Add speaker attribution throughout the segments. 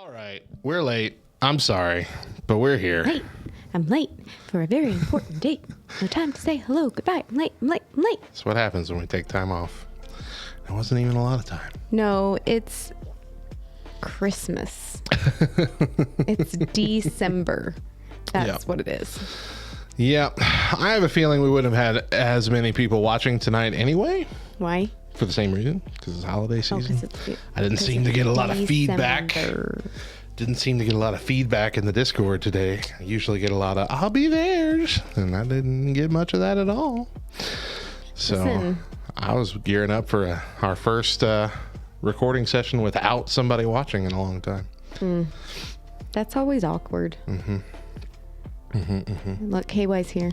Speaker 1: All right, we're late. I'm sorry, but we're here.
Speaker 2: Late. I'm late for a very important date. No time to say hello, goodbye. I'm late.
Speaker 1: That's what happens when we take time off. It wasn't even a lot of time.
Speaker 2: No, it's Christmas. It's December. That's what it is.
Speaker 1: Yeah, I have a feeling we wouldn't have had as many people watching tonight anyway. Why? For the same reason, because it's holiday season. I didn't seem to get a lot of feedback. Didn't seem to get a lot of feedback in the Discord today. I usually get a lot of "I'll be there," and I didn't get much of that at all. So I was gearing up for our first recording session without somebody watching in a long time.
Speaker 2: That's always awkward. Look, KY's here.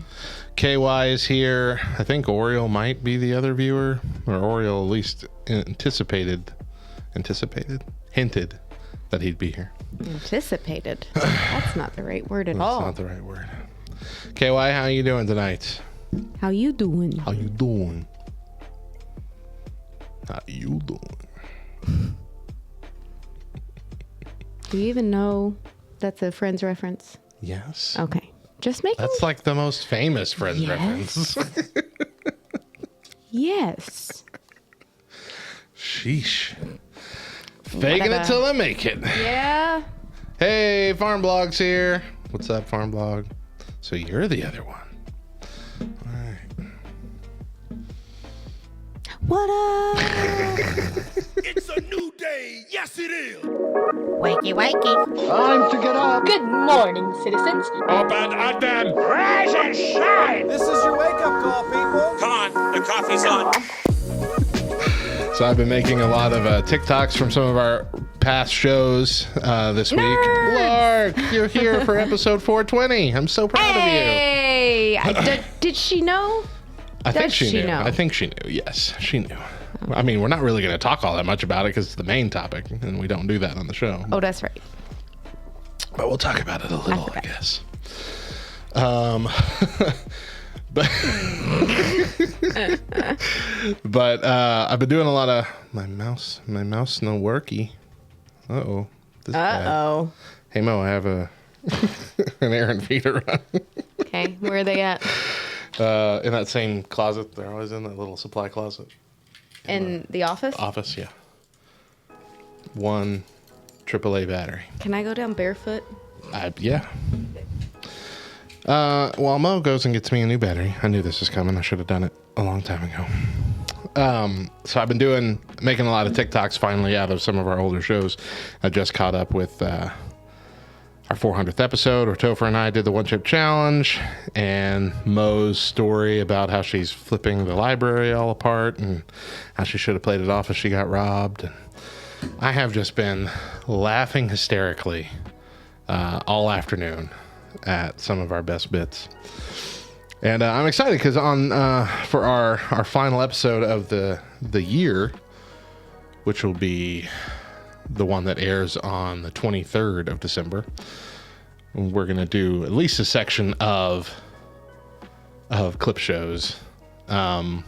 Speaker 1: KY is here. I think Oriole might be the other viewer, or Oriole at least hinted that he'd be here.
Speaker 2: Anticipated. That's not the right word at all.
Speaker 1: That's not the right word. KY, how you doing tonight?
Speaker 2: How you doing?
Speaker 1: How you doing? How you doing?
Speaker 2: Do you even know that's a Friends reference?
Speaker 1: Yes.
Speaker 2: Okay. Just making...
Speaker 1: That's like the most famous Friends reference.
Speaker 2: Yes.
Speaker 1: Sheesh. Faking it till I make it.
Speaker 2: Yeah.
Speaker 1: Hey, Farm Blog's here. What's up, Farm Blog? So you're the other one. All right.
Speaker 2: What up?
Speaker 3: It's a new day. Yes, it is.
Speaker 4: Wakey, wakey.
Speaker 3: Time to get up.
Speaker 4: Good morning, citizens.
Speaker 3: Open and then rise and shine. This is your wake-up call, people. Come on, the coffee's on.
Speaker 1: So I've been making a lot of TikToks from some of our past shows this week. Lark, you're here for episode 420. I'm so proud of you.
Speaker 2: Hey, did she know?
Speaker 1: I think she knew. I think she knew. Yes, she knew. I mean, we're not really going to talk all that much about it because it's the main topic, and we don't do that on the show.
Speaker 2: Oh, that's right.
Speaker 1: But we'll talk about it a little, I guess. But I've been doing a lot of my mouse no worky. Uh-oh. Hey Mo, I have an errand feeder on.
Speaker 2: Okay, where are they at?
Speaker 1: In that same closet. They're always in that little supply closet.
Speaker 2: In the office?
Speaker 1: Office, yeah. 1 AAA battery.
Speaker 2: Can I go down barefoot?
Speaker 1: Yeah. While Mo goes and gets me a new battery, I knew this was coming. I should have done it a long time ago. So I've been making a lot of TikToks finally out of some of our older shows. I just caught up with our 400th episode where Topher and I did the one chip challenge, and Mo's story about how she's flipping the library all apart and how she should have played it off as she got robbed. And I have just been laughing hysterically all afternoon at some of our best bits. And I'm excited because for our final episode of the year, which will be the one that airs on the 23rd of December, we're going to do at least a section of clip shows, little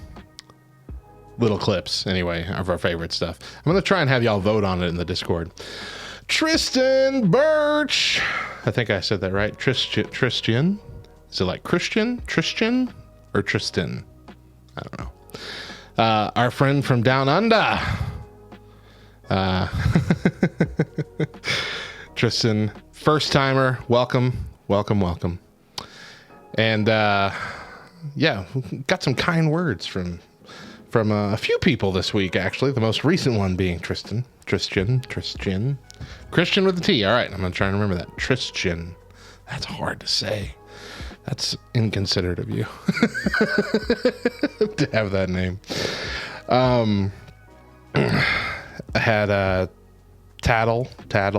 Speaker 1: clips anyway, of our favorite stuff. I'm going to try and have y'all vote on it in the Discord. Tristan Birch, I think I said that right. Tristan, is it like Tristan, or Tristan? I don't know. Our friend from Down Under, Tristan, first timer, welcome. And got some kind words from a few people this week, actually. The most recent one being Christian with a T. All right, I'm gonna try and remember that. Tristan. That's hard to say. That's inconsiderate of you to have that name. I had Taddle. I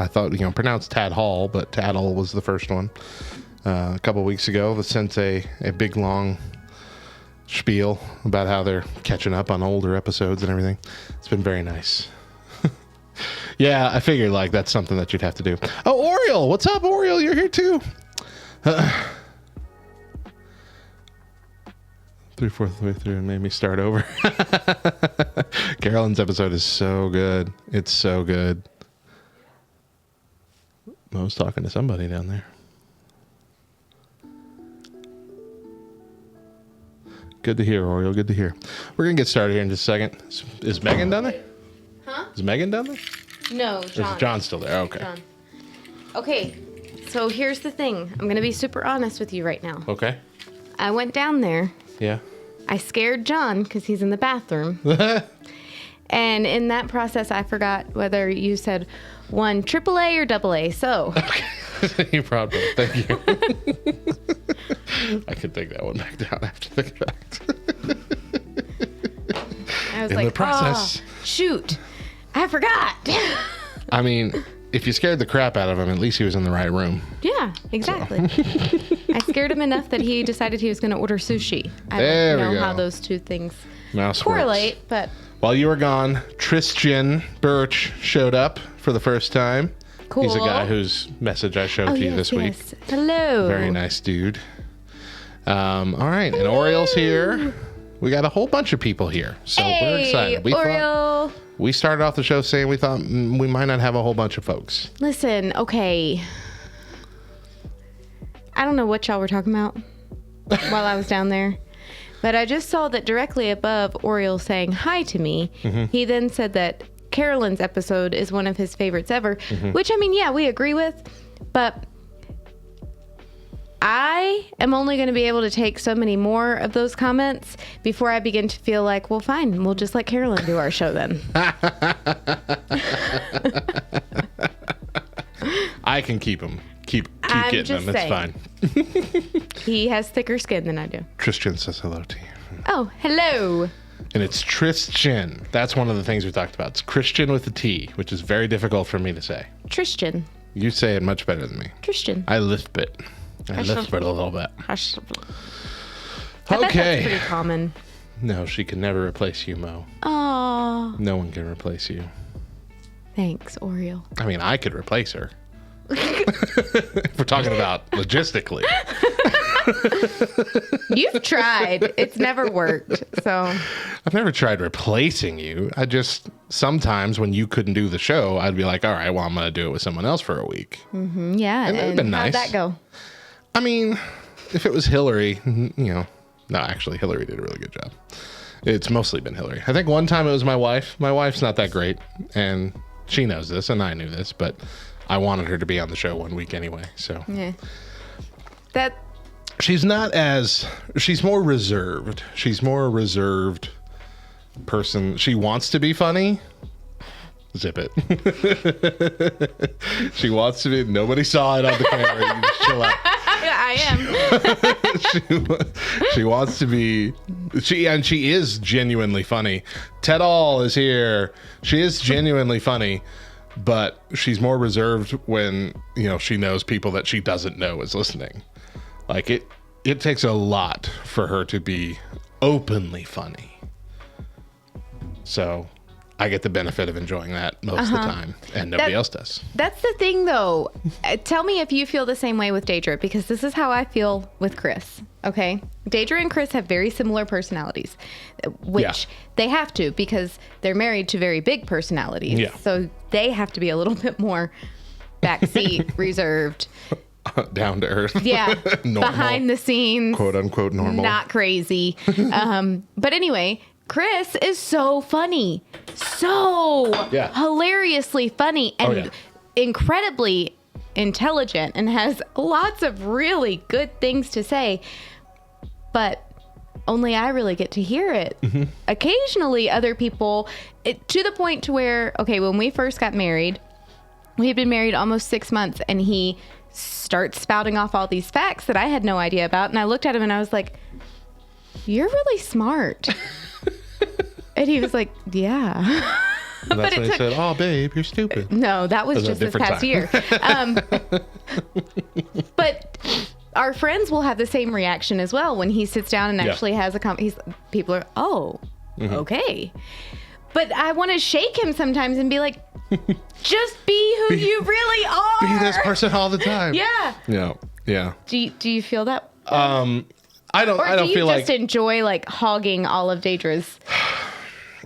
Speaker 1: thought, pronounced Tad Hall, but Taddle was the first one. A couple weeks ago, that sent a big long spiel about how they're catching up on older episodes and everything. It's been very nice. Yeah, I figured that's something that you'd have to do. Oh, Oriole, what's up, Oriole? You're here too. 3/4 of the way through and made me start over. Carolyn's episode is so good. It's so good. Mo's talking to somebody down there. Good to hear, Oriole. Good to hear. We're going to get started here in just a second. Is Megan down there?
Speaker 2: Huh?
Speaker 1: Is Megan down there?
Speaker 2: No,
Speaker 1: Or is
Speaker 2: John.
Speaker 1: John still there? Okay.
Speaker 2: John. Okay, so here's the thing. I'm going to be super honest with you right now.
Speaker 1: Okay.
Speaker 2: I went down there.
Speaker 1: Yeah.
Speaker 2: I scared John because he's in the bathroom. And in that process, I forgot whether you said one AAA or AA. So.
Speaker 1: You proud both. Thank you. I could take that one back down after the fact.
Speaker 2: I was
Speaker 1: In
Speaker 2: like,
Speaker 1: the process.
Speaker 2: oh, shoot. I forgot.
Speaker 1: I mean, if you scared the crap out of him, at least he was in the right room.
Speaker 2: Yeah, exactly. I scared him enough that he decided he was going to order sushi. I
Speaker 1: There we
Speaker 2: don't know
Speaker 1: go.
Speaker 2: how those two things
Speaker 1: Mouse
Speaker 2: correlate,
Speaker 1: works.
Speaker 2: but
Speaker 1: While you were gone, Tristan Birch showed up for the first time.
Speaker 2: cool.
Speaker 1: He's a guy whose message I showed to you this week.
Speaker 2: Hello.
Speaker 1: Very nice dude. All right, and Oriole's here. We got a whole bunch of people here, so we're excited.
Speaker 2: Oriole.
Speaker 1: We started off the show saying we thought we might not have a whole bunch of folks.
Speaker 2: Listen, okay. I don't know what y'all were talking about while I was down there, but I just saw that directly above Oriole saying hi to me.
Speaker 1: Mm-hmm.
Speaker 2: He then said that Carolyn's episode is one of his favorites ever,
Speaker 1: Mm-hmm.
Speaker 2: which, I mean, yeah, we agree with, but I am only going to be able to take so many more of those comments before I begin to feel like, well, fine, we'll just let Carolyn do our show then.
Speaker 1: I can keep them. Keep
Speaker 2: I'm
Speaker 1: getting
Speaker 2: just
Speaker 1: them. It's
Speaker 2: saying.
Speaker 1: fine.
Speaker 2: He has thicker skin than I do.
Speaker 1: Tristan says hello to you.
Speaker 2: Oh, hello.
Speaker 1: And it's Tristan. That's one of the things we talked about. It's Christian with a T, which is very difficult for me to say.
Speaker 2: Tristan.
Speaker 1: You say it much better than me.
Speaker 2: Tristan.
Speaker 1: I lisp it. I lisp it a little bit.
Speaker 2: I bet that's
Speaker 1: Okay.
Speaker 2: pretty common.
Speaker 1: No, she can never replace you, Mo.
Speaker 2: Oh,
Speaker 1: No one can replace you.
Speaker 2: thanks, Oriole.
Speaker 1: I mean, I could replace her. If we're talking about logistically.
Speaker 2: You've tried. It's never worked. So,
Speaker 1: I've never tried replacing you. I just, sometimes when you couldn't do the show, I'd be like, all right, well, I'm going to do it with someone else for a week.
Speaker 2: yeah.
Speaker 1: And it'd been nice.
Speaker 2: How'd that go?
Speaker 1: I mean, if it was Hillary, no, actually, Hillary did a really good job. It's mostly been Hillary. I think one time it was my wife. My wife's not that great, and she knows this, and I knew this, but I wanted her to be on the show one week anyway, so.
Speaker 2: Yeah.
Speaker 1: She's more reserved. She's more a reserved person. She wants to be funny. Zip it. She wants to be, nobody saw it on the camera. You just chill out.
Speaker 2: I am.
Speaker 1: She wants to be, she is genuinely funny. Ted All is here. She is genuinely funny, but she's more reserved when, she knows people that she doesn't know is listening. Like it takes a lot for her to be openly funny. So I get the benefit of enjoying that most of the time, and nobody else does.
Speaker 2: That's the thing, though. Tell me if you feel the same way with Daedra, because this is how I feel with Chris. Okay? Daedra and Chris have very similar personalities, which they have to, because they're married to very big personalities.
Speaker 1: Yeah.
Speaker 2: So they have to be a little bit more backseat, reserved.
Speaker 1: Down to earth.
Speaker 2: Yeah.
Speaker 1: Normal,
Speaker 2: behind the scenes.
Speaker 1: quote unquote normal.
Speaker 2: Not crazy. But anyway, Chris is so funny. So hilariously funny and incredibly intelligent and has lots of really good things to say. But only I really get to hear it. Mm-hmm. Occasionally other people, to the point to where, okay, when we first got married, we had been married almost 6 months, and he starts spouting off all these facts that I had no idea about. And I looked at him and I was like, you're really smart. And he was like, yeah.
Speaker 1: And that's when he said, oh, babe, you're stupid.
Speaker 2: No, that was just this past year. But our friends will have the same reaction as well when he sits down and actually has a people are, okay. But I want to shake him sometimes and be like, just be who you really are.
Speaker 1: Be this person all the time.
Speaker 2: Yeah.
Speaker 1: Yeah.
Speaker 2: Do you feel that?
Speaker 1: I don't
Speaker 2: do you
Speaker 1: feel
Speaker 2: just enjoy like hogging all of Daedra's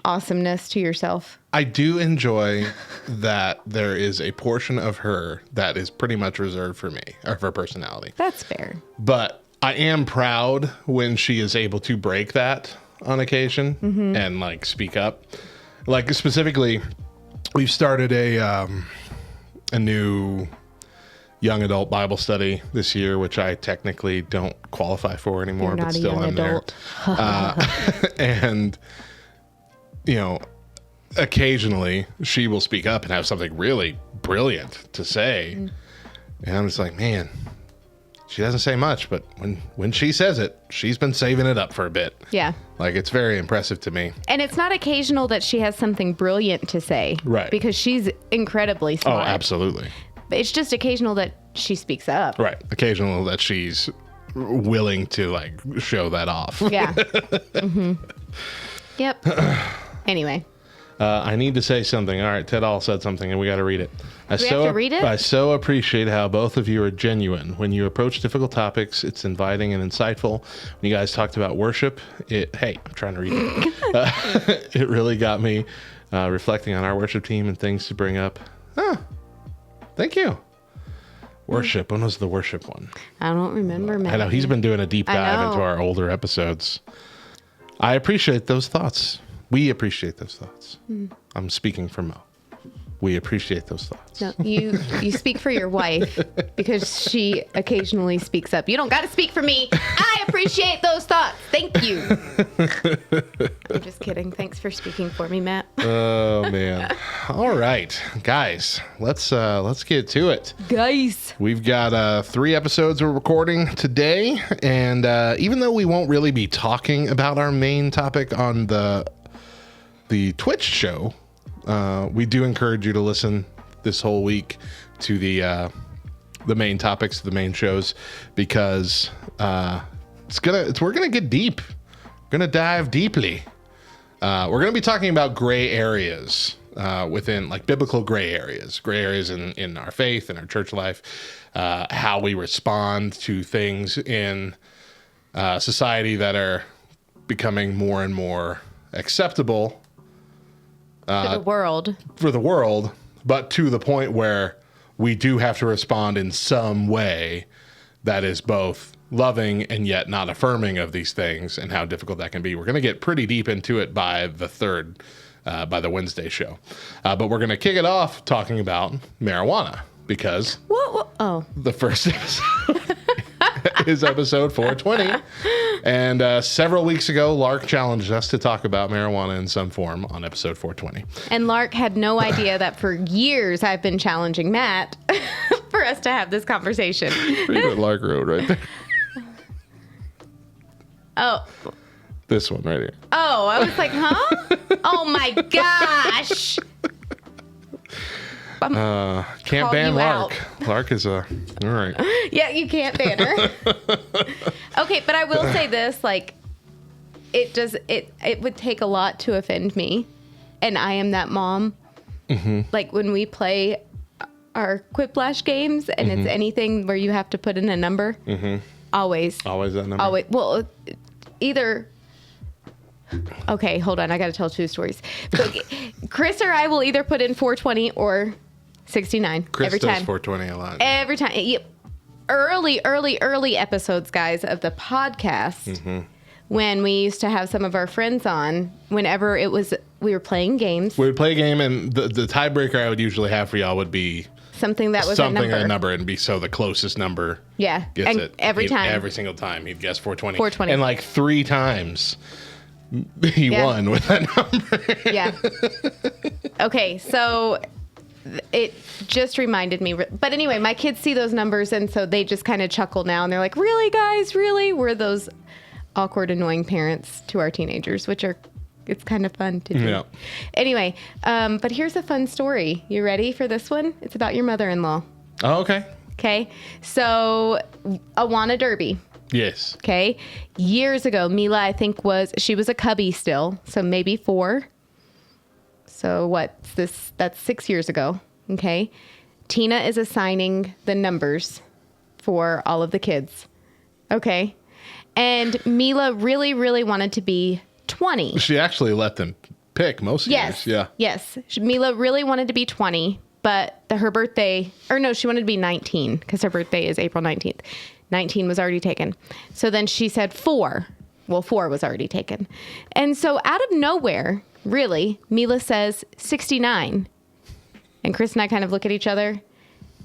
Speaker 2: awesomeness to yourself?
Speaker 1: I do enjoy that there is a portion of her that is pretty much reserved for me, or for personality.
Speaker 2: That's fair.
Speaker 1: But I am proud when she is able to break that on occasion and like speak up. Like specifically, we've started a new young adult Bible study this year, which I technically don't qualify for anymore, but still I'm there. And you know, occasionally she will speak up and have something really brilliant to say. And I'm just like, man, she doesn't say much, but when she says it, she's been saving it up for a bit.
Speaker 2: Yeah.
Speaker 1: Like, it's very impressive to me.
Speaker 2: And it's not occasional that she has something brilliant to say.
Speaker 1: Right.
Speaker 2: Because she's incredibly smart.
Speaker 1: Oh, absolutely.
Speaker 2: But it's just occasional that she speaks up.
Speaker 1: Right. Occasional that she's willing to, like, show that off.
Speaker 2: Yeah. Yep. Anyway.
Speaker 1: I need to say something. All right, Ted all said something, and we got to read it.
Speaker 2: Do we have to read it?
Speaker 1: I so appreciate how both of you are genuine. When you approach difficult topics, it's inviting and insightful. When you guys talked about worship, hey, I'm trying to read it. It really got me reflecting on our worship team and things to bring up. Thank you. Worship. When was the worship one?
Speaker 2: I don't remember, man.
Speaker 1: I know he's been doing a deep dive into our older episodes. I appreciate those thoughts. We appreciate those thoughts. I'm speaking for Mo. We appreciate those thoughts.
Speaker 2: No, you speak for your wife because she occasionally speaks up. You don't got to speak for me. I appreciate those thoughts. Thank you. I'm just kidding. Thanks for speaking for me, Matt.
Speaker 1: Oh man. All right, guys, let's get to it.
Speaker 2: Guys,
Speaker 1: we've got 3 episodes we're recording today, and even though we won't really be talking about our main topic on the Twitch show, we do encourage you to listen this whole week to the main topics, the main shows, because we're gonna get deep. We're gonna dive deeply. We're gonna be talking about gray areas within, like, biblical gray areas in our faith and our church life, how we respond to things in society that are becoming more and more acceptable. For the world, but to the point where we do have to respond in some way that is both loving and yet not affirming of these things, and how difficult that can be. We're going to get pretty deep into it by the Wednesday show. But we're going to kick it off talking about marijuana, because the first episode is episode 420. And several weeks ago, Lark challenged us to talk about marijuana in some form on episode 420.
Speaker 2: And Lark had no idea that for years I've been challenging Matt for us to have this conversation.
Speaker 1: Read what Lark wrote right there.
Speaker 2: Oh.
Speaker 1: This one right here.
Speaker 2: Oh, I was like, huh? Oh my gosh.
Speaker 1: Can't ban Lark. Lark is all right.
Speaker 2: Yeah, you can't ban her. Okay, but I will say this, like, it would take a lot to offend me, and I am that mom. Like, when we play our Quiplash games, and it's anything where you have to put in a number, always that number. Well, either. Okay, hold on. I got to tell 2 stories. So, Chris or I will either put in 420 or 69
Speaker 1: Chris
Speaker 2: every
Speaker 1: does
Speaker 2: time.
Speaker 1: 420 a lot.
Speaker 2: Every time. Yep. Early episodes, guys, of the podcast, when we used to have some of our friends on, whenever we were playing games.
Speaker 1: We would play a game, and the tiebreaker I would usually have for y'all would be
Speaker 2: something that was
Speaker 1: a number, and be so the closest number gets
Speaker 2: and
Speaker 1: it.
Speaker 2: Every
Speaker 1: single time he'd guess 420.
Speaker 2: 420.
Speaker 1: And like 3 times he won with that number.
Speaker 2: Yeah. Okay, so it just reminded me. But anyway, my kids see those numbers, and so they just kind of chuckle now, and they're like, really, guys? Really? We're those awkward, annoying parents to our teenagers, it's kind of fun to do.
Speaker 1: Yeah.
Speaker 2: Anyway, but here's a fun story. You ready for this one? It's about your mother-in-law.
Speaker 1: Oh, okay.
Speaker 2: Okay. So, Awana Derby.
Speaker 1: Yes.
Speaker 2: Okay. Years ago, Mila, I think, she was a cubby still, so maybe 4. So that's 6 years ago. Okay. Tina is assigning the numbers for all of the kids. Okay. And Mila really, really wanted to be 20.
Speaker 1: She actually let them pick most years. Yeah.
Speaker 2: Yes. Mila really wanted to be 20, but her birthday, or no, she wanted to be 19 because her birthday is April 19th. 19 was already taken. So then she said 4. Well, 4 was already taken. And so out of nowhere, really, Mila says 69. And Chris and I kind of look at each other.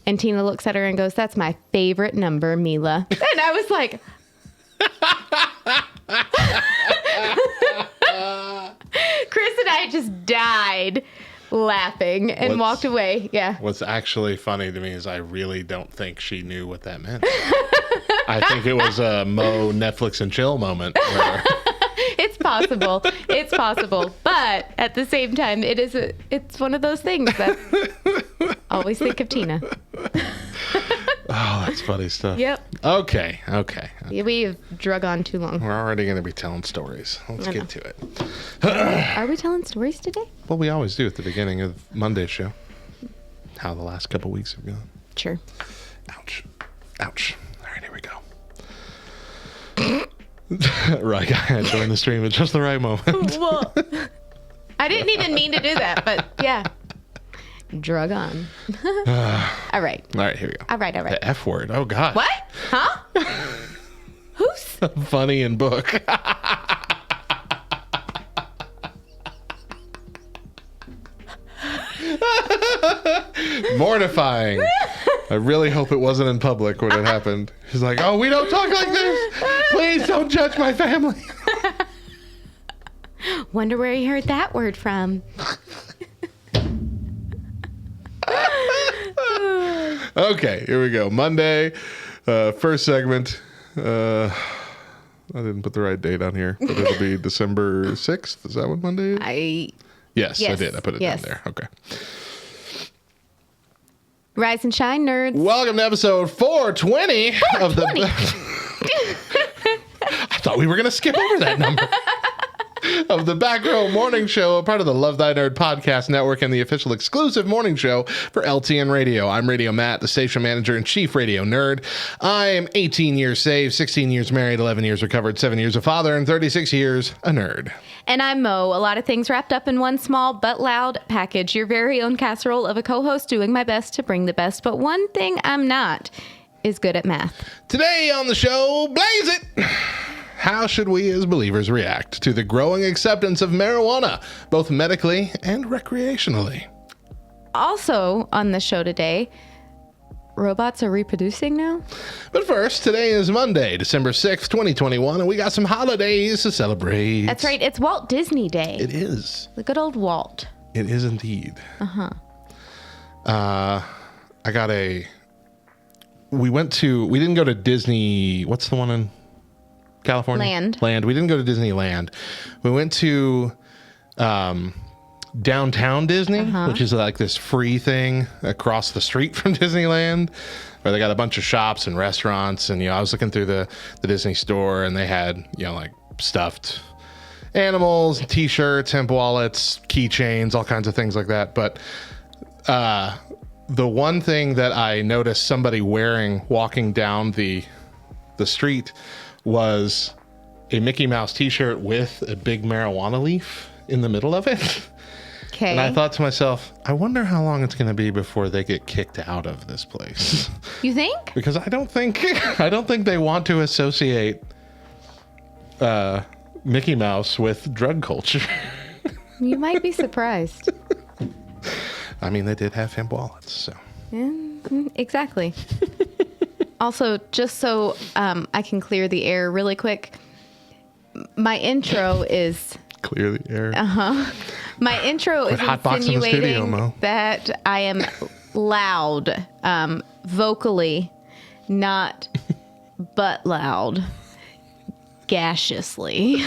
Speaker 2: And Tina looks at her and goes, "That's my favorite number, Mila." And I was like... Chris and I just died laughing and walked away. Yeah.
Speaker 1: What's actually funny to me is I really don't think she knew what that meant. I think it was a Mo Netflix and chill moment.
Speaker 2: It's possible. It's possible. But at the same time, it's one of those things that always think of Tina.
Speaker 1: Oh, that's funny stuff.
Speaker 2: Yep.
Speaker 1: Okay.
Speaker 2: We've drug on too long.
Speaker 1: We're already going to be telling stories. Let's get to it.
Speaker 2: Are we telling stories today?
Speaker 1: Well, we always do at the beginning of Monday's show. How the last couple weeks have gone.
Speaker 2: Sure.
Speaker 1: Ouch. All right, here we go. Right, I joined the stream at just the right moment.
Speaker 2: Well, I didn't even mean to do that, but yeah. Drug on. All right.
Speaker 1: Here we go.
Speaker 2: All right.
Speaker 1: The F word. Oh, God.
Speaker 2: What? Huh? Who's?
Speaker 1: Funny in book. Mortifying. I really hope it wasn't in public when it happened. He's like, "Oh, we don't talk like this. Please don't judge my family."
Speaker 2: Wonder where he heard that word from.
Speaker 1: Okay, here we go. Monday, first segment. I didn't put the right date on here, but it'll be December 6th. Is that what Monday is? Yes, I did. I put it down there. Okay.
Speaker 2: Rise and shine, nerds.
Speaker 1: Welcome to episode 420 of the... I thought we were going to skip over that number. Of the Back Row Morning Show, a part of the Love Thy Nerd podcast network and the official exclusive morning show for LTN Radio. I'm Radio Matt, the station manager and chief radio nerd. I'm 18 years saved, 16 years married, 11 years recovered, 7 years a father, and 36 years a nerd.
Speaker 2: And I'm Mo, a lot of things wrapped up in one small but loud package. Your very own casserole of a co-host doing my best to bring the best. But one thing I'm not is good at math.
Speaker 1: Today on the show, Blaze It! How should we as believers react to the growing acceptance of marijuana, both medically and recreationally?
Speaker 2: Also on the show today, robots are reproducing now?
Speaker 1: But first, today is Monday, December 6th, 2021, and we got some holidays to celebrate.
Speaker 2: That's right. It's Walt Disney Day.
Speaker 1: It is.
Speaker 2: The good old Walt.
Speaker 1: It is indeed.
Speaker 2: Uh-huh.
Speaker 1: I got we didn't go to Disney. What's the one in California? Land. We didn't go to Disneyland. We went to downtown Disney, which is like this free thing across the street from Disneyland, where they got a bunch of shops and restaurants. And, I was looking through the Disney store, and they had, like stuffed animals, t-shirts, hemp wallets, keychains, all kinds of things like that. But the one thing that I noticed somebody wearing walking down the street was a Mickey Mouse t-shirt with a big marijuana leaf in the middle of it.
Speaker 2: Okay.
Speaker 1: And I thought to myself, I wonder how long it's going to be before they get kicked out of this place.
Speaker 2: You think?
Speaker 1: Because I don't think they want to associate Mickey Mouse with drug culture.
Speaker 2: You might be surprised.
Speaker 1: I mean, they did have hemp wallets, so.
Speaker 2: Yeah, exactly. Also, just so I can clear the air really quick, my intro is...
Speaker 1: Clear the air.
Speaker 2: My intro is insinuating that I am loud, vocally, not but loud, gaseously.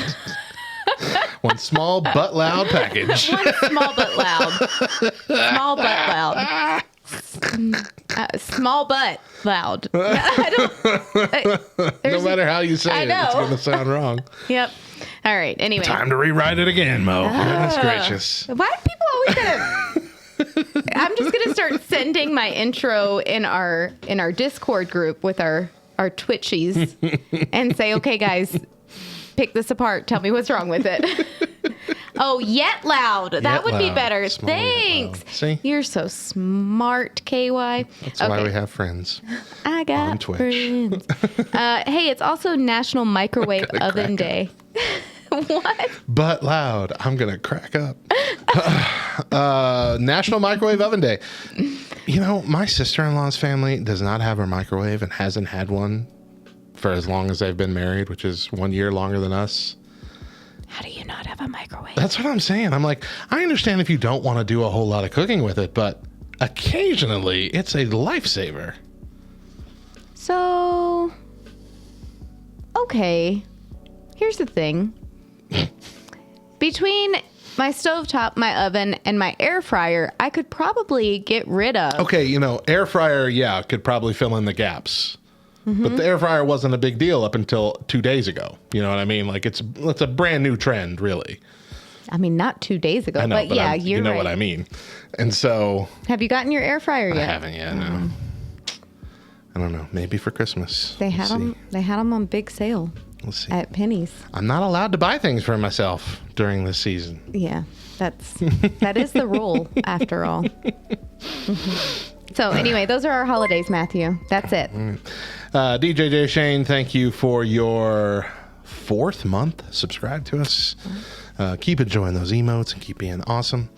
Speaker 1: One small but loud package.
Speaker 2: One small but loud. Small but loud. Small but loud.
Speaker 1: No matter how you say it's going to sound wrong.
Speaker 2: Yep. All right. Anyway.
Speaker 1: Time to rewrite it again, Mo. Goodness gracious.
Speaker 2: Why do people always gotta... I'm just going to start sending my intro in our Discord group with our Twitchies and say, okay, guys, pick this apart. Tell me what's wrong with it. Oh, yet loud. That would be
Speaker 1: loud.
Speaker 2: better.
Speaker 1: Small yet
Speaker 2: Thanks.
Speaker 1: loud. See?
Speaker 2: You're so smart, KY.
Speaker 1: That's why we have friends.
Speaker 2: I
Speaker 1: on
Speaker 2: got
Speaker 1: Twitch.
Speaker 2: friends. Hey, it's also National Microwave Oven Day. What?
Speaker 1: But loud. I'm going to crack up. National Microwave Oven Day. You know, my sister-in-law's family does not have a microwave and hasn't had one for as long as they've been married, which is 1 year longer than us.
Speaker 2: How do you not have a microwave?
Speaker 1: That's what I'm saying. I'm like, I understand if you don't want to do a whole lot of cooking with it, but occasionally it's a lifesaver.
Speaker 2: So, okay. Here's the thing. Between my stovetop, my oven, and my air fryer, I could probably get rid of.
Speaker 1: Okay, you know, air fryer, yeah, could probably fill in the gaps. But the air fryer wasn't a big deal up until 2 days ago. You know what I mean? Like it's a brand new trend, really.
Speaker 2: I mean, not 2 days ago,
Speaker 1: I know,
Speaker 2: but yeah, you're
Speaker 1: you know
Speaker 2: right.
Speaker 1: what I mean. And so
Speaker 2: Have you gotten your air fryer
Speaker 1: I
Speaker 2: yet?
Speaker 1: haven't yet. No. I don't know. Maybe for Christmas.
Speaker 2: They had them. They had them on big sale
Speaker 1: We'll see.
Speaker 2: at Penny's.
Speaker 1: I'm not allowed to buy things for myself during this season.
Speaker 2: Yeah, that is the rule after all. So anyway, those are our holidays, Matthew. That's it.
Speaker 1: DJ J. Shane, thank you for your 4th month. Subscribe to us. Keep enjoying those emotes and keep being awesome.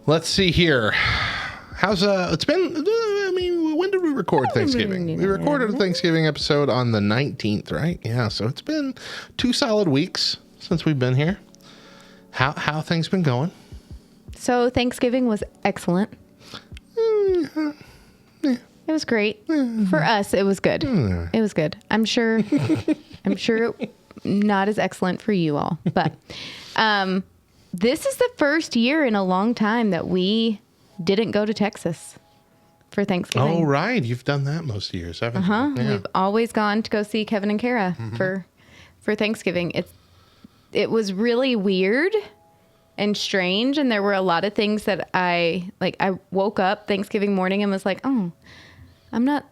Speaker 1: Let's see here. How's it's been? I mean, when did we record Thanksgiving? We recorded a Thanksgiving episode on the 19th, right? Yeah. So it's been 2 solid weeks since we've been here. How things been going?
Speaker 2: So Thanksgiving was excellent. It was great. For us, it was good. It was good. I'm sure not as excellent for you all. But this is the first year in a long time that we didn't go to Texas for Thanksgiving.
Speaker 1: Oh, right. You've done that most years, haven't you? Yeah.
Speaker 2: We've always gone to go see Kevin and Kara for Thanksgiving. It was really weird and strange, and there were a lot of things that I woke up Thanksgiving morning and was like, oh, I'm not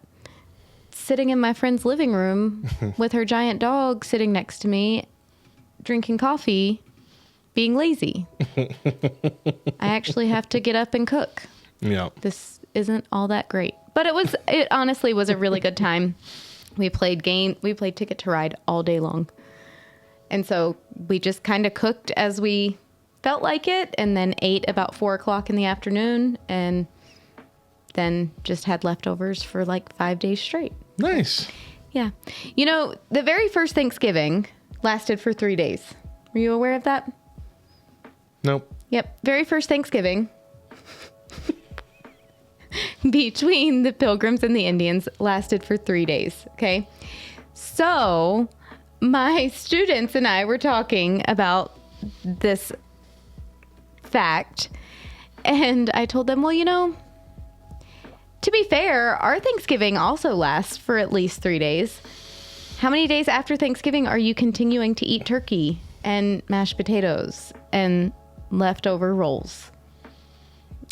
Speaker 2: sitting in my friend's living room with her giant dog sitting next to me drinking coffee being lazy. I actually have to get up and cook.
Speaker 1: Yeah.
Speaker 2: This isn't all that great, but it honestly was a really good time. We played Ticket to Ride all day long, and so we just kind of cooked as we felt like it, and then ate about 4:00 in the afternoon, and then just had leftovers for like 5 days straight.
Speaker 1: Nice.
Speaker 2: Yeah. You know, the very first Thanksgiving lasted for 3 days. Were you aware of that?
Speaker 1: Nope.
Speaker 2: Yep. Very first Thanksgiving between the Pilgrims and the Indians lasted for 3 days. Okay. So my students and I were talking about this fact, and I told them, well, you know, to be fair, our Thanksgiving also lasts for at least 3 days. How many days after Thanksgiving are you continuing to eat turkey and mashed potatoes and leftover rolls?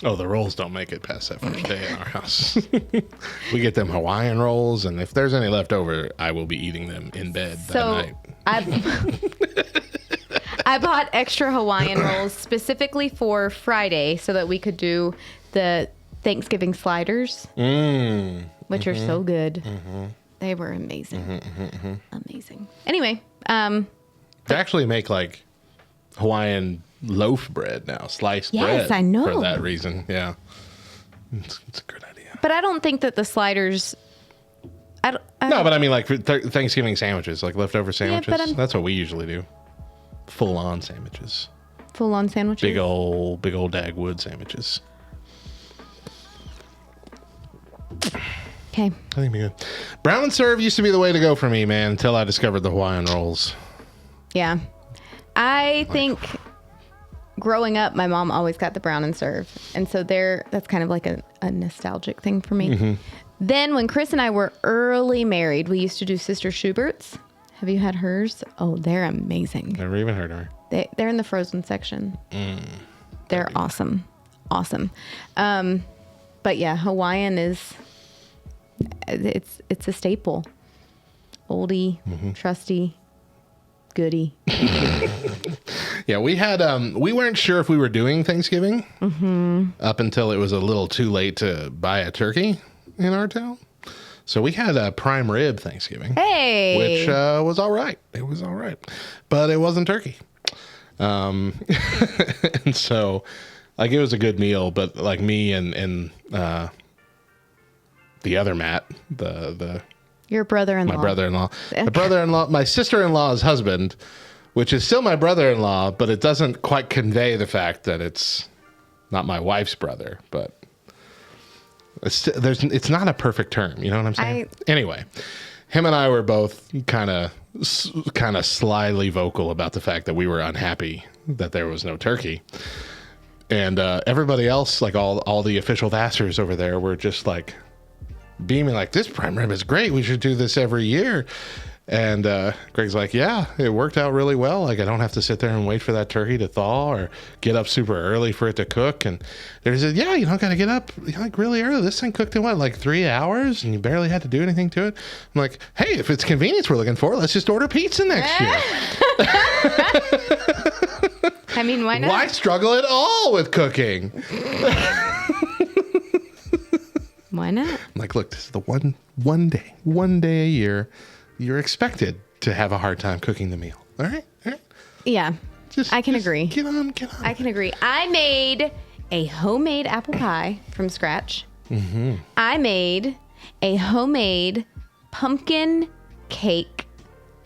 Speaker 1: Oh, the rolls don't make it past that first day in our house. We get them Hawaiian rolls, and if there's any left over, I will be eating them in bed that night.
Speaker 2: I bought extra Hawaiian rolls specifically for Friday so that we could do the Thanksgiving sliders, which are so good. They were amazing. Amazing. Anyway.
Speaker 1: They actually make like Hawaiian loaf bread now, sliced bread.
Speaker 2: Yes, I know.
Speaker 1: For that reason, yeah. It's a good idea.
Speaker 2: But I don't think that the sliders...
Speaker 1: No, but I mean like for Thanksgiving sandwiches, like leftover sandwiches. That's what we usually do. Full-on sandwiches.
Speaker 2: Full-on sandwiches?
Speaker 1: Big old Dagwood sandwiches.
Speaker 2: Okay.
Speaker 1: I think it'd be good. Brown and serve used to be the way to go for me, man, until I discovered the Hawaiian rolls.
Speaker 2: Yeah. I think growing up, my mom always got the brown and serve. And so that's kind of like a nostalgic thing for me. Then when Chris and I were early married, we used to do Sister Schubert's. Have you had hers? Oh, they're amazing.
Speaker 1: Never even heard of her.
Speaker 2: They're in the frozen section. They're awesome. Awesome. But yeah, Hawaiian it's a staple. Oldie, trusty, goodie.
Speaker 1: Yeah, we had we weren't sure if we were doing Thanksgiving up until it was a little too late to buy a turkey in our town. So we had a prime rib Thanksgiving.
Speaker 2: Hey.
Speaker 1: Which was all right. It was all right. But it wasn't turkey. And so like it was a good meal, but like me and the other Matt,
Speaker 2: Your brother-in-law.
Speaker 1: my brother-in-law, my sister-in-law's husband, which is still my brother-in-law, but it doesn't quite convey the fact that it's not my wife's brother, but it's not a perfect term. You know what I'm saying? Anyway, him and I were both kind of slyly vocal about the fact that we were unhappy that there was no turkey. And everybody else, like all the official Vassars over there, were just like beaming like, this prime rib is great. We should do this every year. And Greg's like, yeah, it worked out really well. Like, I don't have to sit there and wait for that turkey to thaw or get up super early for it to cook. And they said, yeah, you don't got to get up like really early. This thing cooked in what, like 3 hours? And you barely had to do anything to it. I'm like, hey, if it's convenience we're looking for, let's just order pizza next year.
Speaker 2: I mean, why not?
Speaker 1: Why struggle at all with cooking?
Speaker 2: Why not?
Speaker 1: I'm like, look, this is the one day a year you're expected to have a hard time cooking the meal. All right?
Speaker 2: Yeah, I can agree.
Speaker 1: Get on.
Speaker 2: I can agree. I made a homemade apple pie from scratch. Mm-hmm. I made a homemade pumpkin cake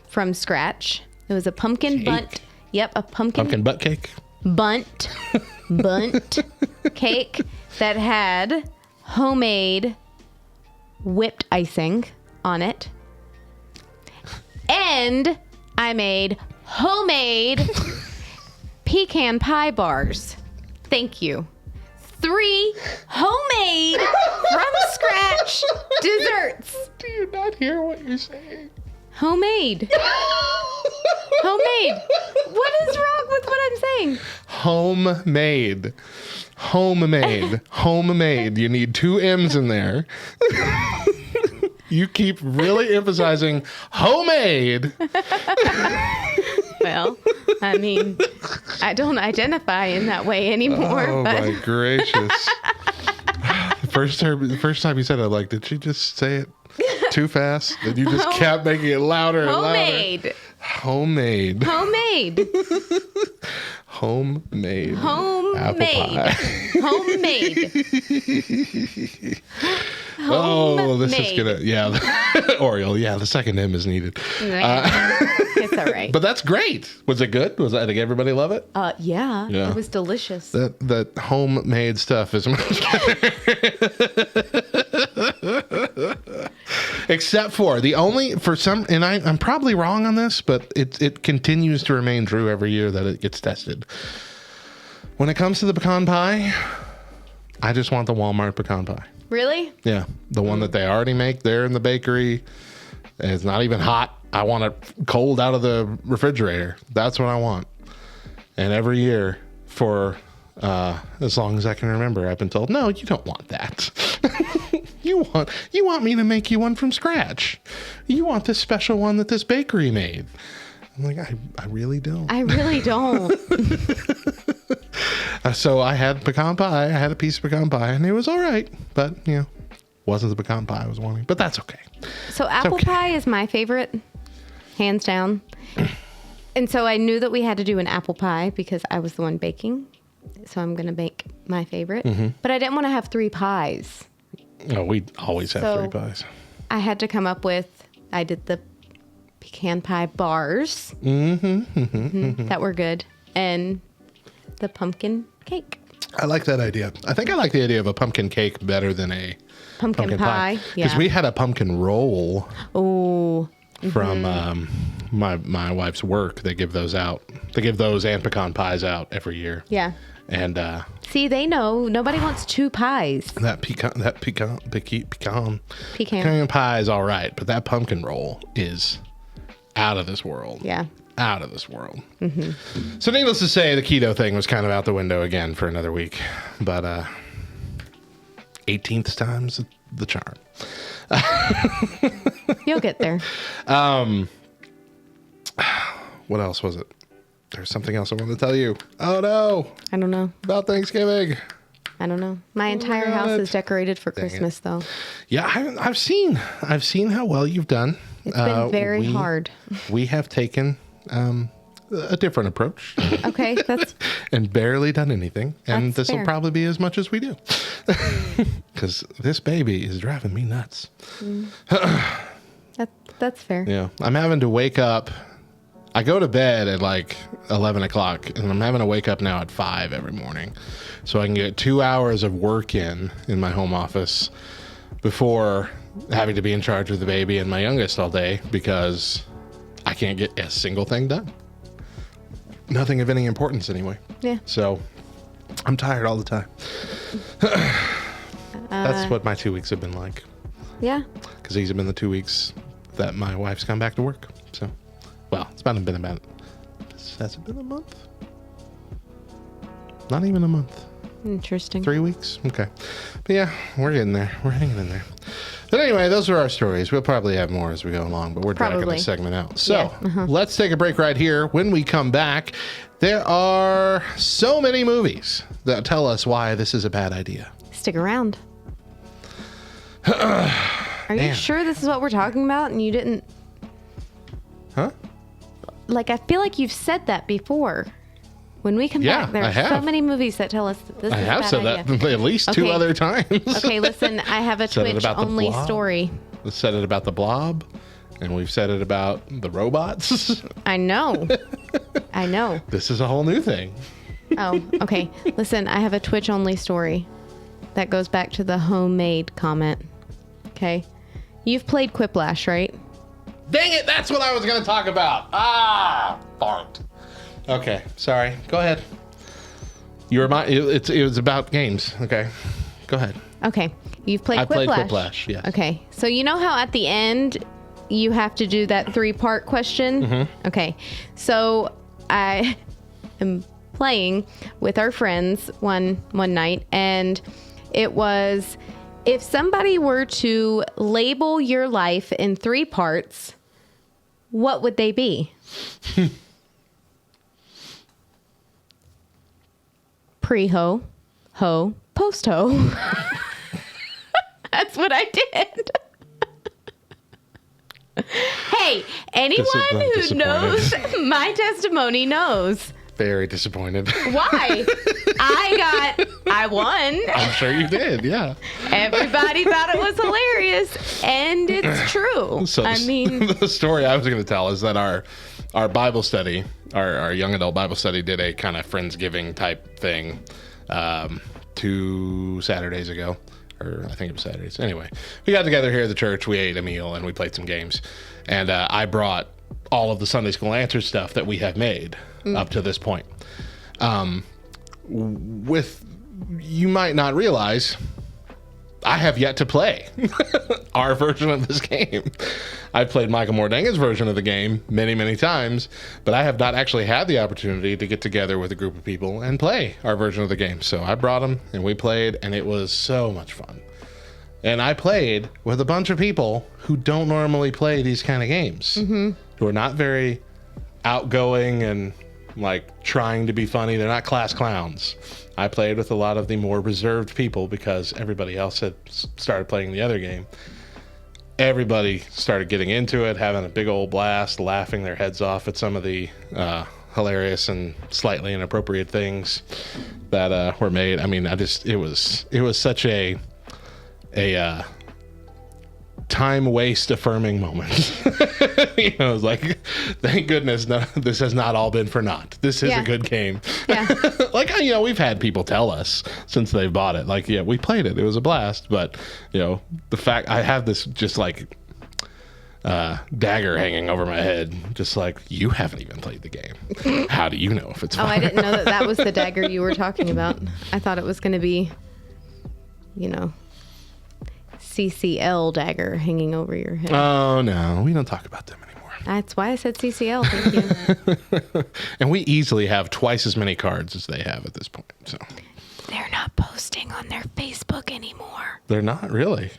Speaker 2: from scratch. It was a pumpkin bunt. Yep, a pumpkin
Speaker 1: butt cake.
Speaker 2: Bunt cake that had homemade whipped icing on it. And I made homemade pecan pie bars. Thank you. 3 homemade from scratch desserts.
Speaker 1: Do you not hear what you're saying?
Speaker 2: Homemade. Homemade. What is wrong with what I'm saying?
Speaker 1: Homemade. You need 2 M's in there. You keep really emphasizing homemade.
Speaker 2: Well, I mean, I don't identify in that way anymore.
Speaker 1: Oh,
Speaker 2: but.
Speaker 1: my gracious. The first time you said it, I'm like, did she just say it too fast? And you just kept making it louder and louder. Homemade. Apple pie.
Speaker 2: Homemade.
Speaker 1: Oh, this is gonna, Oriole. Yeah, the second M is needed.
Speaker 2: It's all right.
Speaker 1: But that's great. Was it good? I think everybody love it?
Speaker 2: Yeah, it was delicious.
Speaker 1: That homemade stuff is much better. Except for and I'm probably wrong on this, but it continues to remain true every year that it gets tested. When it comes to the pecan pie, I just want the Walmart pecan pie.
Speaker 2: Really?
Speaker 1: Yeah, the one that they already make there in the bakery. It's not even hot. I want it cold out of the refrigerator. That's what I want. And every year for as long as I can remember, I've been told, no, you don't want that. You want me to make you one from scratch. You want this special one that this bakery made. I'm like, I really don't.
Speaker 2: I really don't.
Speaker 1: So I had pecan pie. I had a piece of pecan pie, and it was all right. But, wasn't the pecan pie I was wanting. But that's okay.
Speaker 2: So apple pie is my favorite, hands down. And so I knew that we had to do an apple pie because I was the one baking. So I'm going to bake my favorite. Mm-hmm. But I didn't want to have 3 pies.
Speaker 1: Oh, we always have 3 pies.
Speaker 2: I had to come up with, I did the pecan pie bars that were good, and the pumpkin cake.
Speaker 1: I like that idea. I think I like the idea of a pumpkin cake better than a pumpkin pie.
Speaker 2: Because
Speaker 1: we had a pumpkin roll.
Speaker 2: Oh.
Speaker 1: From my wife's work. They give those out. They give those and pecan pies out every year.
Speaker 2: Yeah.
Speaker 1: And
Speaker 2: see, they know nobody wants 2 pies.
Speaker 1: That pecan pie is all right, but that pumpkin roll is out of this world.
Speaker 2: Yeah.
Speaker 1: Out of this world. Mm-hmm. So needless to say, the keto thing was kind of out the window again for another week. But 18th time's the charm.
Speaker 2: You'll get there.
Speaker 1: What else was it? there's something else I want to tell you. Oh no.
Speaker 2: I don't know.
Speaker 1: About Thanksgiving.
Speaker 2: I don't know. My entire house is decorated for
Speaker 1: Dang
Speaker 2: Christmas, though.
Speaker 1: Yeah, I've seen how well you've done.
Speaker 2: It's been very hard.
Speaker 1: We have taken a different approach.
Speaker 2: Okay, that's
Speaker 1: and barely done anything. And
Speaker 2: That's
Speaker 1: this will
Speaker 2: fair.
Speaker 1: probably be as much as we do. Because this baby is driving me nuts.
Speaker 2: that's fair.
Speaker 1: Yeah. I'm having to wake up. I go to bed at like 11 o'clock, and I'm having to wake up now at 5 every morning. So I can get 2 hours of work in my home office before having to be in charge of the baby and my youngest all day because I can't get a single thing done. Nothing of any importance anyway.
Speaker 2: Yeah.
Speaker 1: So I'm tired all the time. That's what my 2 weeks have been like.
Speaker 2: Yeah.
Speaker 1: Because these have been the 2 weeks that my wife's come back to work. So, well, it's been about, has it been a month? Not even a month.
Speaker 2: Interesting.
Speaker 1: 3 weeks? Okay. But yeah, we're getting there. We're hanging in there. But anyway, those are our stories. We'll probably have more as we go along, but we're dragging this segment out. So let's take a break right here. When we come back, there are so many movies that tell us why this is a bad idea.
Speaker 2: Stick around. Are you sure this is what we're talking about and you didn't?
Speaker 1: Huh?
Speaker 2: Like, I feel like you've said that before. When we come back, there are so many movies that tell us that this is a bad idea. I have said
Speaker 1: that at least 2 other times.
Speaker 2: Okay, listen, I have a Twitch-only story.
Speaker 1: We've said it about the blob, and we've said it about the robots.
Speaker 2: I know. I know.
Speaker 1: This is a whole new thing.
Speaker 2: Oh, okay. Listen, I have a Twitch-only story that goes back to the homemade comment. Okay? You've played Quiplash, right?
Speaker 1: Dang it, that's what I was going to talk about. Ah, fart. Okay, sorry. Go ahead. It was about games. Okay, go ahead.
Speaker 2: Okay, you've played Quiplash.
Speaker 1: I played Quiplash, yes.
Speaker 2: Okay, so you know how at the end you have to do that 3-part question? Mm-hmm. Okay, so I am playing with our friends one night, and it was, if somebody were to label your life in 3 parts, what would they be? Pre-ho, ho, post-ho. That's what I did. Hey, anyone who knows my testimony knows.
Speaker 1: Very disappointed.
Speaker 2: Why? I won.
Speaker 1: I'm sure you did, yeah.
Speaker 2: Everybody thought it was hilarious, and it's true.
Speaker 1: So
Speaker 2: I mean,
Speaker 1: the story I was going to tell is that our Bible study, our young adult Bible study, did a kind of Friendsgiving type thing 2 Saturdays ago. Or I think it was Saturdays. Anyway, we got together here at the church. We ate a meal and we played some games. And I brought all of the Sunday School Answers stuff that we have made up to this point. You might not realize, I have yet to play our version of this game. I've played Michael Mordanga's version of the game many, many times, but I have not actually had the opportunity to get together with a group of people and play our version of the game. So I brought them and we played, and it was so much fun. And I played with a bunch of people who don't normally play these kind of games, who are not very outgoing and like trying to be funny. They're not class clowns. I played with a lot of the more reserved people because everybody else had started playing the other game. Everybody started getting into it, having a big old blast, laughing their heads off at some of the hilarious and slightly inappropriate things that were made. I mean, it was such a time waste affirming moment. It was like, thank goodness this has not all been for naught. This is a good game. Yeah. Like, we've had people tell us since they've bought it, like, yeah, we played it. It was a blast. But, the fact I have this just like dagger hanging over my head, just like, you haven't even played the game. How do you know if it's fun?
Speaker 2: I didn't know that was the dagger you were talking about. I thought it was going to be, CCL dagger hanging over your head.
Speaker 1: Oh, no. We don't talk about them anymore.
Speaker 2: That's why I said CCL. Thank you.
Speaker 1: And we easily have twice as many cards as they have at this point. So
Speaker 2: they're not posting on their Facebook anymore.
Speaker 1: They're not really.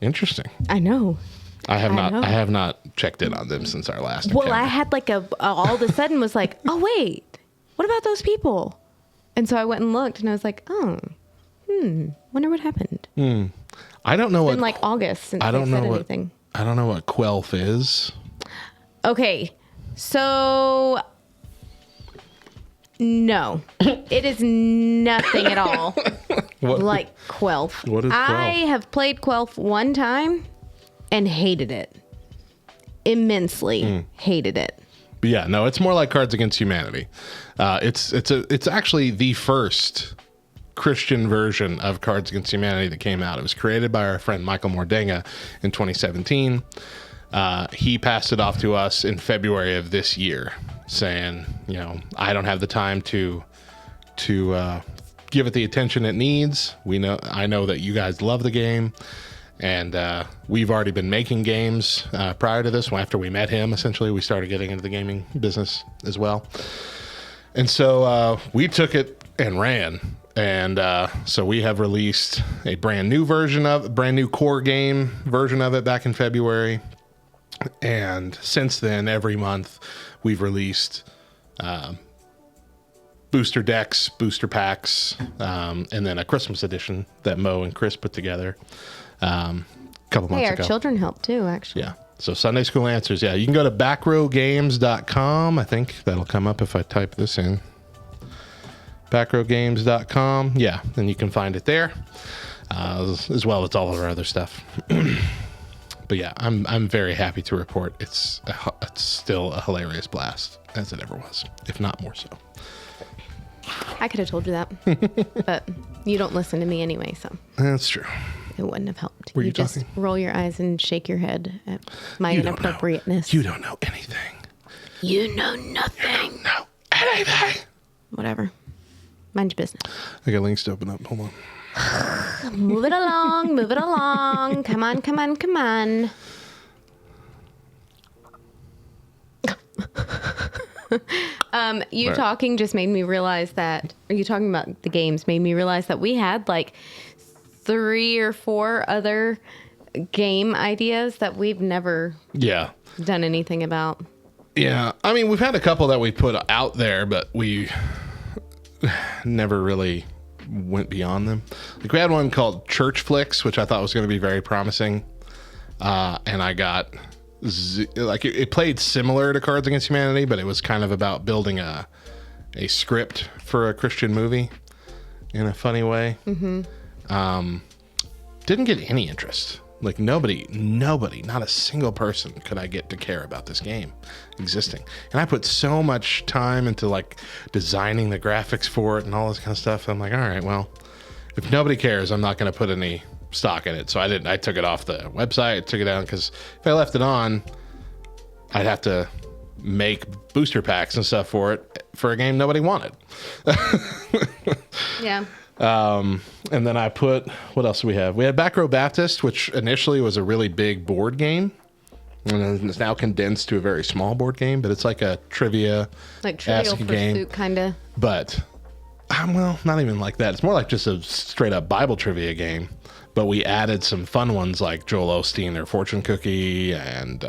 Speaker 1: Interesting.
Speaker 2: I know.
Speaker 1: I have not checked in on them since our last
Speaker 2: Well,
Speaker 1: encounter.
Speaker 2: I had like all of a sudden was like, oh, wait, what about those people? And so I went and looked and I was like, wonder what happened.
Speaker 1: I don't know
Speaker 2: It's been like August since I don't know anything.
Speaker 1: I don't know what Quelf is.
Speaker 2: Okay, so no, it is nothing at all like Quelf.
Speaker 1: What is Quelf?
Speaker 2: I have played Quelf one time and hated it immensely. Hated it.
Speaker 1: But yeah, no, it's more like Cards Against Humanity. It's actually the first Christian version of Cards Against Humanity that came out. It was created by our friend Michael Mordenga in 2017. He passed it off to us in February of this year, saying, I don't have the time to give it the attention it needs. I know that you guys love the game, and we've already been making games prior to this. After we met him, essentially, we started getting into the gaming business as well. And so we took it and ran. And so we have released a brand new core game version of it back in February. And since then, every month we've released booster decks, booster packs, and then a Christmas edition that Mo and Chris put together a couple months ago.
Speaker 2: Our children help too, actually.
Speaker 1: Yeah. So Sunday School Answers. Yeah, you can go to backrowgames.com. I think that'll come up if I type this in. backrowgames.com. Yeah, and you can find it there, as well as all of our other stuff. But yeah, I'm very happy to report it's still a hilarious blast, as it ever was, if not more so.
Speaker 2: I could have told you that, but you don't listen to me anyway, so
Speaker 1: That's true.
Speaker 2: it wouldn't have helped.
Speaker 1: Were you
Speaker 2: just
Speaker 1: talking?
Speaker 2: roll your eyes and shake your head at my inappropriateness.
Speaker 1: You don't know anything.
Speaker 2: You know nothing.
Speaker 1: No anything.
Speaker 2: Whatever. Mind your business.
Speaker 1: I got links to open up. Hold on.
Speaker 2: Move it along. Move it along. Come on, come on, come on. You
Speaker 1: Right.
Speaker 2: talking just made me realize that, or you talking about the games made me realize that we had like 3 or 4 other game ideas that we've never done anything about.
Speaker 1: Yeah. I mean, we've had a couple that we put out there, but we never really went beyond them. Like we had one called Church Flicks, which I thought was going to be very promising. And I got it played similar to Cards Against Humanity, but it was kind of about building a script for a Christian movie in a funny way. Didn't get any interest. Like nobody, not a single person could I get to care about this game existing. And I put so much time into like designing the graphics for it and all this kind of stuff. I'm like, all right, well, if nobody cares, I'm not going to put any stock in it. So I took it off the website, took it down, because if I left it on, I'd have to make booster packs and stuff for it for a game nobody wanted.
Speaker 2: Yeah.
Speaker 1: And then I put, what else do we have? We had Back Row Baptist, which initially was a really big board game. And it's now condensed to a very small board game, but it's like a trivia
Speaker 2: Like Trivial Pursuit, kind of.
Speaker 1: But, well, not even like that. It's more like just a straight up Bible trivia game. But we added some fun ones like Joel Osteen, their fortune cookie, and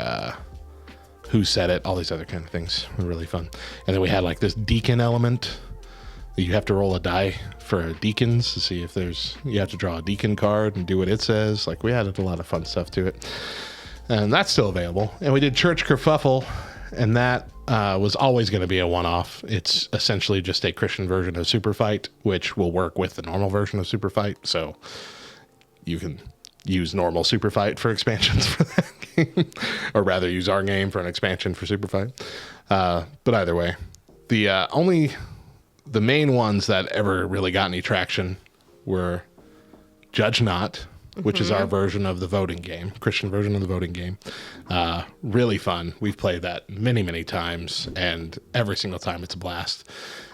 Speaker 1: Who Said It, all these other kind of things were really fun. And then we had like this deacon element. You have to roll a die for deacons to see if you have to draw a deacon card and do what it says. Like we added a lot of fun stuff to it. And that's still available. And we did Church Kerfuffle, and that was always going to be a one-off. It's essentially just a Christian version of Super Fight, which will work with the normal version of Super Fight. So you can use normal Super Fight for expansions for that game, or rather use our game for an expansion for Super Fight. But either way, the main ones that ever really got any traction were Judge Not, which is our version of the voting game, Christian version of the voting game. Really fun. We've played that many, many times, and every single time it's a blast.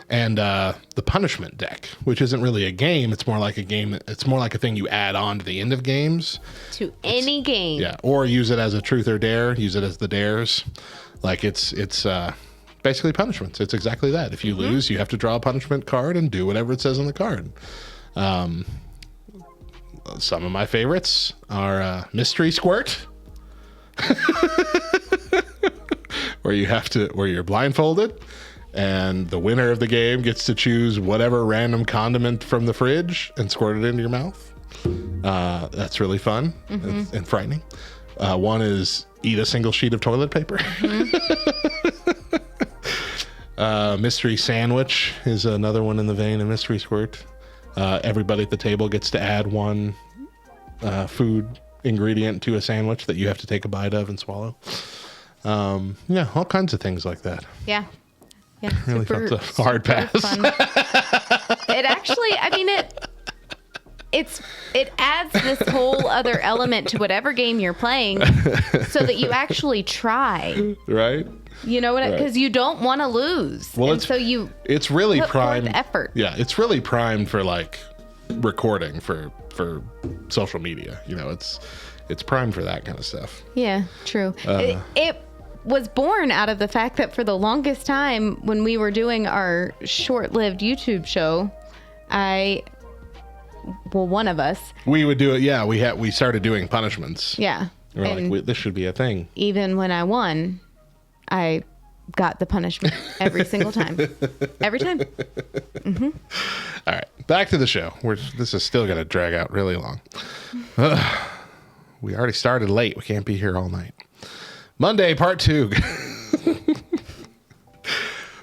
Speaker 1: And the Punishment deck, which isn't really a game. It's more like a game. It's more like a thing you add on to the end of games.
Speaker 2: To any game.
Speaker 1: Yeah, or use it as a truth or dare. Use it as the dares. Like it's basically punishments. It's exactly that. If you lose, you have to draw a punishment card and do whatever it says on the card. Some of my favorites are Mystery Squirt. where you're blindfolded, and the winner of the game gets to choose whatever random condiment from the fridge and squirt it into your mouth. That's really fun and frightening. One is eat a single sheet of toilet paper. Mystery sandwich is another one in the vein of mystery squirt. Everybody at the table gets to add one food ingredient to a sandwich that you have to take a bite of and swallow. Yeah, all kinds of things like that.
Speaker 2: Yeah. Yeah.
Speaker 1: Really felt a hard pass.
Speaker 2: Fun. It actually, I mean, it adds this whole other element to whatever game you're playing so that you actually try.
Speaker 1: Right?
Speaker 2: You know what? Because you don't want to lose.
Speaker 1: Well,
Speaker 2: it's
Speaker 1: really
Speaker 2: put
Speaker 1: primed
Speaker 2: forth effort.
Speaker 1: Yeah, it's really primed for like recording for social media. You know, it's primed for that kind of stuff.
Speaker 2: Yeah, true. It was born out of the fact that for the longest time when we were doing our short-lived YouTube show, one of us.
Speaker 1: We would do it. Yeah, we started doing punishments.
Speaker 2: Yeah.
Speaker 1: We're like, this should be a thing.
Speaker 2: Even when I won, I got the punishment every single time. Every time. Mm-hmm.
Speaker 1: All right, back to the show. This is still going to drag out really long. We already started late. We can't be here all night. Monday, part 2.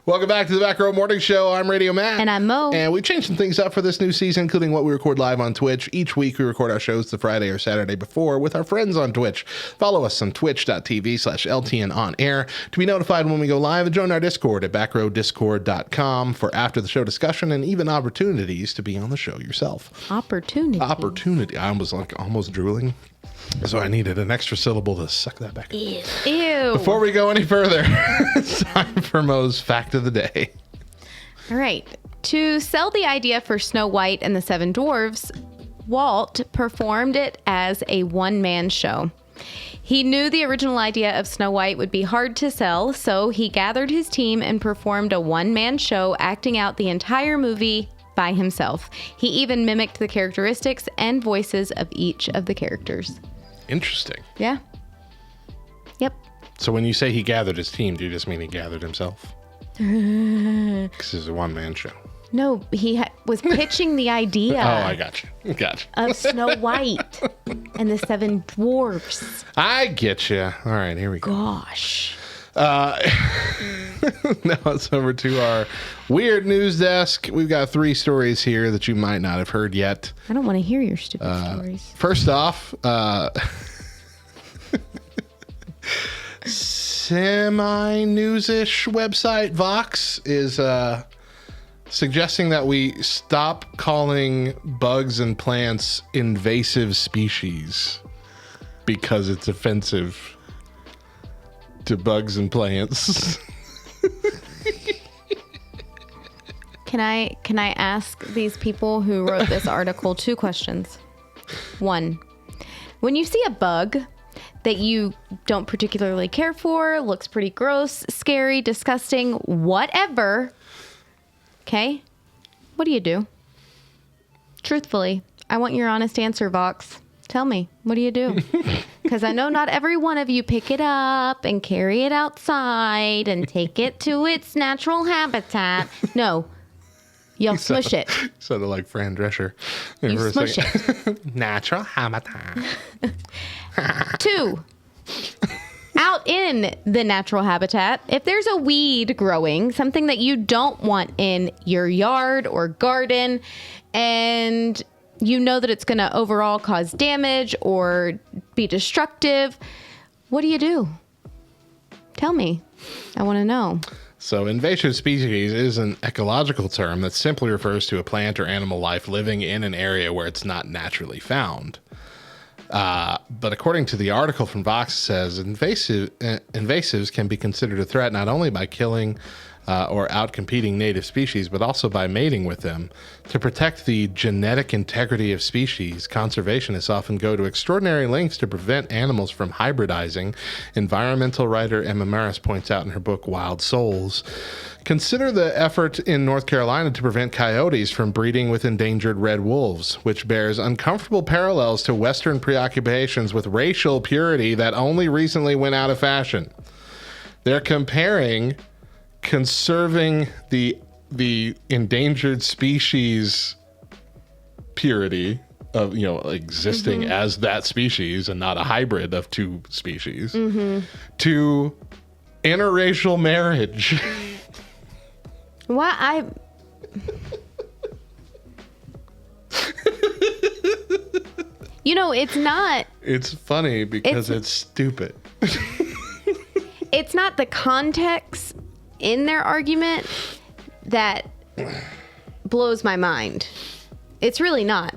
Speaker 1: Welcome back to the Back Row Morning Show. I'm Radio Matt.
Speaker 2: And I'm Mo.
Speaker 1: And we changed some things up for this new season, including what we record live on Twitch. Each week, we record our shows the Friday or Saturday before with our friends on Twitch. Follow us on twitch.tv/LTNOnAir to be notified when we go live, and join our Discord at backrowdiscord.com for after-the-show discussion and even opportunities to be on the show yourself.
Speaker 2: Opportunity.
Speaker 1: I was almost drooling. So I needed an extra syllable to suck that back.
Speaker 2: Ew.
Speaker 1: Before we go any further, it's time for Mo's Fact of the Day.
Speaker 2: All right. To sell the idea for Snow White and the Seven Dwarfs, Walt performed it as a one-man show. He knew the original idea of Snow White would be hard to sell, so he gathered his team and performed a one-man show, acting out the entire movie by himself. He even mimicked the characteristics and voices of each of the characters.
Speaker 1: Interesting.
Speaker 2: Yeah. Yep.
Speaker 1: So when you say he gathered his team, do you just mean he gathered himself? Because it's a one-man show.
Speaker 2: No, he was pitching the idea.
Speaker 1: Oh, I got you.
Speaker 2: Of Snow White and the Seven Dwarfs.
Speaker 1: I get you. All right, here we go.
Speaker 2: Gosh.
Speaker 1: Now it's over to our weird news desk. We've got 3 stories here that you might not have heard yet.
Speaker 2: I don't want to hear your stupid stories.
Speaker 1: First off, semi-news-ish website Vox is suggesting that we stop calling bugs and plants invasive species because it's offensive to bugs and plants.
Speaker 2: Can I ask these people who wrote this article 2 questions? 1, when you see a bug that you don't particularly care for, looks pretty gross, scary, disgusting, whatever, okay, what do you do? Truthfully, I want your honest answer, Vox. Tell me, what do you do? Because I know not every one of you pick it up and carry it outside and take it to its natural habitat. No, you'll smush it.
Speaker 1: Sounded like Fran Drescher.
Speaker 2: You smush it.
Speaker 1: Natural habitat.
Speaker 2: 2, out in the natural habitat, if there's a weed growing, something that you don't want in your yard or garden, and you know that it's going to overall cause damage or be destructive, what do you do? Tell me. I want to know.
Speaker 1: So invasive species is an ecological term that simply refers to a plant or animal life living in an area where it's not naturally found. But according to the article from Vox, it says invasives can be considered a threat not only by killing or outcompeting native species, but also by mating with them. To protect the genetic integrity of species, conservationists often go to extraordinary lengths to prevent animals from hybridizing. Environmental writer Emma Maris points out in her book Wild Souls. Consider the effort in North Carolina to prevent coyotes from breeding with endangered red wolves, which bears uncomfortable parallels to Western preoccupations with racial purity that only recently went out of fashion. They're comparing conserving the endangered species purity of, existing as that species and not a hybrid of two species to interracial marriage.
Speaker 2: Why it's not.
Speaker 1: It's funny because it's stupid.
Speaker 2: It's not the context in their argument that blows my mind. It's really not.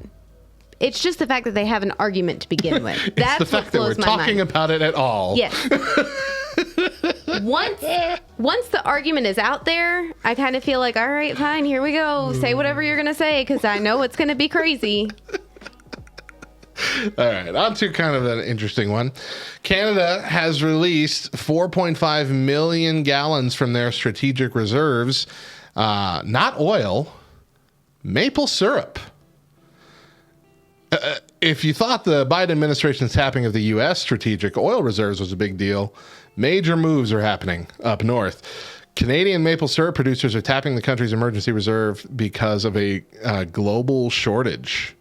Speaker 2: It's just the fact that they have an argument to begin with. That's
Speaker 1: the fact that we're talking about it at all.
Speaker 2: Yes. Once the argument is out there, I kind of feel like, all right, fine, here we go. Say whatever you're going to say, because I know it's going to be crazy.
Speaker 1: All right, on to kind of an interesting one. Canada has released 4.5 million gallons from their strategic reserves. Not oil, maple syrup. If you thought the Biden administration's tapping of the U.S. strategic oil reserves was a big deal, major moves are happening up north. Canadian maple syrup producers are tapping the country's emergency reserve because of a global shortage.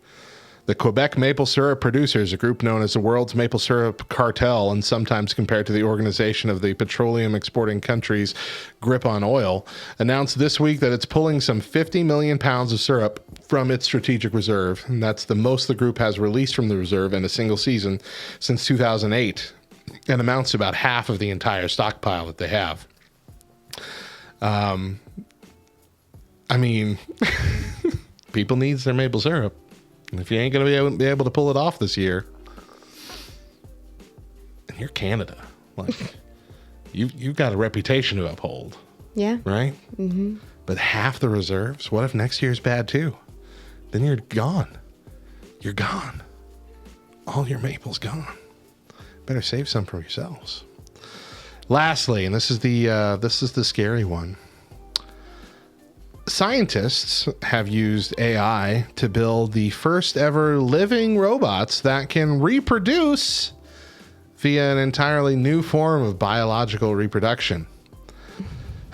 Speaker 1: The Quebec Maple Syrup Producers, a group known as the World's Maple Syrup Cartel and sometimes compared to the Organization of the Petroleum Exporting Countries' grip on oil, announced this week that it's pulling some 50 million pounds of syrup from its strategic reserve. And that's the most the group has released from the reserve in a single season since 2008, and amounts to about half of the entire stockpile that they have. People needs their maple syrup. And if you ain't going to be able to pull it off this year, and you're Canada, like you've got a reputation to uphold.
Speaker 2: Yeah.
Speaker 1: Right? Mm-hmm. But half the reserves, what if next year's bad too? Then you're gone. You're gone. All your maple's gone. Better save some for yourselves. Lastly, and this is the scary one. Scientists have used AI to build the first ever living robots that can reproduce via an entirely new form of biological reproduction.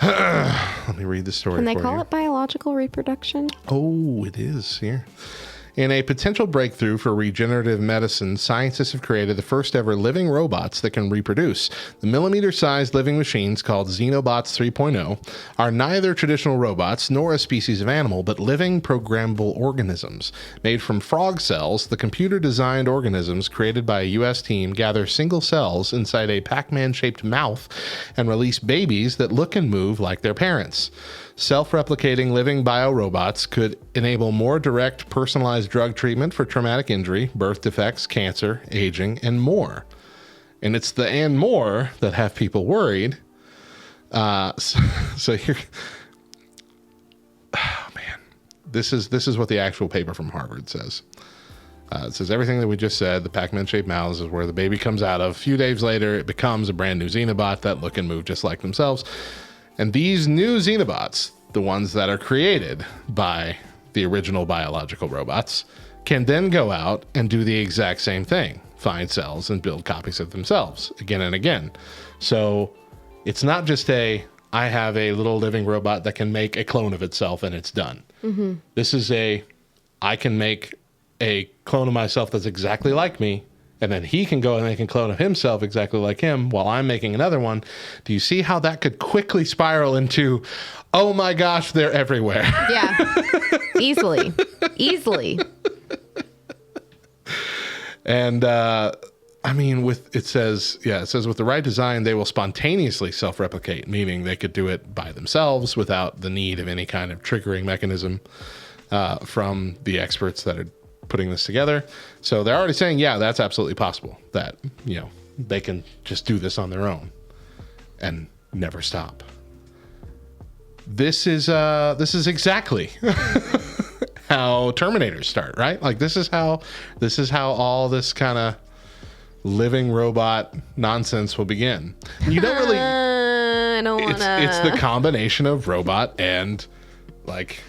Speaker 1: Let me read the story.
Speaker 2: Can they call it biological reproduction?
Speaker 1: Oh, it is here. In a potential breakthrough for regenerative medicine, scientists have created the first ever living robots that can reproduce. The millimeter-sized living machines, called Xenobots 3.0, are neither traditional robots nor a species of animal, but living programmable organisms. Made from frog cells, the computer-designed organisms created by a U.S. team gather single cells inside a Pac-Man-shaped mouth and release babies that look and move like their parents. Self-replicating living biorobots could enable more direct, personalized drug treatment for traumatic injury, birth defects, cancer, aging, and more. And it's the and more that have people worried. So here, oh man, this is what the actual paper from Harvard says. It says everything that we just said. The Pac-Man-shaped mouths is where the baby comes out of. A few days later, it becomes a brand new Xenobot that look and move just like themselves. And these new Xenobots, the ones that are created by the original biological robots, can then go out and do the exact same thing, find cells and build copies of themselves again and again. So it's not just I have a little living robot that can make a clone of itself and it's done. Mm-hmm. This is I can make a clone of myself that's exactly like me, and then he can go and make a clone of himself exactly like him while I'm making another one. Do you see how that could quickly spiral into, oh my gosh, they're everywhere?
Speaker 2: Yeah. Easily.
Speaker 1: And, it says with the right design, they will spontaneously self-replicate, meaning they could do it by themselves without the need of any kind of triggering mechanism from the experts that are putting this together. So they're already saying, yeah, that's absolutely possible, that, they can just do this on their own and never stop. this is exactly how Terminators start, right? Like this is how all this kind of living robot nonsense will begin. You don't really.
Speaker 2: I don't want to.
Speaker 1: It's the combination of robot and like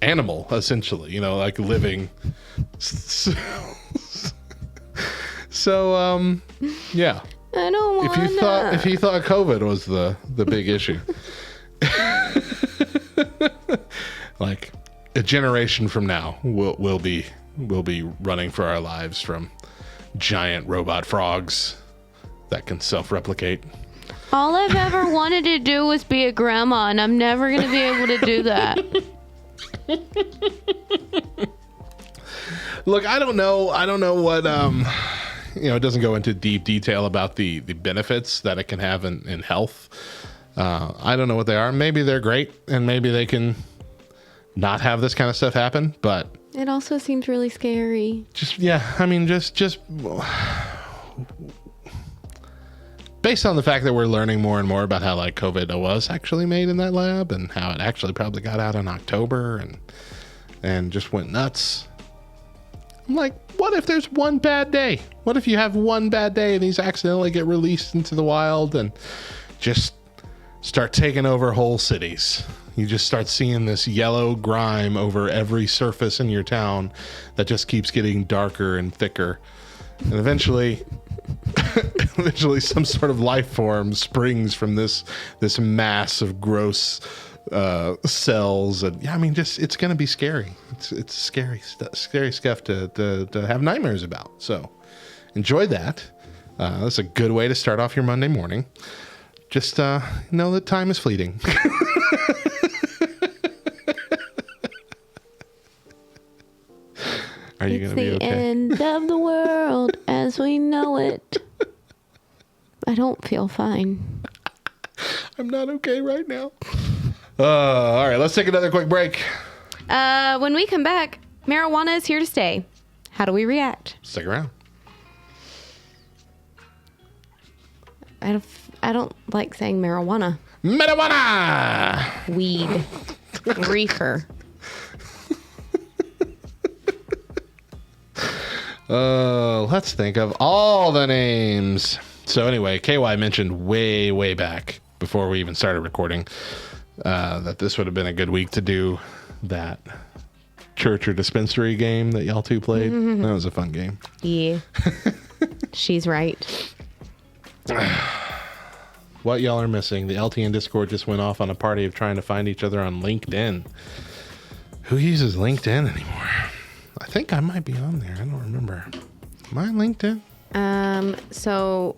Speaker 1: animal, essentially. You know, like living. So yeah.
Speaker 2: I don't want to.
Speaker 1: If you thought COVID was the big issue, like a generation from now, we'll be running for our lives from giant robot frogs that can self-replicate.
Speaker 2: All I've ever wanted to do was be a grandma, and I'm never going to be able to do that.
Speaker 1: Look, I don't know what it doesn't go into deep detail about the benefits that it can have in health. I don't know what they are. Maybe they're great, and maybe they can not have this kind of stuff happen, but
Speaker 2: it also seems really scary.
Speaker 1: Just based on the fact that we're learning more and more about how like COVID was actually made in that lab and how it actually probably got out in October and just went nuts. I'm like, what if there's one bad day? What if you have one bad day and these accidentally get released into the wild and just start taking over whole cities? You just start seeing this yellow grime over every surface in your town that just keeps getting darker and thicker. And eventually some sort of life form springs from this mass of gross cells. And yeah, I mean, it's going to be scary. It's scary stuff to have nightmares about. So enjoy that. That's a good way to start off your Monday morning. Just know that time is fleeting. Are you going to be okay?
Speaker 2: It's the end of the world as we know it. I don't feel fine.
Speaker 1: I'm not okay right now. All right, let's take another quick break.
Speaker 2: When we come back, marijuana is here to stay. How do we react?
Speaker 1: Stick around.
Speaker 2: I don't like saying marijuana.
Speaker 1: Marijuana!
Speaker 2: Weed. Reefer.
Speaker 1: Let's think of all the names. So anyway, KY mentioned way back before we even started recording that this would have been a good week to do that church or dispensary game that y'all two played. Mm-hmm. That was a fun game.
Speaker 2: Yeah. She's right.
Speaker 1: What y'all are missing, the LTN Discord just went off on a party of trying to find each other on LinkedIn. Who uses LinkedIn anymore? I think I might be on there. I don't remember. Am I on LinkedIn?
Speaker 2: So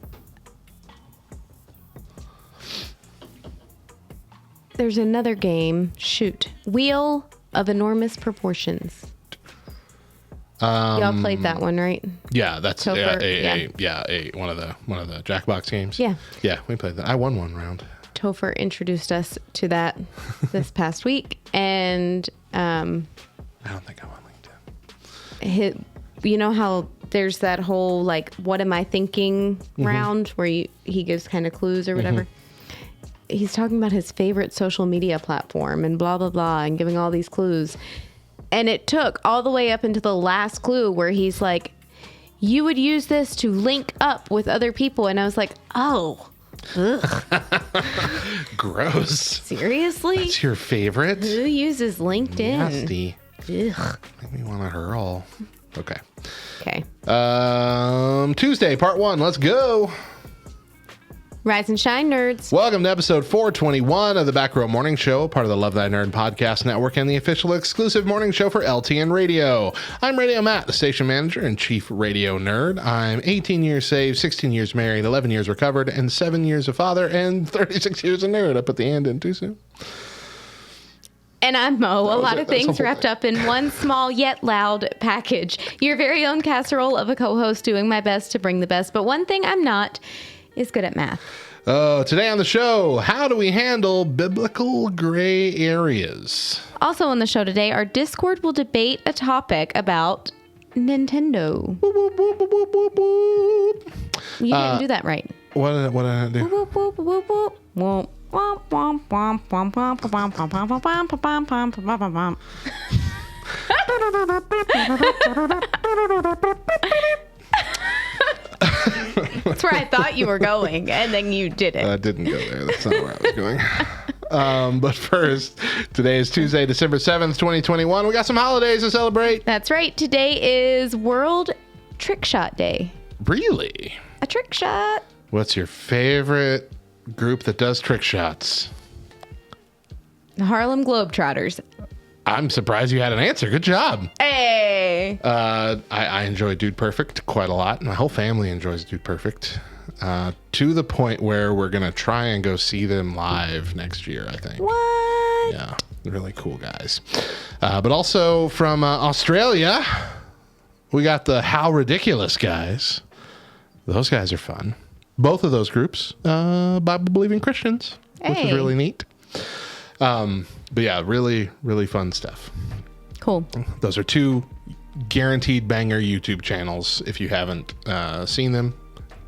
Speaker 2: there's another game. Shoot. Wheel of Enormous Proportions. Y'all played that one, right?
Speaker 1: Yeah, that's one of the Jackbox games.
Speaker 2: Yeah.
Speaker 1: Yeah, we played that. I won one round.
Speaker 2: Topher introduced us to that this past week, and
Speaker 1: I don't think I'm on LinkedIn.
Speaker 2: You know how there's that whole like what am I thinking round where he gives kind of clues or whatever. He's talking about his favorite social media platform and blah blah blah and giving all these clues. And it took all the way up into the last clue where he's like, you would use this to link up with other people. And I was like, oh, ugh.
Speaker 1: Gross.
Speaker 2: Seriously?
Speaker 1: That's your favorite?
Speaker 2: Who uses LinkedIn?
Speaker 1: Nasty.
Speaker 2: Ugh.
Speaker 1: Make me want to hurl. Okay.
Speaker 2: Okay.
Speaker 1: Tuesday, part 1. Let's go.
Speaker 2: Rise and shine, nerds.
Speaker 1: Welcome to episode 421 of the Back Row Morning Show, part of the Love Thy Nerd podcast network and the official exclusive morning show for LTN Radio. I'm Radio Matt, the station manager and chief radio nerd. I'm 18 years saved, 16 years married, 11 years recovered, and 7 years a father, and 36 years a nerd. I put the and in too soon.
Speaker 2: And I'm Mo, a lot of things wrapped up in one small yet loud package. Your very own casserole of a co-host doing my best to bring the best. But one thing I'm not is good at math.
Speaker 1: Today on the show, how do we handle biblical gray areas?
Speaker 2: Also on the show today, our Discord will debate a topic about Nintendo.
Speaker 1: Boop, boop, boop, boop, boop, boop, boop.
Speaker 2: You didn't do that right.
Speaker 1: What did I do?
Speaker 2: Whoop, whoop, whoop, whoop, whoop. Womp, womp, womp, womp, womp, womp, womp, womp, womp, womp, womp, womp, womp, womp. That's where I thought you were going, and then you did it.
Speaker 1: I didn't go there. That's not where I was going. But first, today is Tuesday, December 7th, 2021. We got some holidays to celebrate.
Speaker 2: That's right. Today is World Trick Shot Day.
Speaker 1: Really?
Speaker 2: A trick shot.
Speaker 1: What's your favorite group that does trick shots?
Speaker 2: The Harlem Globetrotters.
Speaker 1: I'm surprised you had an answer. Good job.
Speaker 2: Hey.
Speaker 1: I enjoy Dude Perfect quite a lot. My whole family enjoys Dude Perfect. To the point where we're going to try and go see them live next year, I think.
Speaker 2: What?
Speaker 1: Yeah, really cool guys. But also from Australia, we got the How Ridiculous guys. Those guys are fun. Both of those groups, Bible-believing Christians, which is really neat. But yeah, really, really fun stuff.
Speaker 2: Cool.
Speaker 1: Those are two guaranteed banger YouTube channels. If you haven't seen them,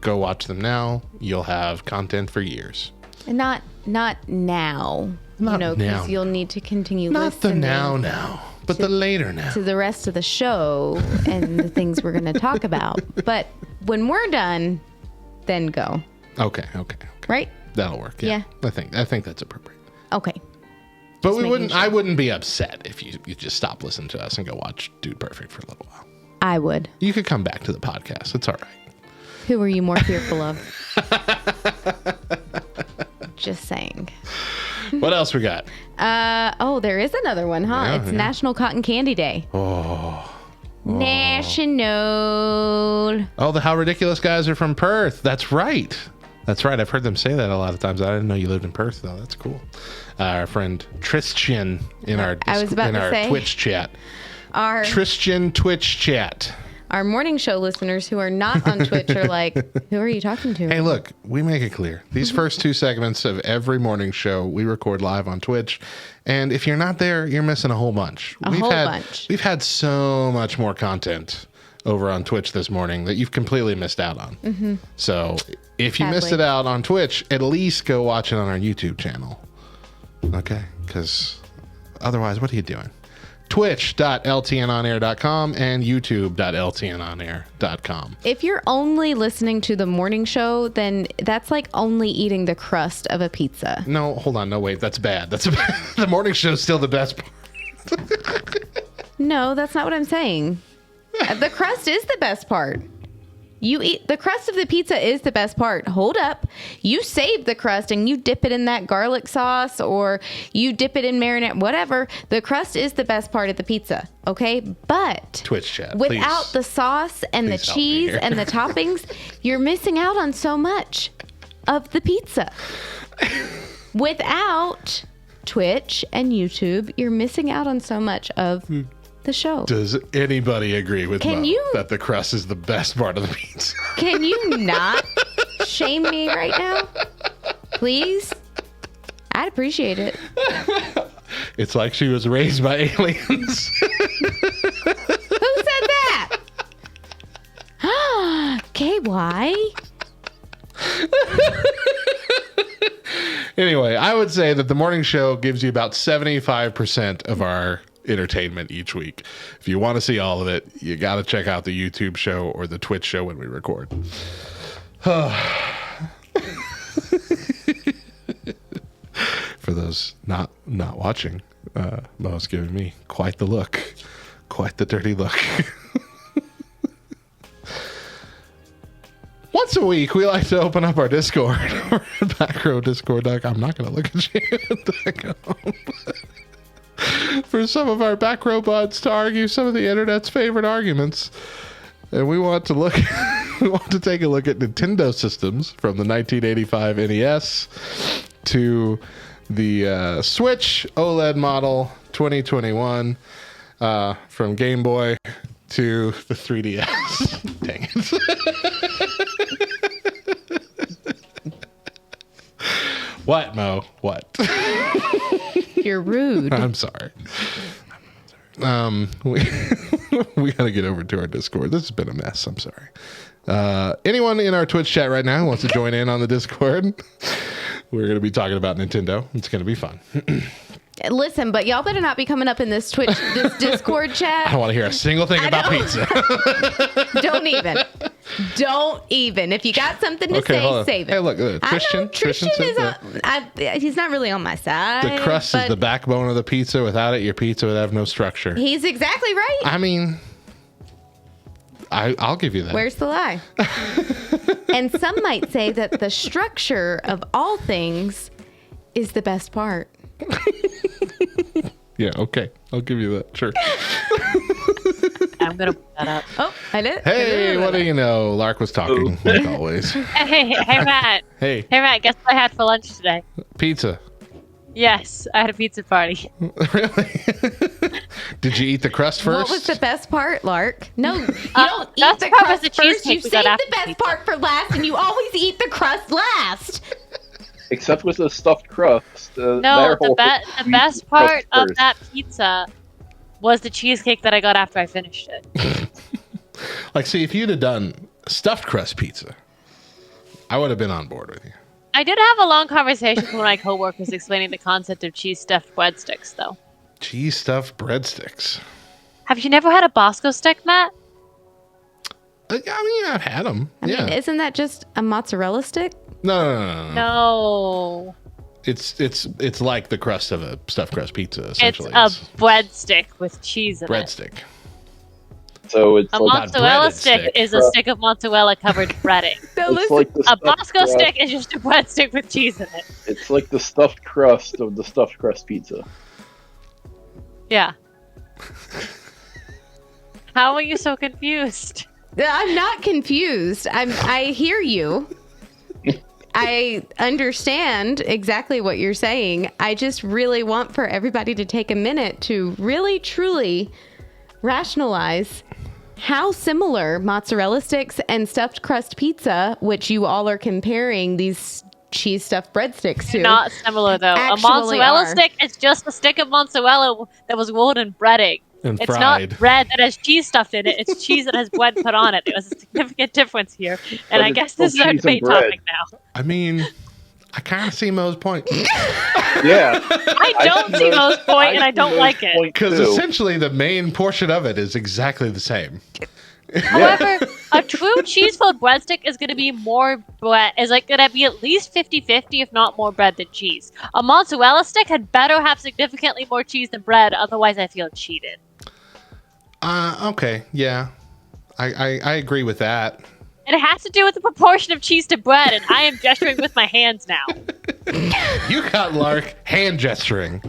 Speaker 1: go watch them now. You'll have content for years.
Speaker 2: And not now.
Speaker 1: Not
Speaker 2: now. Because you'll need to continue
Speaker 1: not
Speaker 2: listening.
Speaker 1: Not the now, but the later now.
Speaker 2: To the rest of the show and the things we're going to talk about. But when we're done, then go.
Speaker 1: Okay.
Speaker 2: Right?
Speaker 1: That'll work. Yeah. I think that's appropriate.
Speaker 2: Okay.
Speaker 1: But I wouldn't be upset if you just stop listening to us and go watch Dude Perfect for a little while.
Speaker 2: I would.
Speaker 1: You could come back to the podcast. It's all right.
Speaker 2: Who are you more fearful of? Just saying.
Speaker 1: What else we got?
Speaker 2: There is another one, huh?
Speaker 1: Yeah,
Speaker 2: it's National Cotton Candy Day. National.
Speaker 1: Oh, the How Ridiculous guys are from Perth. That's right. I've heard them say that a lot of times. I didn't know you lived in Perth, though. That's cool. Our friend Tristan in our Twitch chat.
Speaker 2: Our
Speaker 1: Tristan Twitch chat.
Speaker 2: Our morning show listeners who are not on Twitch are like, who are you talking to?
Speaker 1: Hey, look, we make it clear. These first two segments of every morning show, we record live on Twitch. And if you're not there, you're missing a whole bunch. We've had so much more content over on Twitch this morning that you've completely missed out on. Mm-hmm. So if you missed it out on Twitch, at least go watch it on our YouTube channel. Okay? Because otherwise, what are you doing? Twitch.ltnonair.com and youtube.ltnonair.com.
Speaker 2: If you're only listening to the morning show, then that's like only eating the crust of a pizza.
Speaker 1: No, hold on. No, wait. That's bad. The morning show is still the best part.
Speaker 2: No, that's not what I'm saying. The crust is the best part. The crust of the pizza is the best part. Hold up. You save the crust and you dip it in that garlic sauce or you dip it in marinade, whatever. The crust is the best part of the pizza. Okay. But
Speaker 1: Twitch chat,
Speaker 2: without the sauce and the cheese and the toppings, you're missing out on so much of the pizza. Without Twitch and YouTube, you're missing out on so much of the show.
Speaker 1: Does anybody agree with Mo that the crust is the best part of the pizza?
Speaker 2: Can you not shame me right now? Please? I'd appreciate it.
Speaker 1: It's like she was raised by aliens.
Speaker 2: Who said that? KY?
Speaker 1: Anyway, I would say that the morning show gives you about 75% of our entertainment each week. If you want to see all of it, you got to check out the YouTube show or the Twitch show when we record. For those not watching, Mo's giving me quite the look, quite the dirty look. Once a week, we like to open up our Discord over at backrowdiscord.com. I'm not going to look at you. For some of our back row buds to argue some of the internet's favorite arguments. And we want to take a look at Nintendo systems from the 1985 NES to the Switch OLED model 2021, from Game Boy to the 3DS. Dang it. What, Mo? What?
Speaker 2: You're rude.
Speaker 1: I'm sorry. We got to get over to our Discord. This has been a mess. I'm sorry. Anyone in our Twitch chat right now who wants to join in on the Discord, we're going to be talking about Nintendo. It's going to be fun.
Speaker 2: Listen, but y'all better not be coming up in this this Discord chat.
Speaker 1: I don't want to hear a single thing about pizza.
Speaker 2: Don't even. If you got something to say, save it.
Speaker 1: Hey, look, Tristan
Speaker 2: is he's not really on my side.
Speaker 1: The crust is the backbone of the pizza. Without it, your pizza would have no structure.
Speaker 2: He's exactly right.
Speaker 1: I mean, I'll give you that.
Speaker 2: Where's the lie? And some might say that the structure of all things is the best part.
Speaker 1: Yeah, okay. I'll give you that. Sure.
Speaker 4: I'm going to put that up.
Speaker 2: Oh, I did.
Speaker 1: Hey, what do you know? Lark was talking, like always.
Speaker 4: Hey, Matt.
Speaker 1: Hey.
Speaker 4: Hey, Matt, guess what I had for lunch today?
Speaker 1: Pizza.
Speaker 4: Yes, I had a pizza party.
Speaker 1: Really? Did you eat the crust first?
Speaker 2: What was the best part, Lark? No, you don't eat the crust first. You save the best part for last, and you always eat the crust last.
Speaker 5: Except with the stuffed crust.
Speaker 4: No, the best part of that pizza was the cheesecake that I got after I finished it.
Speaker 1: Like, see, if you'd have done stuffed crust pizza, I would have been on board with you.
Speaker 4: I did have a long conversation with my coworkers explaining the concept of cheese stuffed breadsticks, though.
Speaker 1: Cheese stuffed breadsticks.
Speaker 4: Have you never had a Bosco stick, Matt?
Speaker 1: I mean, I've had them.
Speaker 2: I mean, isn't that just a mozzarella stick?
Speaker 1: No.
Speaker 4: No.
Speaker 1: It's like the crust of a stuffed crust pizza, essentially.
Speaker 4: It's a breadstick with cheese in it.
Speaker 1: Breadstick.
Speaker 5: So it's
Speaker 4: a mozzarella stick is a stick of mozzarella covered breading. A Bosco stick is just a breadstick with cheese in it.
Speaker 5: It's like the stuffed crust of the stuffed crust pizza.
Speaker 4: Yeah. How are you so confused?
Speaker 2: I'm not confused. I hear you. I understand exactly what you're saying. I just really want for everybody to take a minute to really, truly rationalize how similar mozzarella sticks and stuffed crust pizza, which you all are comparing these cheese stuffed breadsticks to.
Speaker 4: Not similar, though. A mozzarella stick is just a stick of mozzarella that was rolled in breading. It's not bread that has cheese stuffed in it. It's cheese that has bread put on it. There's a significant difference here. And I guess this is our debate topic now.
Speaker 1: I mean, I kind of see Mo's point.
Speaker 5: Yeah.
Speaker 4: I don't see Mo's point, and I don't like it.
Speaker 1: Because essentially the main portion of it is exactly the same.
Speaker 4: However, a true cheese-filled breadstick is going to be more bread. Is like going to be at least 50-50, if not more bread than cheese. A mozzarella stick had better have significantly more cheese than bread. Otherwise, I feel cheated.
Speaker 1: Okay, yeah, I agree with that.
Speaker 4: And it has to do with the proportion of cheese to bread, and I am gesturing with my hands now.
Speaker 1: You got Lark hand gesturing.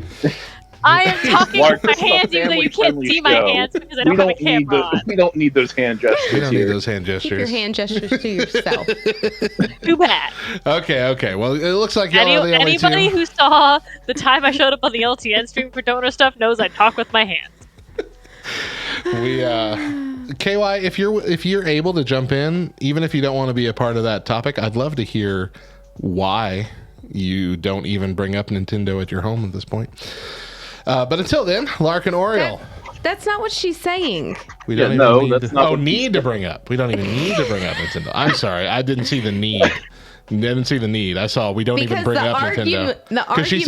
Speaker 4: I am talking with my hands, even though you can't see my hands because I don't have a camera on.
Speaker 5: We don't need those hand gestures.
Speaker 1: We don't need those hand gestures.
Speaker 2: Keep your hand gestures to yourself.
Speaker 4: Too bad.
Speaker 1: Okay. Well, it looks like y'all are the only two.
Speaker 4: Anybody who saw the time I showed up on the LTN stream for donor stuff knows I talk with my hands.
Speaker 1: We KY, if you're able to jump in, even if you don't want to be a part of that topic, I'd love to hear why you don't even bring up Nintendo at your home at this point. But until then, Lark and Oriole.
Speaker 2: That's not what she's saying.
Speaker 1: We don't need to bring up. We don't even need to bring up Nintendo. I'm sorry, I didn't see the need. I saw we don't even bring up Nintendo. Because she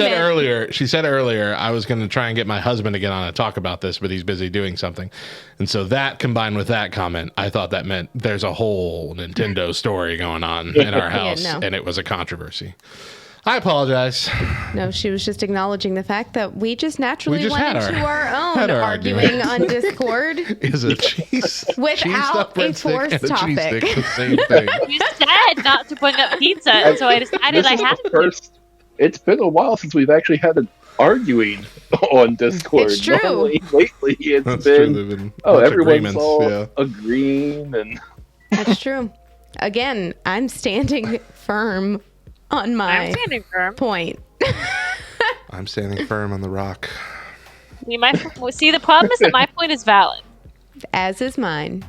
Speaker 1: said earlier, I was going to try and get my husband to get on and talk about this, but he's busy doing something. And so that combined with that comment, I thought that meant there's a whole Nintendo story going on in our house, and it was a controversy. I apologize.
Speaker 2: No, she was just acknowledging the fact that we just naturally went into our own
Speaker 1: our
Speaker 2: arguing on Discord.
Speaker 1: Is a cheese
Speaker 2: without a forced topic.
Speaker 1: The same thing.
Speaker 4: You said not to bring up pizza, and so I decided I had to.
Speaker 5: It's been a while since we've actually had an arguing on Discord.
Speaker 2: It's true.
Speaker 5: Normally, lately, it's been everyone's all agreeing and.
Speaker 2: That's true. Again, I'm standing firm on my point.
Speaker 1: I'm standing firm on the rock.
Speaker 4: See, the problem is that my point is valid.
Speaker 2: As is mine.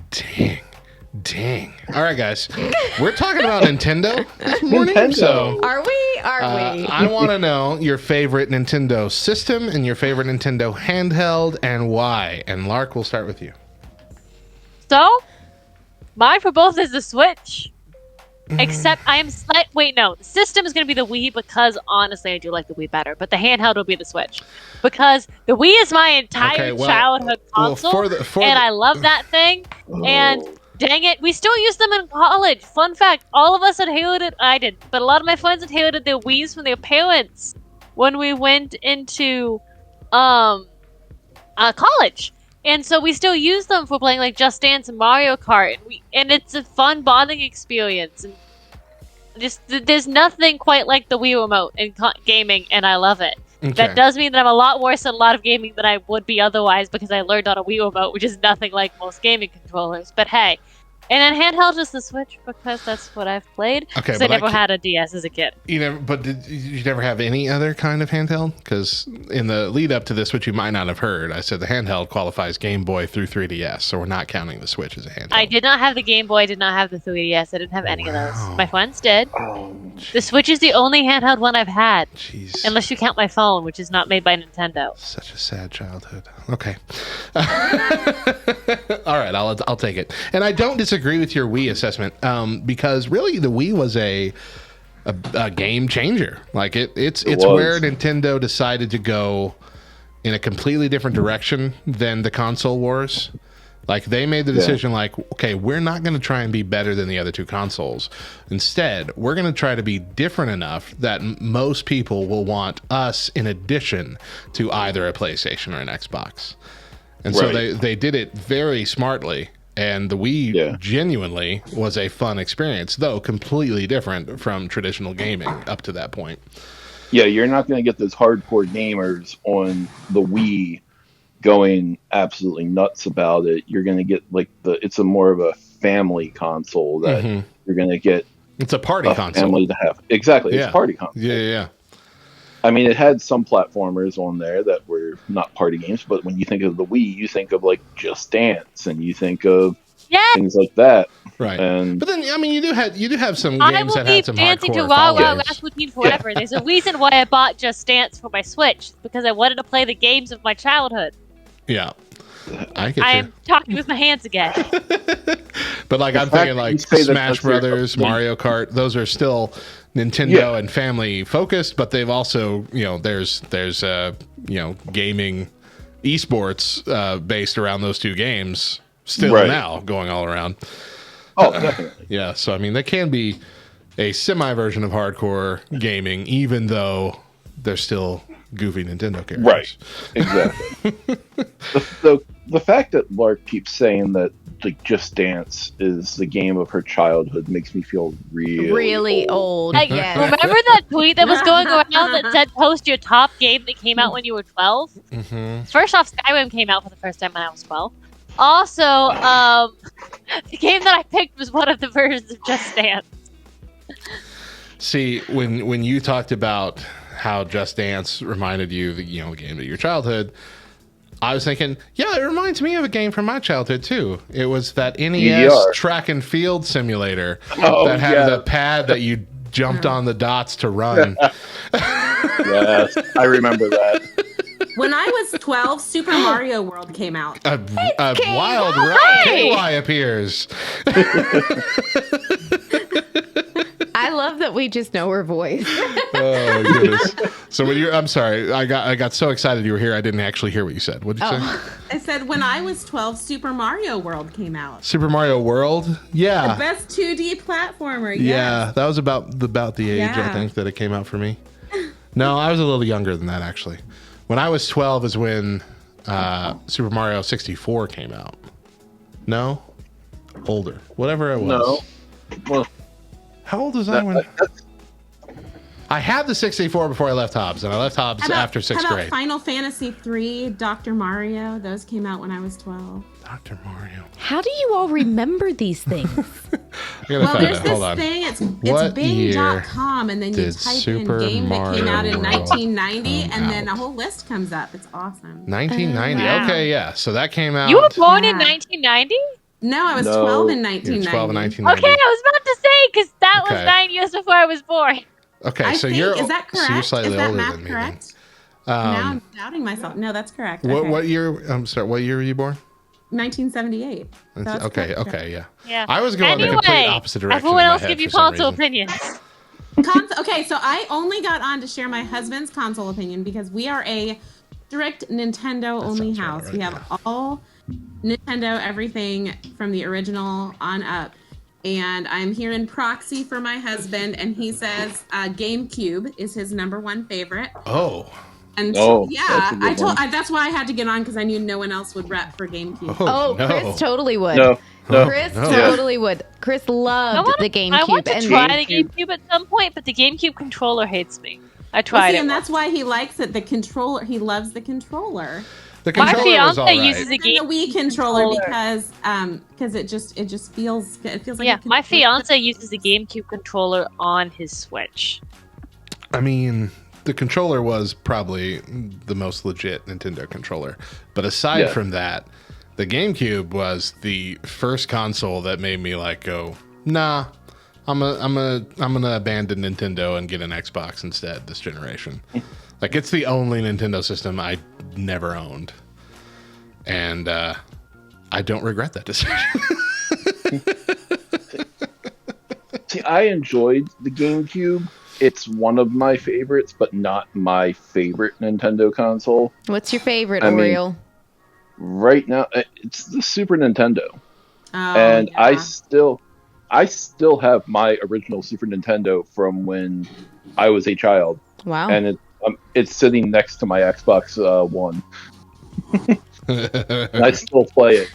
Speaker 1: Dang. All right, guys. We're talking about Nintendo this morning. So
Speaker 2: Are we?
Speaker 1: I want to know your favorite Nintendo system and your favorite Nintendo handheld and why. And Lark, we'll start with you.
Speaker 4: So, mine for both is the Switch. Except I am wait, no. The system is going to be the Wii because honestly I do like the Wii better. But the handheld will be the Switch. Because the Wii is my entire childhood console. And I love that thing. And dang it, we still use them in college. Fun fact, all of us inherited, I did, but a lot of my friends inherited their Wiis from their parents when we went into college. And so we still use them for playing like Just Dance and Mario Kart, and it's a fun bonding experience. And just there's nothing quite like the Wii remote in gaming, and I love it. Okay. That does mean that I'm a lot worse at a lot of gaming than I would be otherwise because I learned on a Wii remote, which is nothing like most gaming controllers. But hey. And then handheld is the Switch because that's what I've played. Okay, because I never had a DS as a kid.
Speaker 1: Did you never have any other kind of handheld? Because in the lead up to this, which you might not have heard, I said the handheld qualifies Game Boy through 3DS, so we're not counting the Switch as a handheld.
Speaker 4: I did not have the Game Boy. I did not have the 3DS. I didn't have any of those. My friends did. The Switch is the only handheld one I've had. Jeez. Unless you count my phone, which is not made by Nintendo.
Speaker 1: Such a sad childhood. Okay. All right, I'll take it. And I don't disagree with your Wii assessment because really the Wii was a game changer. Like it's where Nintendo decided to go in a completely different direction than the console wars. Like they made the decision like, okay, we're not going to try and be better than the other two consoles. Instead, we're going to try to be different enough that most people will want us in addition to either a PlayStation or an Xbox. And so they did it very smartly. And the Wii genuinely was a fun experience, though completely different from traditional gaming up to that point.
Speaker 5: Yeah, you're not going to get those hardcore gamers on the Wii going absolutely nuts about it. You're going to get like it's a more of a family console that you're going to get.
Speaker 1: It's a party console.
Speaker 5: Family to have. Exactly, it's a party console.
Speaker 1: Yeah.
Speaker 5: I mean, it had some platformers on there that were not party games, but when you think of the Wii, you think of like Just Dance, and you think of things like that.
Speaker 1: Right.
Speaker 5: But
Speaker 1: then, I mean, you do have some games that had some
Speaker 4: dancing
Speaker 1: hardcore
Speaker 4: to Wow Wow Rasputin forever. There's a reason why I bought Just Dance for my Switch, because I wanted to play the games of my childhood.
Speaker 1: Yeah. I
Speaker 4: am talking with my hands again.
Speaker 1: But like I'm thinking like Smash Brothers, Mario Kart, those are still Nintendo and family focused, but they've also, there's gaming esports based around those two games still now going all around.
Speaker 5: Oh, definitely.
Speaker 1: Yeah, so I mean they can be a semi version of hardcore gaming even though they're still goofy Nintendo characters.
Speaker 5: Right. Exactly. The fact that Lark keeps saying that like Just Dance is the game of her childhood makes me feel really old.
Speaker 2: Yes.
Speaker 4: Remember that tweet that was going around that said post your top game that came out when you were 12? Mm-hmm. First off, Skyrim came out for the first time when I was 12. Also, the game that I picked was one of the versions of Just Dance.
Speaker 1: See, when you talked about how Just Dance reminded you of the game of your childhood, I was thinking, it reminds me of a game from my childhood too. It was that NES track and field simulator that had the pad that you jumped on the dots to run.
Speaker 5: Yes, I remember that.
Speaker 6: When I was 12, Super Mario World came out.
Speaker 1: A wild KY appears.
Speaker 2: I love that we just know her voice.
Speaker 1: Oh goodness! So I'm sorry, I got so excited you were here. I didn't actually hear what you said. What did you say?
Speaker 6: I said when I was 12, Super Mario World came out.
Speaker 1: Super Mario World, yeah.
Speaker 6: The best 2D platformer. Yes.
Speaker 1: Yeah, that was about the age I think that it came out for me. No, I was a little younger than that actually. When I was 12 is when Super Mario 64 came out. No, older, whatever it was.
Speaker 5: No, well.
Speaker 1: How old was I when... I had the 64 before I left Hobbs, and I left Hobbs after 6th grade.
Speaker 6: How about Final Fantasy 3, Dr. Mario? Those came out when I was 12.
Speaker 1: Dr. Mario.
Speaker 2: How do you all remember these things?
Speaker 6: Well, there's this thing, it's Bing.com, and then you type in game that came out in 1990, and then a whole list comes up. It's awesome.
Speaker 1: 1990, okay, yeah. So that came out...
Speaker 4: You were born in 1990?
Speaker 6: No, I was 12 in 1990.
Speaker 1: 12 in 1990.
Speaker 4: Okay, I was about to say, because that was 9 years before I was born.
Speaker 1: Okay,
Speaker 6: is that correct?
Speaker 1: So you're slightly
Speaker 6: is that
Speaker 1: older
Speaker 6: math
Speaker 1: than me.
Speaker 6: correct? Now I'm doubting myself. No, that's correct.
Speaker 1: What year? I'm sorry. What year were you born?
Speaker 6: 1978.
Speaker 1: Okay, yeah.
Speaker 4: Yeah.
Speaker 1: I was going the complete opposite direction.
Speaker 4: Everyone else give you console opinions.
Speaker 6: Okay, so I only got on to share my husband's console opinion because we are a strict Nintendo only house. Right, we have all Nintendo, everything from the original on up. And I'm here in proxy for my husband, and he says GameCube is his -- favorite.
Speaker 1: Oh.
Speaker 6: And that's why I had to get on, because I knew no one else would rep for GameCube.
Speaker 2: No. Chris totally would.
Speaker 5: No.
Speaker 2: Chris totally would. Chris loved the GameCube. I
Speaker 4: want to try the GameCube at some point, but the GameCube controller hates me. I tried it.
Speaker 6: And that's why he likes it. The controller, he loves the controller.
Speaker 4: My fiance uses a
Speaker 6: Wii controller because it just feels like
Speaker 4: my fiance uses a GameCube controller on his Switch.
Speaker 1: I mean, the controller was probably the most legit Nintendo controller, but aside from that, the GameCube was the first console that made me like go, nah, I'm gonna abandon Nintendo and get an Xbox instead this generation. Like, it's the only Nintendo system I never owned, and I don't regret that decision.
Speaker 5: See, I enjoyed the GameCube. It's one of my favorites, but not my favorite Nintendo console.
Speaker 2: What's your favorite, Oriole?
Speaker 5: Right now, it's the Super Nintendo, and I still have my original Super Nintendo from when I was a child.
Speaker 2: Wow!
Speaker 5: And it's sitting next to my Xbox One. And I still play it.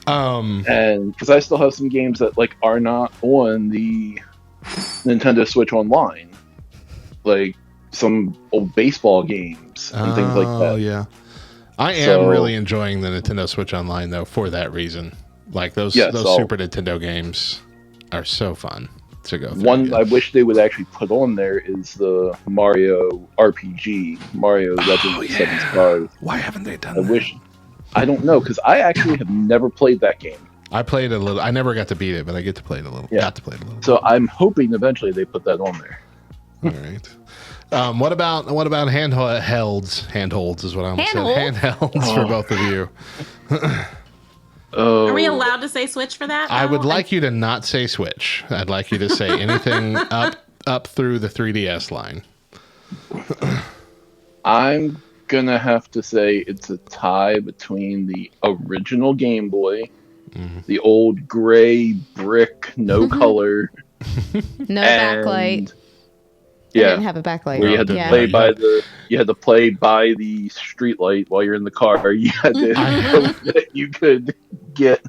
Speaker 5: And because I still have some games that are not on the Nintendo Switch Online, like some old baseball games and things like that.
Speaker 1: Oh yeah, I am really enjoying the Nintendo Switch Online though for that reason. Like those Super Nintendo games are so fun to go through.
Speaker 5: One I wish they would actually put on there is the Mario RPG, Mario Legend 7 Stars.
Speaker 1: Why haven't they done that?
Speaker 5: I don't know, because I actually have never played that game.
Speaker 1: I played a little. I never got to beat it, but I get to play it a little.
Speaker 5: Yeah.
Speaker 1: Got to play it a little.
Speaker 5: So I'm hoping eventually they put that on there.
Speaker 1: All right. What about handholds? Handholds is what I'm saying. Handholds for both of you.
Speaker 6: Are we allowed to say Switch for that?
Speaker 1: I would like you to not say Switch. I'd like you to say anything up through the 3DS line.
Speaker 5: I'm gonna have to say it's a tie between the original Game Boy, the old gray brick, no color,
Speaker 2: no backlight.
Speaker 5: Yeah,
Speaker 2: I didn't have a backlight.
Speaker 5: Where you had to play by the street light while you're in the car. You had to hope that you could get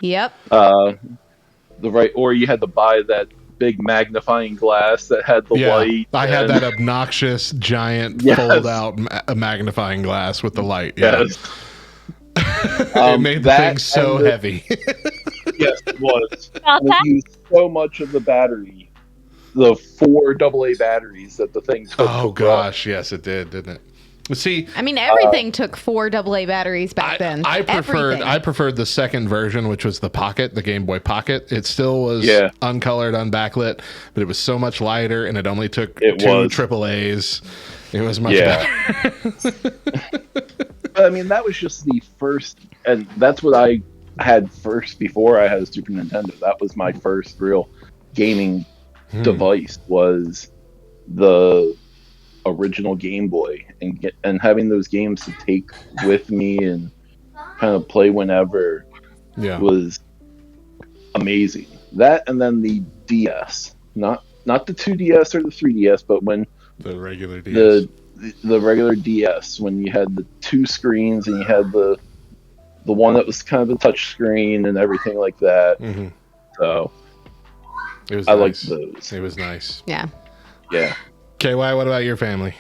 Speaker 5: or you had to buy that big magnifying glass that had the light.
Speaker 1: I had that obnoxious giant fold out magnifying glass with the light.
Speaker 5: Yes.
Speaker 1: It made the thing so heavy.
Speaker 5: Yes, it was. It used so much of the battery. The 4 AA batteries that the thing took.
Speaker 1: Oh gosh, yes, it did, didn't it? But see,
Speaker 2: I mean, everything took 4 AA batteries back then.
Speaker 1: I preferred the second version, which was the Pocket, the Game Boy Pocket. It still was uncolored, unbacklit, but it was so much lighter, and it only took 2 AAAs. It was much better.
Speaker 5: I mean, that was just the first, and that's what I had first before I had a Super Nintendo. That was my first real gaming device, was the original Game Boy, and having those games to take with me and kind of play whenever was amazing. That, and then the DS, not the 2DS or the 3DS, but when
Speaker 1: the regular DS,
Speaker 5: the regular DS, when you had the 2 screens and you had the one that was kind of a touch screen and everything like that. So I liked those.
Speaker 1: It was nice.
Speaker 2: Yeah.
Speaker 1: KY, what about your family?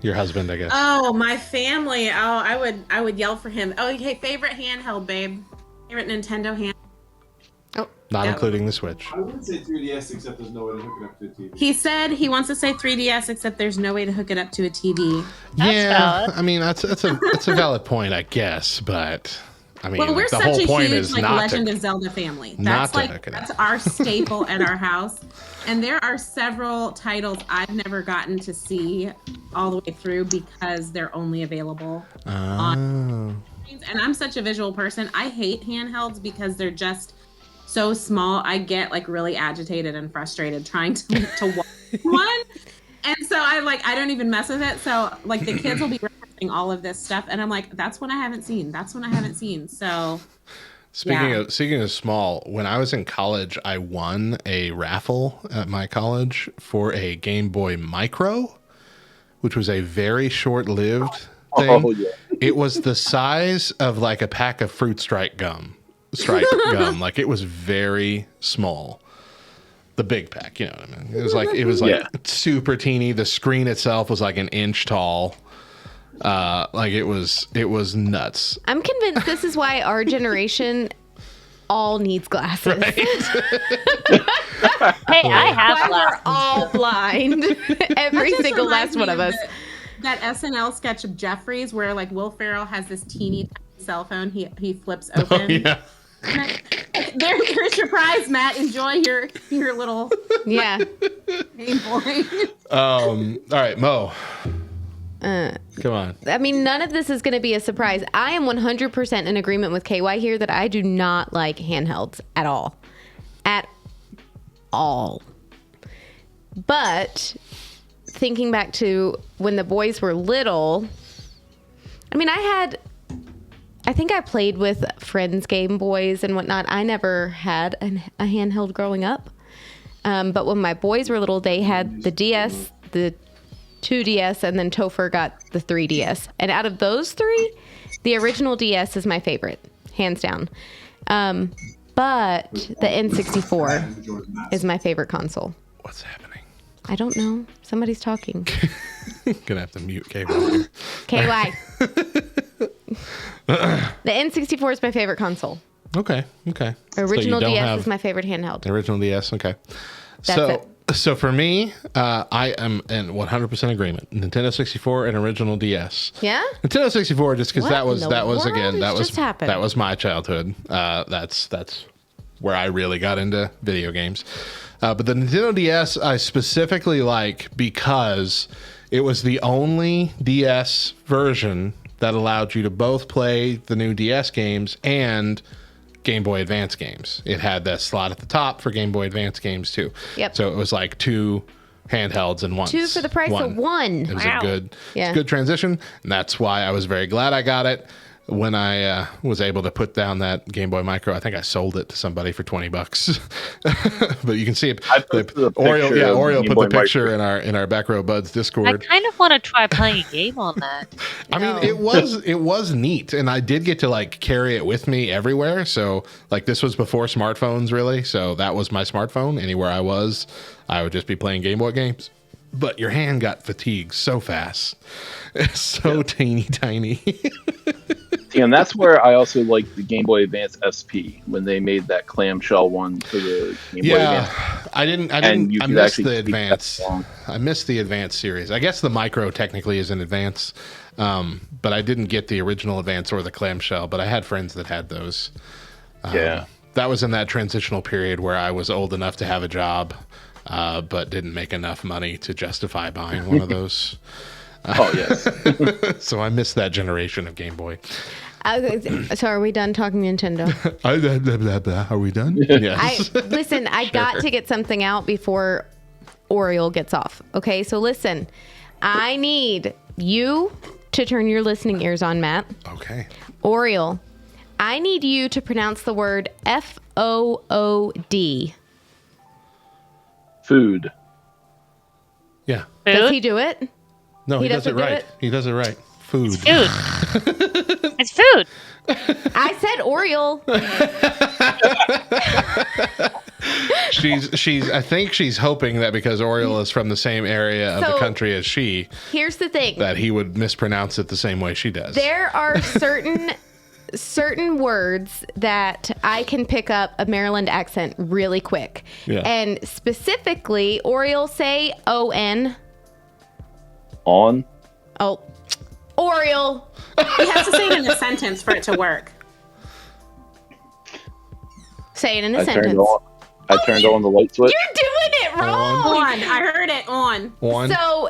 Speaker 1: Your husband, I guess.
Speaker 6: Oh, my family. Oh, I would yell for him. Oh, okay, favorite handheld, babe. Favorite Nintendo hand. Oh,
Speaker 1: not including the Switch.
Speaker 7: I wouldn't say 3DS, except there's no way to hook it up to a TV.
Speaker 6: He said he wants to say 3DS, except there's no way to hook it up to a TV.
Speaker 4: That's
Speaker 1: I mean that's a valid point, I guess, but I mean,
Speaker 6: well, we're
Speaker 1: the
Speaker 6: such
Speaker 1: whole
Speaker 6: a
Speaker 1: point
Speaker 6: huge
Speaker 1: is
Speaker 6: Legend of Zelda family. That's that's our staple at our house. And there are several titles I've never gotten to see all the way through because they're only available on and I'm such a visual person. I hate handhelds because they're just so small. I get like really agitated and frustrated trying to watch one. And so I don't even mess with it. So like the kids will be referencing all of this stuff. And I'm like, that's one I haven't seen. So
Speaker 1: Speaking of small, when I was in college, I won a raffle at my college for a Game Boy Micro, which was a very short-lived thing. Oh, yeah. It was the size of like a pack of Fruit Stripe gum. Like it was very small. The big pack, you know what I mean? It was like super teeny. The screen itself was like an inch tall. Like it was nuts.
Speaker 2: I'm convinced this is why our generation all needs glasses.
Speaker 4: Right? Hey, I have glasses.
Speaker 2: We're all blind. Every single last one of us.
Speaker 6: That SNL sketch of Jeffries where like Will Ferrell has this teeny tiny cell phone he flips open.
Speaker 1: Oh, yeah.
Speaker 6: There's your prize, Matt. Enjoy your little
Speaker 2: Game
Speaker 6: Boy.
Speaker 1: All right, Mo. Come on.
Speaker 2: I mean, none of this is going to be a surprise. I am 100% in agreement with KY here that I do not like handhelds at all. At all. But thinking back to when the boys were little, I mean, I think I played with friends' Game Boys and whatnot. I never had a handheld growing up. But when my boys were little, they had the DS, the 2DS, and then Topher got the 3DS. And out of those three, the original DS is my favorite, hands down. But the N64 is my favorite console.
Speaker 1: What's happening?
Speaker 2: I don't know. Somebody's talking.
Speaker 1: Gonna have to mute KY here.
Speaker 2: KY. The N64 is my favorite console.
Speaker 1: Okay.
Speaker 2: Original DS is my favorite handheld.
Speaker 1: Original DS, okay.
Speaker 2: That's it.
Speaker 1: So for me, I am in 100% agreement. Nintendo 64 and original DS.
Speaker 2: Yeah?
Speaker 1: Nintendo 64 just because that was
Speaker 2: happened?
Speaker 1: that was my childhood. That's where I really got into video games. But the Nintendo DS I specifically like because it was the only DS version that allowed you to both play the new DS games and Game Boy Advance games. It had that slot at the top for Game Boy Advance games too.
Speaker 2: Yep.
Speaker 1: So it was like two handhelds in one.
Speaker 2: Two for the price of one.
Speaker 1: It was a good transition, and that's why I was very glad I got it. When I was able to put down that Game Boy Micro, I think I sold it to somebody for $20. But you can see it. Oriole put the picture in our Back Row Buds Discord.
Speaker 4: I kind of want to try playing a game on that.
Speaker 1: I mean, it was neat, and I did get to like carry it with me everywhere. So like this was before smartphones, really. So that was my smartphone. Anywhere I was, I would just be playing Game Boy games. But your hand got fatigued so fast. It's so teeny tiny.
Speaker 5: And that's where I also like the Game Boy Advance SP when they made that clamshell one for the Game Boy Advance.
Speaker 1: I missed the Advance. I missed the Advance series. I guess the Micro technically is an Advance, but I didn't get the original Advance or the clamshell. But I had friends that had those. That was in that transitional period where I was old enough to have a job, but didn't make enough money to justify buying one of those.
Speaker 5: Oh, yes.
Speaker 1: So I missed that generation of Game Boy.
Speaker 2: So are we done talking Nintendo?
Speaker 1: Are we done? Yes.
Speaker 2: Listen, I got to get something out before Oriole gets off. Okay, so listen. I need you to turn your listening ears on, Matt.
Speaker 1: Okay.
Speaker 2: Oriole, I need you to pronounce the word F-O-O-D.
Speaker 5: Food.
Speaker 1: Yeah.
Speaker 4: Food?
Speaker 2: Does he do it?
Speaker 1: No, he does it right. He does it right. Food.
Speaker 4: Food. It's food.
Speaker 2: I said Oriole.
Speaker 1: I think she's hoping that because Oriole is from the same area of the country as she.
Speaker 2: Here's the thing.
Speaker 1: That he would mispronounce it the same way she does.
Speaker 2: There are certain words that I can pick up a Maryland accent really quick.
Speaker 1: Yeah.
Speaker 2: And specifically, Oriole, say O-N.
Speaker 5: On.
Speaker 2: Oh, Oriole.
Speaker 6: You have to say it in a sentence for it to work.
Speaker 2: Say it in a sentence.
Speaker 5: I turned on the light switch.
Speaker 2: You're doing it wrong.
Speaker 6: On. I heard it on.
Speaker 1: One.
Speaker 2: So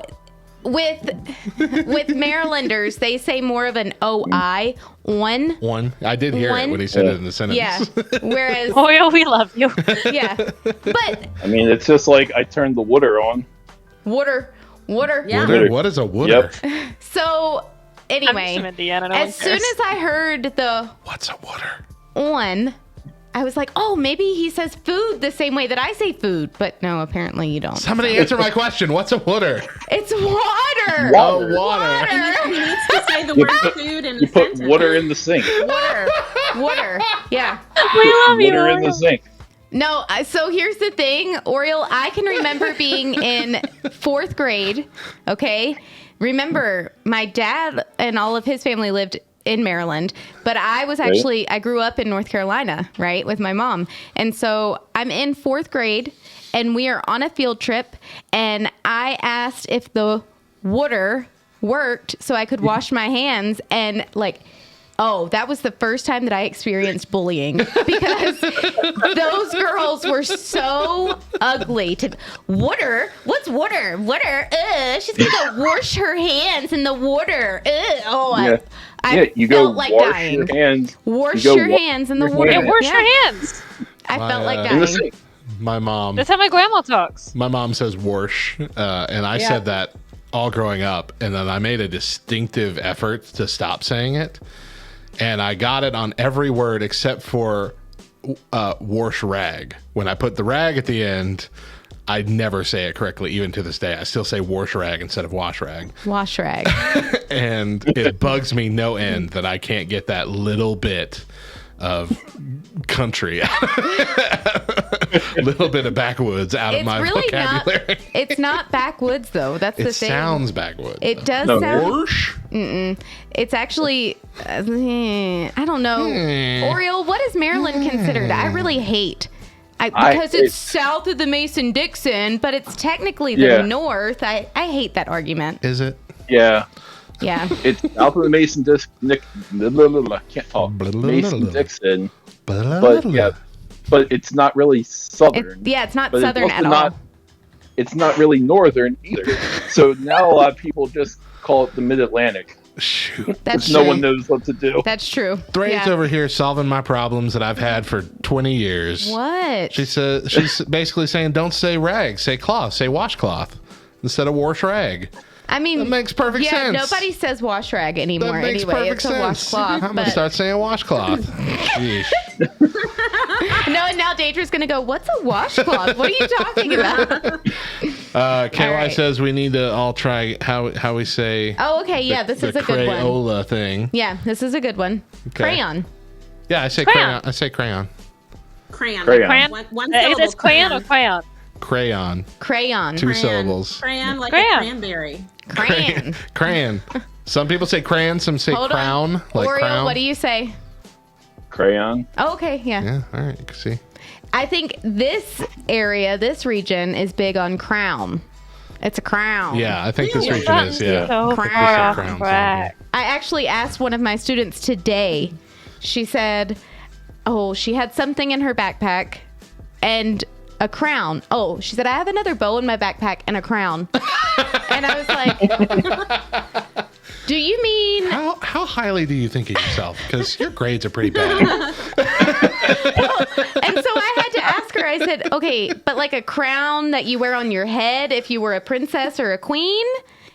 Speaker 2: with Marylanders, they say more of an OI.
Speaker 1: One. I did hear it when he said it in the sentence.
Speaker 2: Yeah. Whereas.
Speaker 4: Oh, we love you.
Speaker 2: Yeah. But.
Speaker 5: I mean, it's just like I turned the water on.
Speaker 2: Water. Yeah.
Speaker 1: Water? What is a water?
Speaker 5: Yep.
Speaker 2: So, anyway. As soon as I heard the.
Speaker 1: What's a water?
Speaker 2: On. I was like, oh, maybe he says food the same way that I say food. But no, apparently you don't.
Speaker 1: Somebody answer my question. What's a water?
Speaker 2: It's water.
Speaker 1: Oh, water.
Speaker 6: He needs to say the word food in the
Speaker 5: You put
Speaker 6: sentence.
Speaker 5: water in the sink.
Speaker 2: Water. Yeah.
Speaker 4: We love you.
Speaker 5: Water in the sink.
Speaker 2: No, so here's the thing, Oriole. I can remember being in 4th grade, okay? Remember, my dad and all of his family lived in Maryland, but I was actually, I grew up in North Carolina, right, with my mom. And so I'm in 4th grade, and we are on a field trip, and I asked if the water worked so I could wash my hands, and like... Oh, that was the first time that I experienced bullying because those girls were so ugly. Water? What's water? Water? She's gonna go wash her hands in the water. I
Speaker 5: you
Speaker 2: felt
Speaker 5: go
Speaker 2: like
Speaker 5: wash
Speaker 2: dying.
Speaker 5: your hands.
Speaker 2: Wash your hands in the water.
Speaker 4: Yeah, wash your hands.
Speaker 2: I felt like
Speaker 5: In the
Speaker 2: dying.
Speaker 5: sink.
Speaker 1: My mom.
Speaker 4: That's how my grandma talks.
Speaker 1: My mom says "wash," and I said that all growing up, and then I made a distinctive effort to stop saying it. And I got it on every word except for wash rag. When I put the rag at the end, I never say it correctly, even to this day. I still say wash rag instead of wash rag.
Speaker 2: Wash rag.
Speaker 1: And it bugs me no end that I can't get that little bit of country, little bit of backwoods out of my vocabulary.
Speaker 2: It's not backwoods, though. That's the thing.
Speaker 1: It sounds backwoods.
Speaker 2: It does sound... It's actually, I don't know. Oriole, what is Maryland considered? I really hate. Because it's south of the Mason-Dixon, but it's technically the north. I hate that argument.
Speaker 1: Is it?
Speaker 5: Yeah.
Speaker 2: Yeah.
Speaker 5: It's south of the can't talk. Mason-Dixon. But it's not really southern.
Speaker 2: It's not southern at all.
Speaker 5: It's not really northern either. So now a lot of people just call it the Mid-Atlantic.
Speaker 1: Shoot.
Speaker 2: That's
Speaker 5: no one knows what to do.
Speaker 2: That's true.
Speaker 1: Thraid's over here solving my problems that I've had for 20 years.
Speaker 2: What?
Speaker 1: She's basically saying, don't say rag, say cloth, say washcloth instead of wash rag.
Speaker 2: I mean,
Speaker 1: that makes perfect sense.
Speaker 2: Nobody says wash rag anymore.
Speaker 1: That makes
Speaker 2: anyway,
Speaker 1: perfect
Speaker 2: it's
Speaker 1: sense.
Speaker 2: a washcloth.
Speaker 1: I'm gonna start saying washcloth. Sheesh.
Speaker 2: No, and now Daedria's gonna go, what's a washcloth? What are you talking about?
Speaker 1: KY says we need to all try how we say.
Speaker 2: Oh, okay, yeah, this is a good one.
Speaker 1: Crayola thing.
Speaker 2: Yeah, this is a good one. Okay. Crayon.
Speaker 1: Yeah, I say crayon. I say crayon.
Speaker 6: Crayon.
Speaker 4: One syllable. It's crayon or crayon?
Speaker 1: Crayon.
Speaker 2: Crayon.
Speaker 1: 2 syllables.
Speaker 6: Crayon like a cranberry.
Speaker 2: Crayon.
Speaker 1: Crayon. Some people say crayon, some say crown. Like
Speaker 2: Oriole,
Speaker 1: crown.
Speaker 2: what do you say?
Speaker 5: Crayon.
Speaker 2: Oh, okay, yeah.
Speaker 1: Yeah, all right, you can see.
Speaker 2: I think this area, this region, is big on crown. It's a crown.
Speaker 1: Yeah, I think this region is, yeah.
Speaker 4: So
Speaker 1: crown.
Speaker 2: I actually asked one of my students today. She said, she had something in her backpack and a crown. Oh, she said, I have another bow in my backpack and a crown. And I was like, do you mean...
Speaker 1: How highly do you think of yourself? Because your grades are pretty bad.
Speaker 2: And so I had to ask her, I said, okay, but like a crown that you wear on your head if you were a princess or a queen?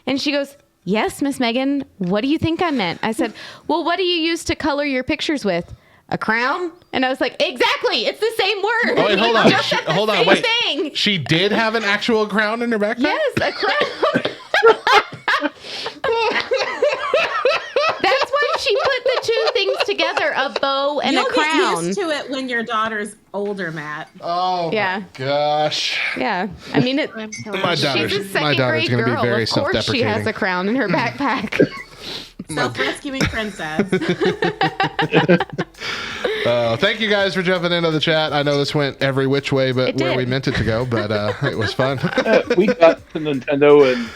Speaker 2: And she goes, yes, Miss Megan, what do you think I meant? I said, well, what do you use to color your pictures with? A crown? And I was like, exactly. It's the same word.
Speaker 1: Oh, wait, hold on. Wait.
Speaker 2: Thing.
Speaker 1: She did have an actual crown in her backpack?
Speaker 2: Yes, a crown. That's why she put the two things together, a bow and a crown.
Speaker 6: You'll get used to it when your daughter's older, Matt.
Speaker 1: Oh, my gosh.
Speaker 2: Yeah. I mean,
Speaker 1: my daughter's going to be very self-deprecating.
Speaker 2: Of course she has a crown in her backpack.
Speaker 6: Self-rescuing princess.
Speaker 1: Thank you guys for jumping into the chat. I know this went every which way but where we meant it to go, but it was fun.
Speaker 5: We got the Nintendo and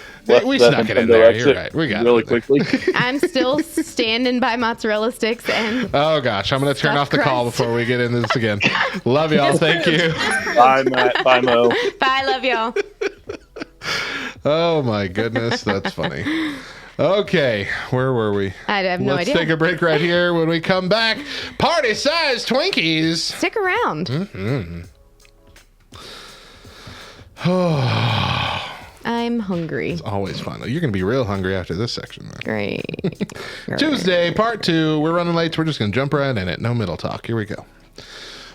Speaker 1: we snuck it in there. You're right. We got
Speaker 5: really
Speaker 1: it
Speaker 5: quickly.
Speaker 2: I'm still standing by mozzarella sticks and.
Speaker 1: Oh gosh, I'm going to turn off the call before we get into this again. Love y'all. Thank you.
Speaker 5: Bye, Matt. Bye, Mo.
Speaker 2: Bye. Love y'all.
Speaker 1: Oh my goodness, that's funny. Okay, where were we?
Speaker 2: I have no idea.
Speaker 1: Let's take a break right here. When we come back, party-sized Twinkies.
Speaker 2: Stick around. I'm hungry.
Speaker 1: It's always fun. You're going to be real hungry after this section. Then.
Speaker 2: Great.
Speaker 1: Tuesday, part 2. We're running late, so we're just going to jump right in it. No middle talk. Here we go.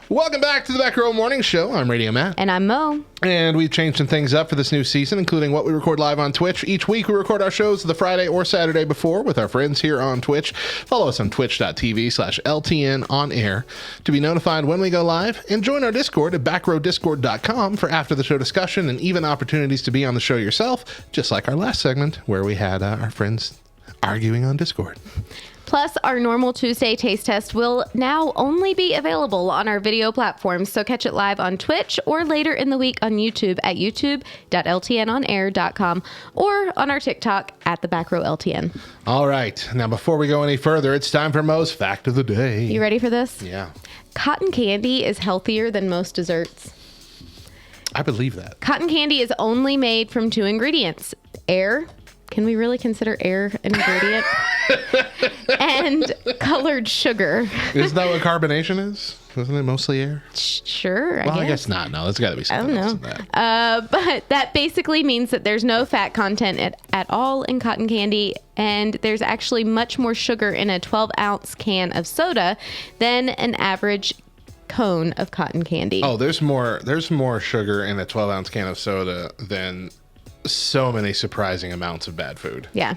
Speaker 1: Welcome back to the Back Row Morning Show. I'm Radio Matt.
Speaker 2: And I'm Mo.
Speaker 1: And we've changed some things up for this new season, including what we record live on Twitch. Each week we record our shows the Friday or Saturday before with our friends here on Twitch. Follow us on twitch.tv/LTN on air to be notified when we go live. And join our Discord at backrowdiscord.com for after the show discussion and even opportunities to be on the show yourself, just like our last segment where we had our friends arguing on Discord.
Speaker 2: Plus, our normal Tuesday taste test will now only be available on our video platforms, so catch it live on Twitch or later in the week on YouTube at youtube.ltnonair.com or on our TikTok at the Back Row LTN.
Speaker 1: All right. Now, before we go any further, it's time for Mo's Fact of the Day.
Speaker 2: You ready for this?
Speaker 1: Yeah.
Speaker 2: Cotton candy is healthier than most desserts.
Speaker 1: I believe that.
Speaker 2: Cotton candy is only made from 2 ingredients. Air. Can we really consider air an ingredient? And colored sugar.
Speaker 1: Isn't that what carbonation is? Isn't it mostly air?
Speaker 2: Sure,
Speaker 1: I guess not. No, there's got to be something else in
Speaker 2: that. But that basically means that there's no fat content at all in cotton candy, and there's actually much more sugar in a 12-ounce can of soda than an average cone of cotton candy.
Speaker 1: Oh, there's more sugar in a 12-ounce can of soda than so many surprising amounts of bad food.
Speaker 2: Yeah.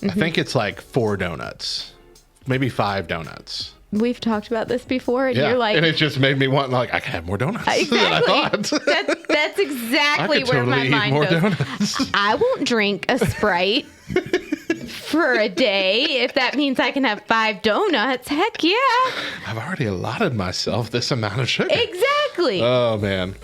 Speaker 1: I think it's like 4 donuts, maybe 5 donuts.
Speaker 2: We've talked about this before, and you're like...
Speaker 1: and it just made me want, I can have more donuts
Speaker 2: exactly.
Speaker 1: than I thought.
Speaker 2: That's exactly where
Speaker 1: totally
Speaker 2: my mind goes.
Speaker 1: Donuts.
Speaker 2: I won't drink a Sprite for a day if that means I can have 5 donuts. Heck yeah.
Speaker 1: I've already allotted myself this amount of sugar.
Speaker 2: Exactly.
Speaker 1: Oh, man.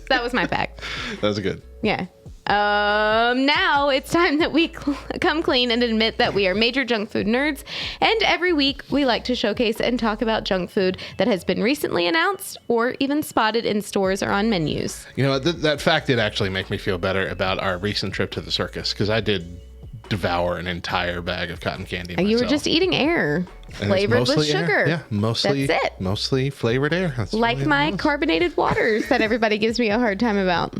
Speaker 2: That was my fact.
Speaker 1: That was good.
Speaker 2: Yeah. Now it's time that we come clean and admit that we are major junk food nerds. And every week we like to showcase and talk about junk food that has been recently announced or even spotted in stores or on menus.
Speaker 1: You know, that fact did actually make me feel better about our recent trip to the circus, because I did devour an entire bag of cotton candy myself.
Speaker 2: You were just eating air flavored with sugar.
Speaker 1: Air. Yeah, mostly. That's it. Mostly flavored air. That's
Speaker 2: like my carbonated waters that everybody gives me a hard time about.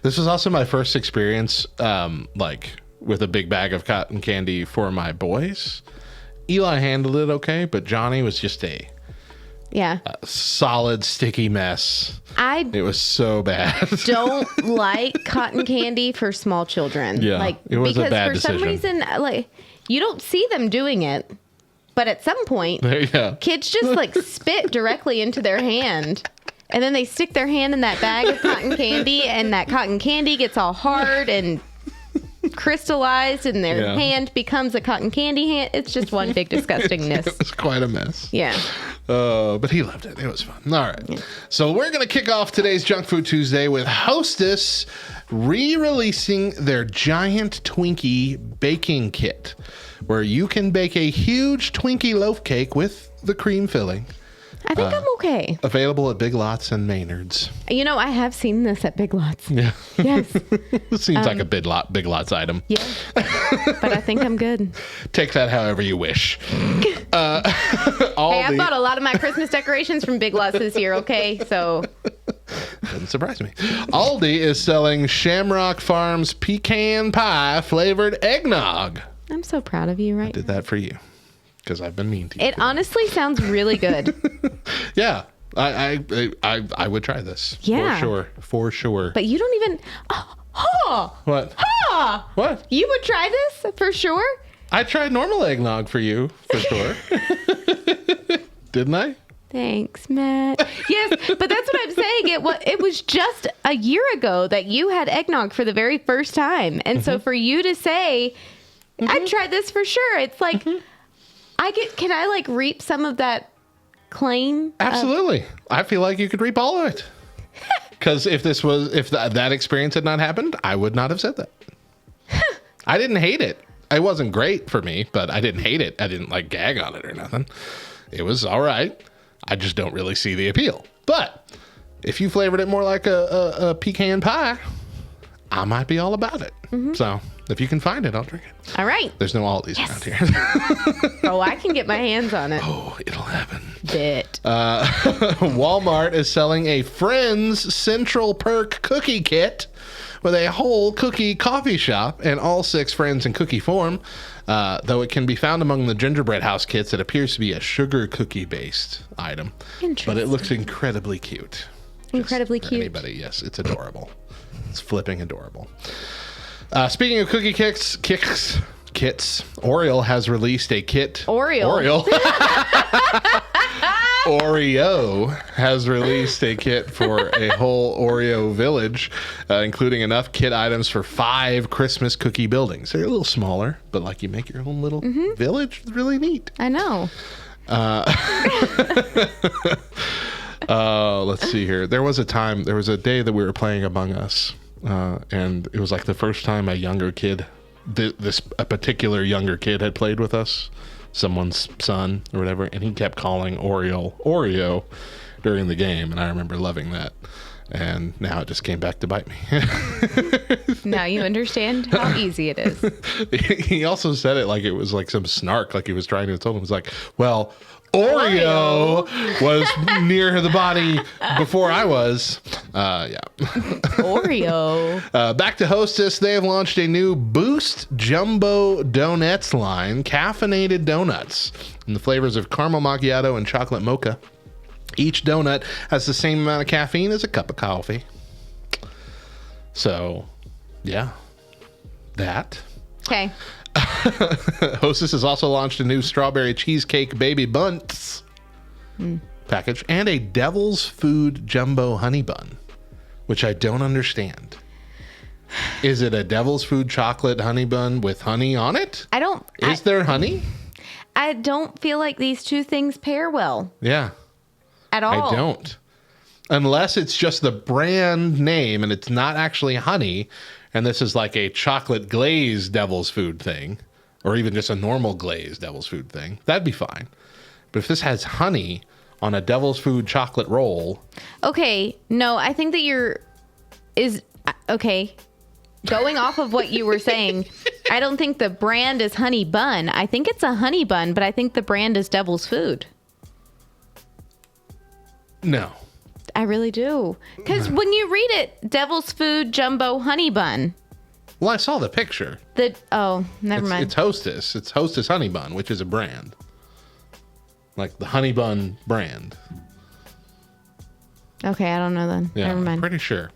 Speaker 1: This was also my first experience, with a big bag of cotton candy for my boys. Eli handled it okay, but Johnny was just a solid sticky mess. It was so bad.
Speaker 2: Don't like cotton candy for small children.
Speaker 1: Yeah, it was a bad
Speaker 2: decision. For some reason, you don't see them doing it, but at some point, kids just spit directly into their hand, and then they stick their hand in that bag of cotton candy, and that cotton candy gets all hard and crystallized, and their hand becomes a cotton candy hand. It's just one big disgustingness.
Speaker 1: It's quite a mess.
Speaker 2: Yeah.
Speaker 1: But he loved it. It was fun. All right. Yeah. So we're going to kick off today's Junk Food Tuesday with Hostess re-releasing their giant Twinkie baking kit, where you can bake a huge Twinkie loaf cake with the cream filling.
Speaker 2: I think I'm okay.
Speaker 1: Available at Big Lots and Maynard's.
Speaker 2: You know, I have seen this at Big Lots.
Speaker 1: Yeah.
Speaker 2: Yes.
Speaker 1: Seems like a Big Lots item.
Speaker 2: Yeah. But I think I'm good.
Speaker 1: Take that however you wish.
Speaker 2: I bought a lot of my Christmas decorations from Big Lots this year, okay? So...
Speaker 1: Doesn't surprise me. Aldi is selling Shamrock Farms pecan pie flavored eggnog.
Speaker 2: I'm so proud of you, right?
Speaker 1: I did that for you. Because I've been mean to you.
Speaker 2: It honestly sounds really good.
Speaker 1: Yeah, I would try this.
Speaker 2: Yeah,
Speaker 1: for sure.
Speaker 2: But you don't even.
Speaker 1: What? What?
Speaker 2: You would try this for sure?
Speaker 1: I tried normal eggnog for you for sure. Didn't I?
Speaker 2: Thanks, Matt. Yes, but that's what I'm saying. It was just a year ago that you had eggnog for the very first time, and so for you to say, I'd try this for sure. It's like. Can I reap some of that claim?
Speaker 1: Absolutely. I feel like you could reap all of it. Because if that experience had not happened, I would not have said that. I didn't hate it. It wasn't great for me, but I didn't hate it. I didn't gag on it or nothing. It was all right. I just don't really see the appeal. But if you flavored it more like a pecan pie, I might be all about it. So if you can find it, I'll drink it.
Speaker 2: All right.
Speaker 1: There's no Aldi's around here.
Speaker 2: Oh, I can get my hands on it.
Speaker 1: Oh, it'll happen.
Speaker 2: Bit.
Speaker 1: Walmart is selling a Friends Central Perk cookie kit with a whole cookie coffee shop and all 6 Friends in cookie form. Though it can be found among the gingerbread house kits, it appears to be a sugar cookie based item. But it looks incredibly cute.
Speaker 2: Incredibly cute.
Speaker 1: Anybody, yes, it's adorable. It's flipping adorable. Speaking of cookie kits, Oreo has released a kit. Oreo has released a kit for a whole Oreo village, including enough kit items for 5 Christmas cookie buildings. They're a little smaller, but like you make your own little village. It's really neat.
Speaker 2: I know.
Speaker 1: Let's see here. There was a day that we were playing Among Us, and it was like the first time a younger kid, a particular younger kid had played with us, someone's son or whatever, and he kept calling Oreo during the game, and I remember loving that. And now it just came back to bite me.
Speaker 2: Now you understand how easy it is.
Speaker 1: He also said it like it was like some snark, like he was trying to tell him. It was like, well, Oreo was near the body before I was. Yeah.
Speaker 2: Oreo.
Speaker 1: Back to Hostess. They have launched a new Boost Jumbo Donuts line, caffeinated donuts, in the flavors of caramel macchiato and chocolate mocha. Each donut has the same amount of caffeine as a cup of coffee. So, yeah. That.
Speaker 2: Okay.
Speaker 1: Hostess has also launched a new strawberry cheesecake baby buns package and a Devil's Food Jumbo honey bun, which I don't understand. Is it a Devil's Food chocolate honey bun with honey on it? Is there honey?
Speaker 2: I don't feel like these two things pair well.
Speaker 1: Yeah.
Speaker 2: At all.
Speaker 1: I don't. Unless it's just the brand name and it's not actually honey, and this is like a chocolate glazed Devil's Food thing, or even just a normal glazed Devil's Food thing, that'd be fine. But if this has honey on a Devil's Food chocolate roll...
Speaker 2: Okay, no, I think that okay, going off of what you were saying, I don't think the brand is Honey Bun. I think it's a honey bun, but I think the brand is Devil's Food.
Speaker 1: No.
Speaker 2: I really do. Because when you read it, Devil's Food Jumbo Honey Bun.
Speaker 1: Well, I saw the picture.
Speaker 2: Never mind.
Speaker 1: It's Hostess. It's Hostess Honey Bun, which is a brand. Like the Honey Bun brand.
Speaker 2: Okay, I don't know then.
Speaker 1: Yeah,
Speaker 2: Never mind.
Speaker 1: I'm pretty sure.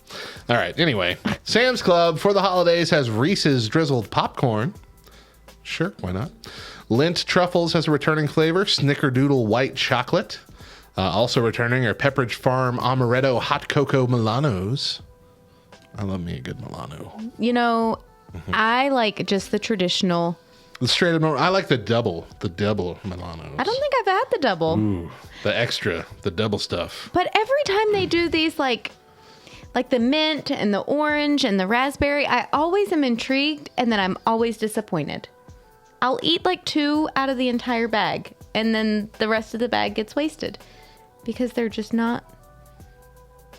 Speaker 1: All right, anyway. Sam's Club for the holidays has Reese's Drizzled Popcorn. Sure, why not? Lindt Truffles has a returning flavor, Snickerdoodle White Chocolate. Also returning are Pepperidge Farm Amaretto Hot Cocoa Milanos. I love me a good Milano. You know,
Speaker 2: I like just the traditional.
Speaker 1: The straight up, I like the double Milanos.
Speaker 2: I don't think I've had the double.
Speaker 1: Ooh, the double stuff.
Speaker 2: But every time they do these, like the mint and the orange and the raspberry, I always am intrigued and then I'm always disappointed. I'll eat like 2 out of the entire bag and then the rest of the bag gets wasted. Because they're just not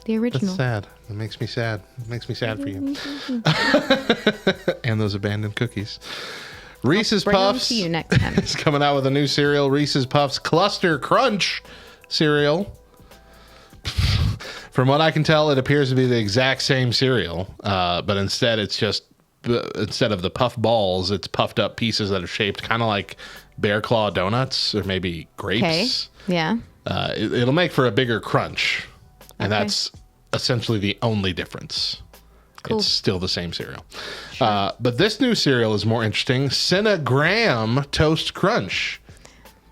Speaker 2: the original.
Speaker 1: That's sad. It makes me sad. It makes me sad for you. And those abandoned cookies. Reese's Puffs
Speaker 2: to you next time.
Speaker 1: is coming out with a new cereal, Reese's Puffs Cluster Crunch cereal. From what I can tell, it appears to be the exact same cereal, but instead of the puff balls, it's puffed up pieces that are shaped kind of like bear claw donuts or maybe grapes.
Speaker 2: Okay. Yeah.
Speaker 1: It'll make for a bigger crunch, and that's essentially the only difference. Cool. It's still the same cereal. Sure. But this new cereal is more interesting. Cinnagram Toast Crunch.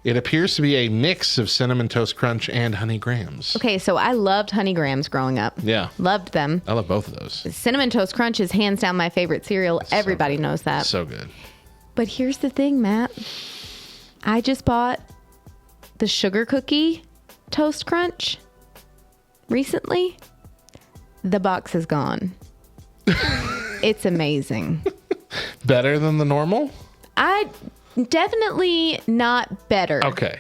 Speaker 1: It appears to be a mix of Cinnamon Toast Crunch and Honey Grams.
Speaker 2: Okay, so I loved Honey Grams growing up.
Speaker 1: Yeah.
Speaker 2: Loved them.
Speaker 1: I love both of those.
Speaker 2: Cinnamon Toast Crunch is hands down my favorite cereal. Everybody knows that.
Speaker 1: So good.
Speaker 2: But here's the thing, Matt. I just bought the Sugar Cookie Toast Crunch recently. The box is gone. It's amazing.
Speaker 1: Better than the normal?
Speaker 2: Definitely not better.
Speaker 1: Okay.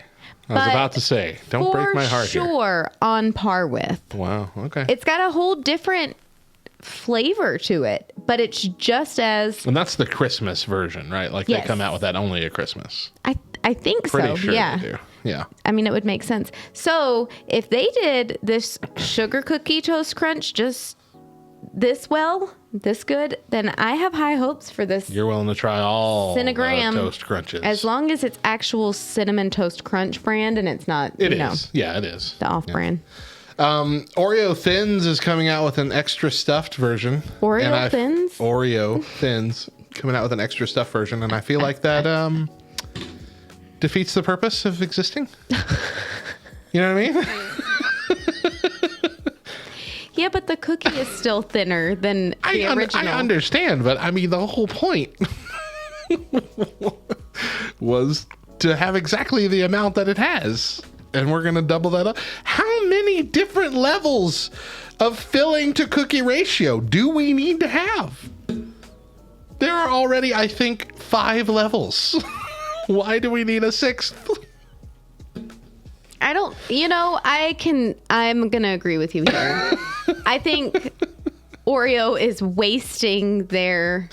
Speaker 1: I was about to say, don't break my heart here.
Speaker 2: For sure, on par with.
Speaker 1: Wow, okay.
Speaker 2: It's got a whole different flavor to it, but it's just as...
Speaker 1: And that's the Christmas version, right? Like they come out with that only at Christmas.
Speaker 2: I think
Speaker 1: Pretty
Speaker 2: so,
Speaker 1: sure
Speaker 2: yeah.
Speaker 1: they do. Yeah.
Speaker 2: I mean, it would make sense. So if they did this sugar cookie toast crunch just this good, then I have high hopes for this.
Speaker 1: You're willing to try all
Speaker 2: Cinnagram
Speaker 1: toast crunches.
Speaker 2: As long as it's actual cinnamon toast crunch brand and it's not,
Speaker 1: It is. Yeah, it is.
Speaker 2: The off brand.
Speaker 1: Oreo Thins is coming out with an extra stuffed version.
Speaker 2: Oreo
Speaker 1: Thins coming out with an extra stuffed version, and I feel like that defeats the purpose of existing. You know what I mean?
Speaker 2: Yeah, but the cookie is still thinner than the original.
Speaker 1: I understand, but I mean, the whole point was to have exactly the amount that it has. And we're going to double that up. How many different levels of filling to cookie ratio do we need to have? There are already, I think, 5 levels. Why do we need a 6th?
Speaker 2: I'm going to agree with you here. I think Oreo is wasting their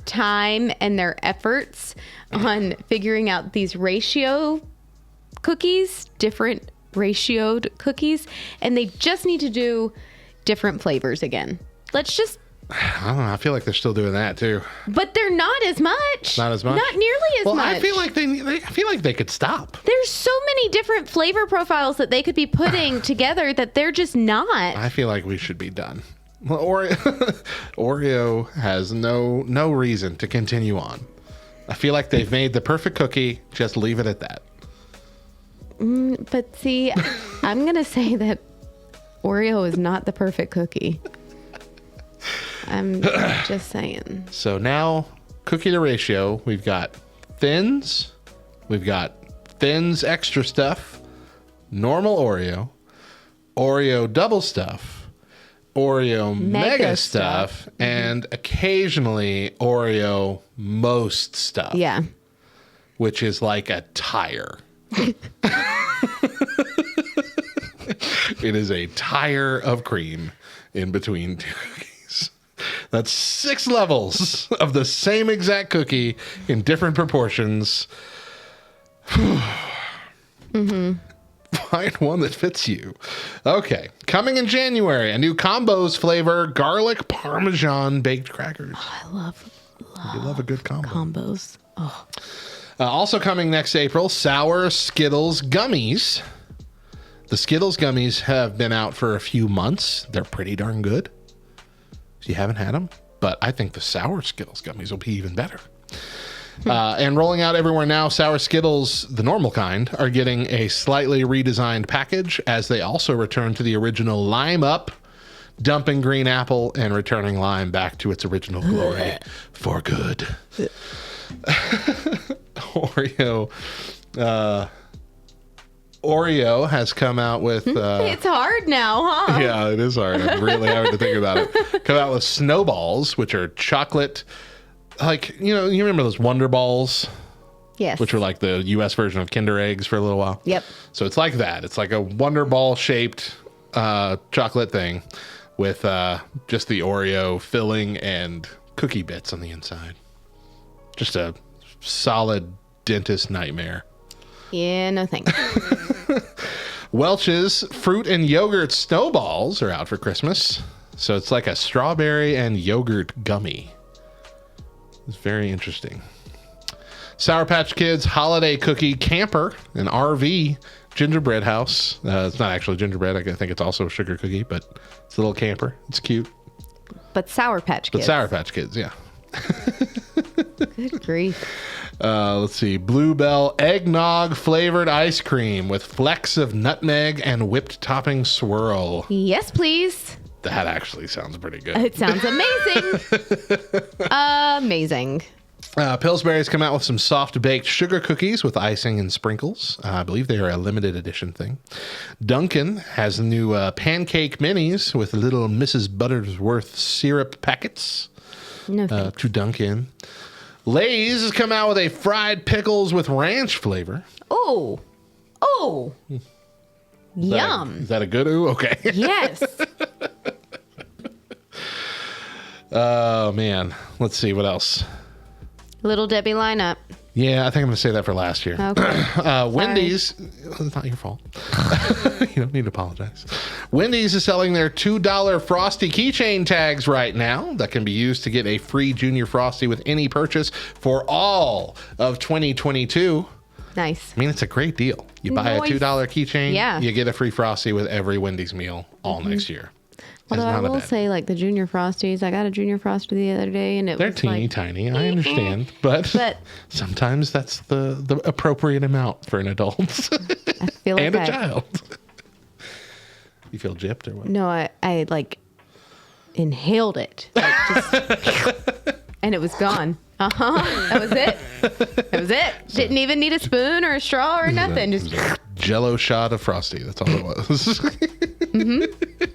Speaker 2: time and their efforts on figuring out these ratio cookies, different ratioed cookies, and they just need to do different flavors again.
Speaker 1: I don't know. I feel like they're still doing that too.
Speaker 2: But they're not as much.
Speaker 1: Not as much?
Speaker 2: Not nearly as much.
Speaker 1: Well, I feel like they could stop.
Speaker 2: There's so many different flavor profiles that they could be putting together that they're just not.
Speaker 1: I feel like we should be done. Well, Oreo has no reason to continue on. I feel like they've made the perfect cookie. Just leave it at that.
Speaker 2: But see, I'm going to say that Oreo is not the perfect cookie. I'm just saying.
Speaker 1: So now, cookie to ratio, we've got Thins, extra stuff, normal Oreo double stuff, Oreo mega stuff, and occasionally Oreo most stuff.
Speaker 2: Yeah.
Speaker 1: Which is like a tire. It is a tire of cream in between 2 cookies. That's 6 levels of the same exact cookie in different proportions. Mm-hmm. Find one that fits you. Okay. Coming in January, a new combos flavor, garlic parmesan baked crackers.
Speaker 2: Oh, I love
Speaker 1: you love a good combo.
Speaker 2: Combos. Oh.
Speaker 1: Also coming next April, sour Skittles gummies. The Skittles gummies have been out for a few months. They're pretty darn good. If you haven't had them, but I think the sour Skittles gummies will be even better. And rolling out everywhere now, sour Skittles, the normal kind, are getting a slightly redesigned package as they also return to the original lime up, dumping green apple and returning lime back to its original glory for good. Oreo has come out with...
Speaker 2: it's hard now, huh?
Speaker 1: Yeah, it is hard. I'm really having to think about it. Come out with snowballs, which are chocolate... Like, you remember those Wonder Balls?
Speaker 2: Yes.
Speaker 1: Which were like the U.S. version of Kinder Eggs for a little while.
Speaker 2: Yep.
Speaker 1: So it's like that. It's like a Wonder Ball shaped chocolate thing with just the Oreo filling and cookie bits on the inside. Just a solid dentist nightmare.
Speaker 2: Yeah, no thanks.
Speaker 1: Welch's fruit and yogurt snowballs are out for Christmas. So it's like a strawberry and yogurt gummy. It's very interesting. Sour Patch Kids holiday cookie camper, an RV gingerbread house. It's not actually gingerbread. I think it's also a sugar cookie, but it's a little camper. It's cute.
Speaker 2: But Sour Patch Kids.
Speaker 1: But Sour Patch Kids, yeah.
Speaker 2: Good grief.
Speaker 1: Let's see. Bluebell eggnog flavored ice cream with flecks of nutmeg and whipped topping swirl.
Speaker 2: Yes, please.
Speaker 1: That actually sounds pretty good.
Speaker 2: It sounds amazing. Amazing.
Speaker 1: Pillsbury's come out with some soft baked sugar cookies with icing and sprinkles. I believe they are a limited edition thing. Dunkin' has new pancake minis with little Mrs. Buttersworth syrup packets.
Speaker 2: No
Speaker 1: to dunk in. Lay's has come out with a fried pickles with ranch flavor.
Speaker 2: Oh. Yum.
Speaker 1: Is that a good ooh? Okay.
Speaker 2: Yes.
Speaker 1: Oh, man. Let's see. What else?
Speaker 2: Little Debbie lineup.
Speaker 1: Yeah, I think I'm going to say that for last year.
Speaker 2: Okay.
Speaker 1: Wendy's, it's not your fault. You don't need to apologize. Wendy's is selling their $2 Frosty keychain tags right now that can be used to get a free Junior Frosty with any purchase for all of 2022.
Speaker 2: Nice.
Speaker 1: I mean, it's a great deal. You buy a $2 keychain, you get a free Frosty with every Wendy's meal all next year.
Speaker 2: Although I will say, like the Junior Frosties, I got a Junior Frosty the other day, and
Speaker 1: they're
Speaker 2: was
Speaker 1: teeny
Speaker 2: like,
Speaker 1: tiny. I understand, but sometimes that's the appropriate amount for an adult
Speaker 2: I feel like
Speaker 1: and a child. You feel gypped or what?
Speaker 2: No, I like inhaled it, like, just, and it was gone. That was it. That was it. Didn't even need a spoon or a straw or nothing. Just
Speaker 1: a Jello shot of Frosty. That's all it was.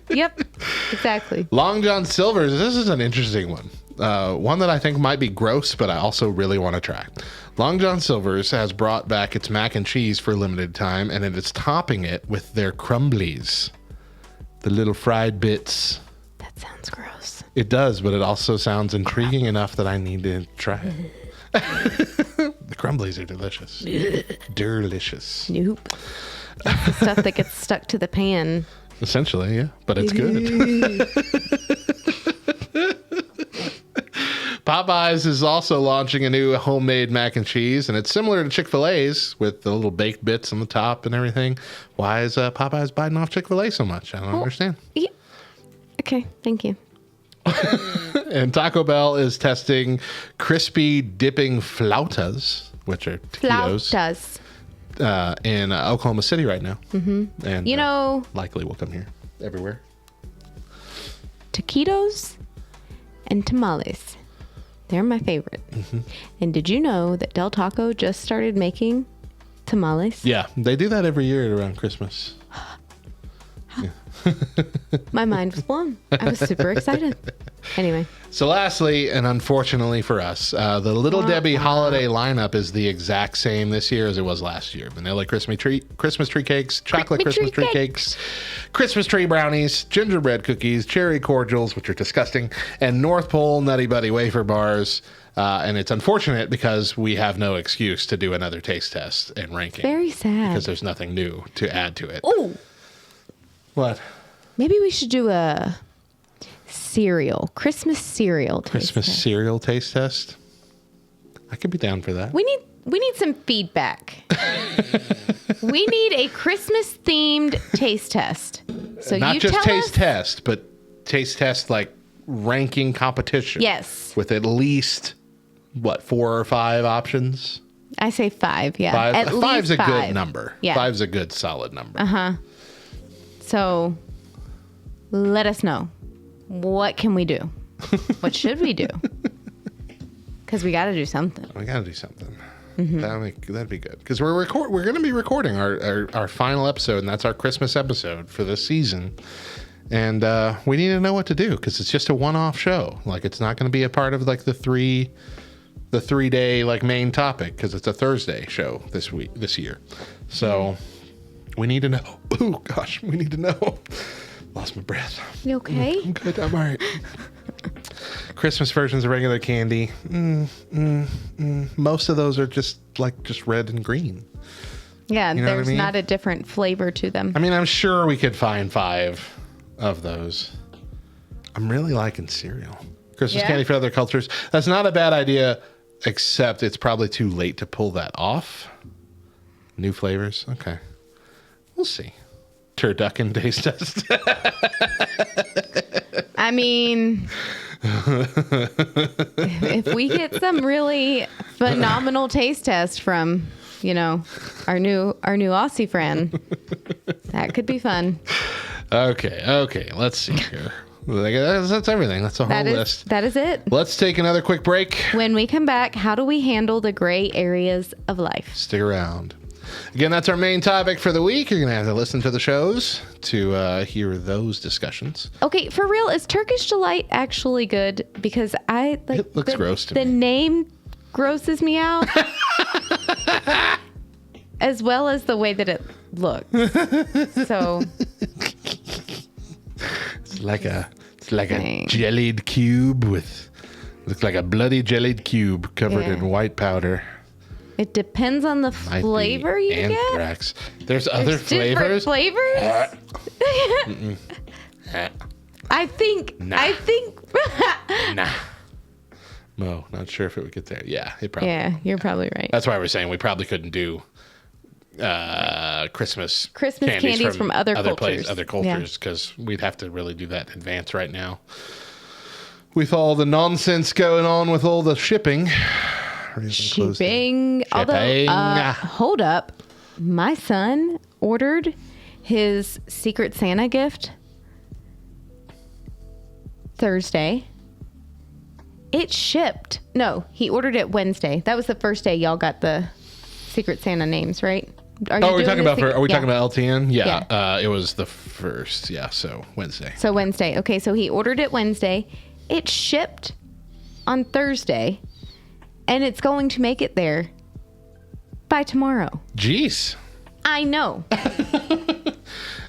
Speaker 2: Yep, exactly.
Speaker 1: Long John Silver's. This is an interesting one. One that I think might be gross, but I also really want to try. Long John Silver's has brought back its mac and cheese for a limited time, and it is topping it with their crumblies, the little fried bits.
Speaker 2: That sounds gross.
Speaker 1: It does, but it also sounds intriguing enough that I need to try it. The crumblies are delicious. Delicious.
Speaker 2: Nope. That's the stuff that gets stuck to the pan.
Speaker 1: Essentially, yeah, but it's good. Popeyes is also launching a new homemade mac and cheese, and it's similar to Chick-fil-A's with the little baked bits on the top and everything. Why is Popeyes biting off Chick-fil-A so much? I don't understand.
Speaker 2: Yeah. Okay, thank you.
Speaker 1: And Taco Bell is testing crispy dipping flautas, which are taquitos.
Speaker 2: Flautas.
Speaker 1: In Oklahoma City right now. Mm-hmm. And likely will come here everywhere.
Speaker 2: Taquitos and tamales. They're my favorite. Mm-hmm. And did you know that Del Taco just started making tamales?
Speaker 1: Yeah, they do that every year around Christmas.
Speaker 2: My mind was blown. I was super excited. Anyway.
Speaker 1: So lastly, and unfortunately for us, the Little Debbie holiday lineup is the exact same this year as it was last year. Vanilla Christmas tree cakes, chocolate Christmas tree cakes, Christmas tree brownies, gingerbread cookies, cherry cordials, which are disgusting, and North Pole Nutty Buddy wafer bars. And it's unfortunate because we have no excuse to do another taste test and ranking.
Speaker 2: Very sad.
Speaker 1: Because there's nothing new to add to it.
Speaker 2: Oh.
Speaker 1: What?
Speaker 2: Maybe we should do a Christmas cereal
Speaker 1: taste test. I could be down for that.
Speaker 2: We need some feedback. We need a Christmas themed taste test. So
Speaker 1: not just taste test, but taste test like ranking competition.
Speaker 2: Yes.
Speaker 1: With at least 4 or 5 options.
Speaker 2: I say 5. Yeah.
Speaker 1: 5.
Speaker 2: At least
Speaker 1: 5's a
Speaker 2: 5.
Speaker 1: good number.
Speaker 2: Yeah.
Speaker 1: 5's a good solid number.
Speaker 2: So let us know. What can we do? What should we do? Because we got to do something.
Speaker 1: We got to do something. Mm-hmm. That'd be good. Because we're going to be recording our final episode, and that's our Christmas episode for this season. And we need to know what to do because it's just a one-off show. Like it's not going to be a part of like the 3-day like main topic because it's a Thursday show this year. So we need to know. Oh gosh, we need to know. Lost my breath.
Speaker 2: You okay?
Speaker 1: I'm good. I'm all right. Christmas versions of regular candy. Most of those are just red and green.
Speaker 2: Yeah,
Speaker 1: you know
Speaker 2: there's not a different flavor to them.
Speaker 1: I mean, I'm sure we could find 5 of those. I'm really liking cereal. Christmas candy for other cultures. That's not a bad idea, except it's probably too late to pull that off. New flavors. Okay. We'll see. Turducken taste test.
Speaker 2: I mean, if we get some really phenomenal taste test from, our new Aussie friend, that could be fun.
Speaker 1: Okay. Let's see here. That's everything. That's the whole list.
Speaker 2: That is it.
Speaker 1: Let's take another quick break.
Speaker 2: When we come back, how do we handle the gray areas of life?
Speaker 1: Stick around. Again, that's our main topic for the week. You're going to have to listen to the shows to hear those discussions.
Speaker 2: Okay, for real, is Turkish Delight actually good? Because
Speaker 1: it looks gross to me.
Speaker 2: The name grosses me out. As well as the way that it looks. So
Speaker 1: it's like like a jellied cube looks like a bloody jellied cube covered in white powder.
Speaker 2: It depends on the flavor you
Speaker 1: anthrax.
Speaker 2: get.
Speaker 1: There's other flavors.
Speaker 2: Flavors? I think.
Speaker 1: Nah. No, not sure if it would get there. Yeah, it probably.
Speaker 2: Yeah, you're probably right.
Speaker 1: That's why we're saying we probably couldn't do Christmas
Speaker 2: candies from other cultures.
Speaker 1: Other cultures, because we'd have to really do that in advance right now. With all the nonsense going on with all the shipping.
Speaker 2: Although, hold up. My son ordered his Secret Santa gift Thursday. It shipped. No, he ordered it Wednesday. That was the first day y'all got the Secret Santa names, right?
Speaker 1: Are we talking about LTN? Yeah. It was the first. Yeah, so Wednesday.
Speaker 2: Okay, so he ordered it Wednesday. It shipped on Thursday, and it's going to make it there by tomorrow.
Speaker 1: Jeez.
Speaker 2: I know.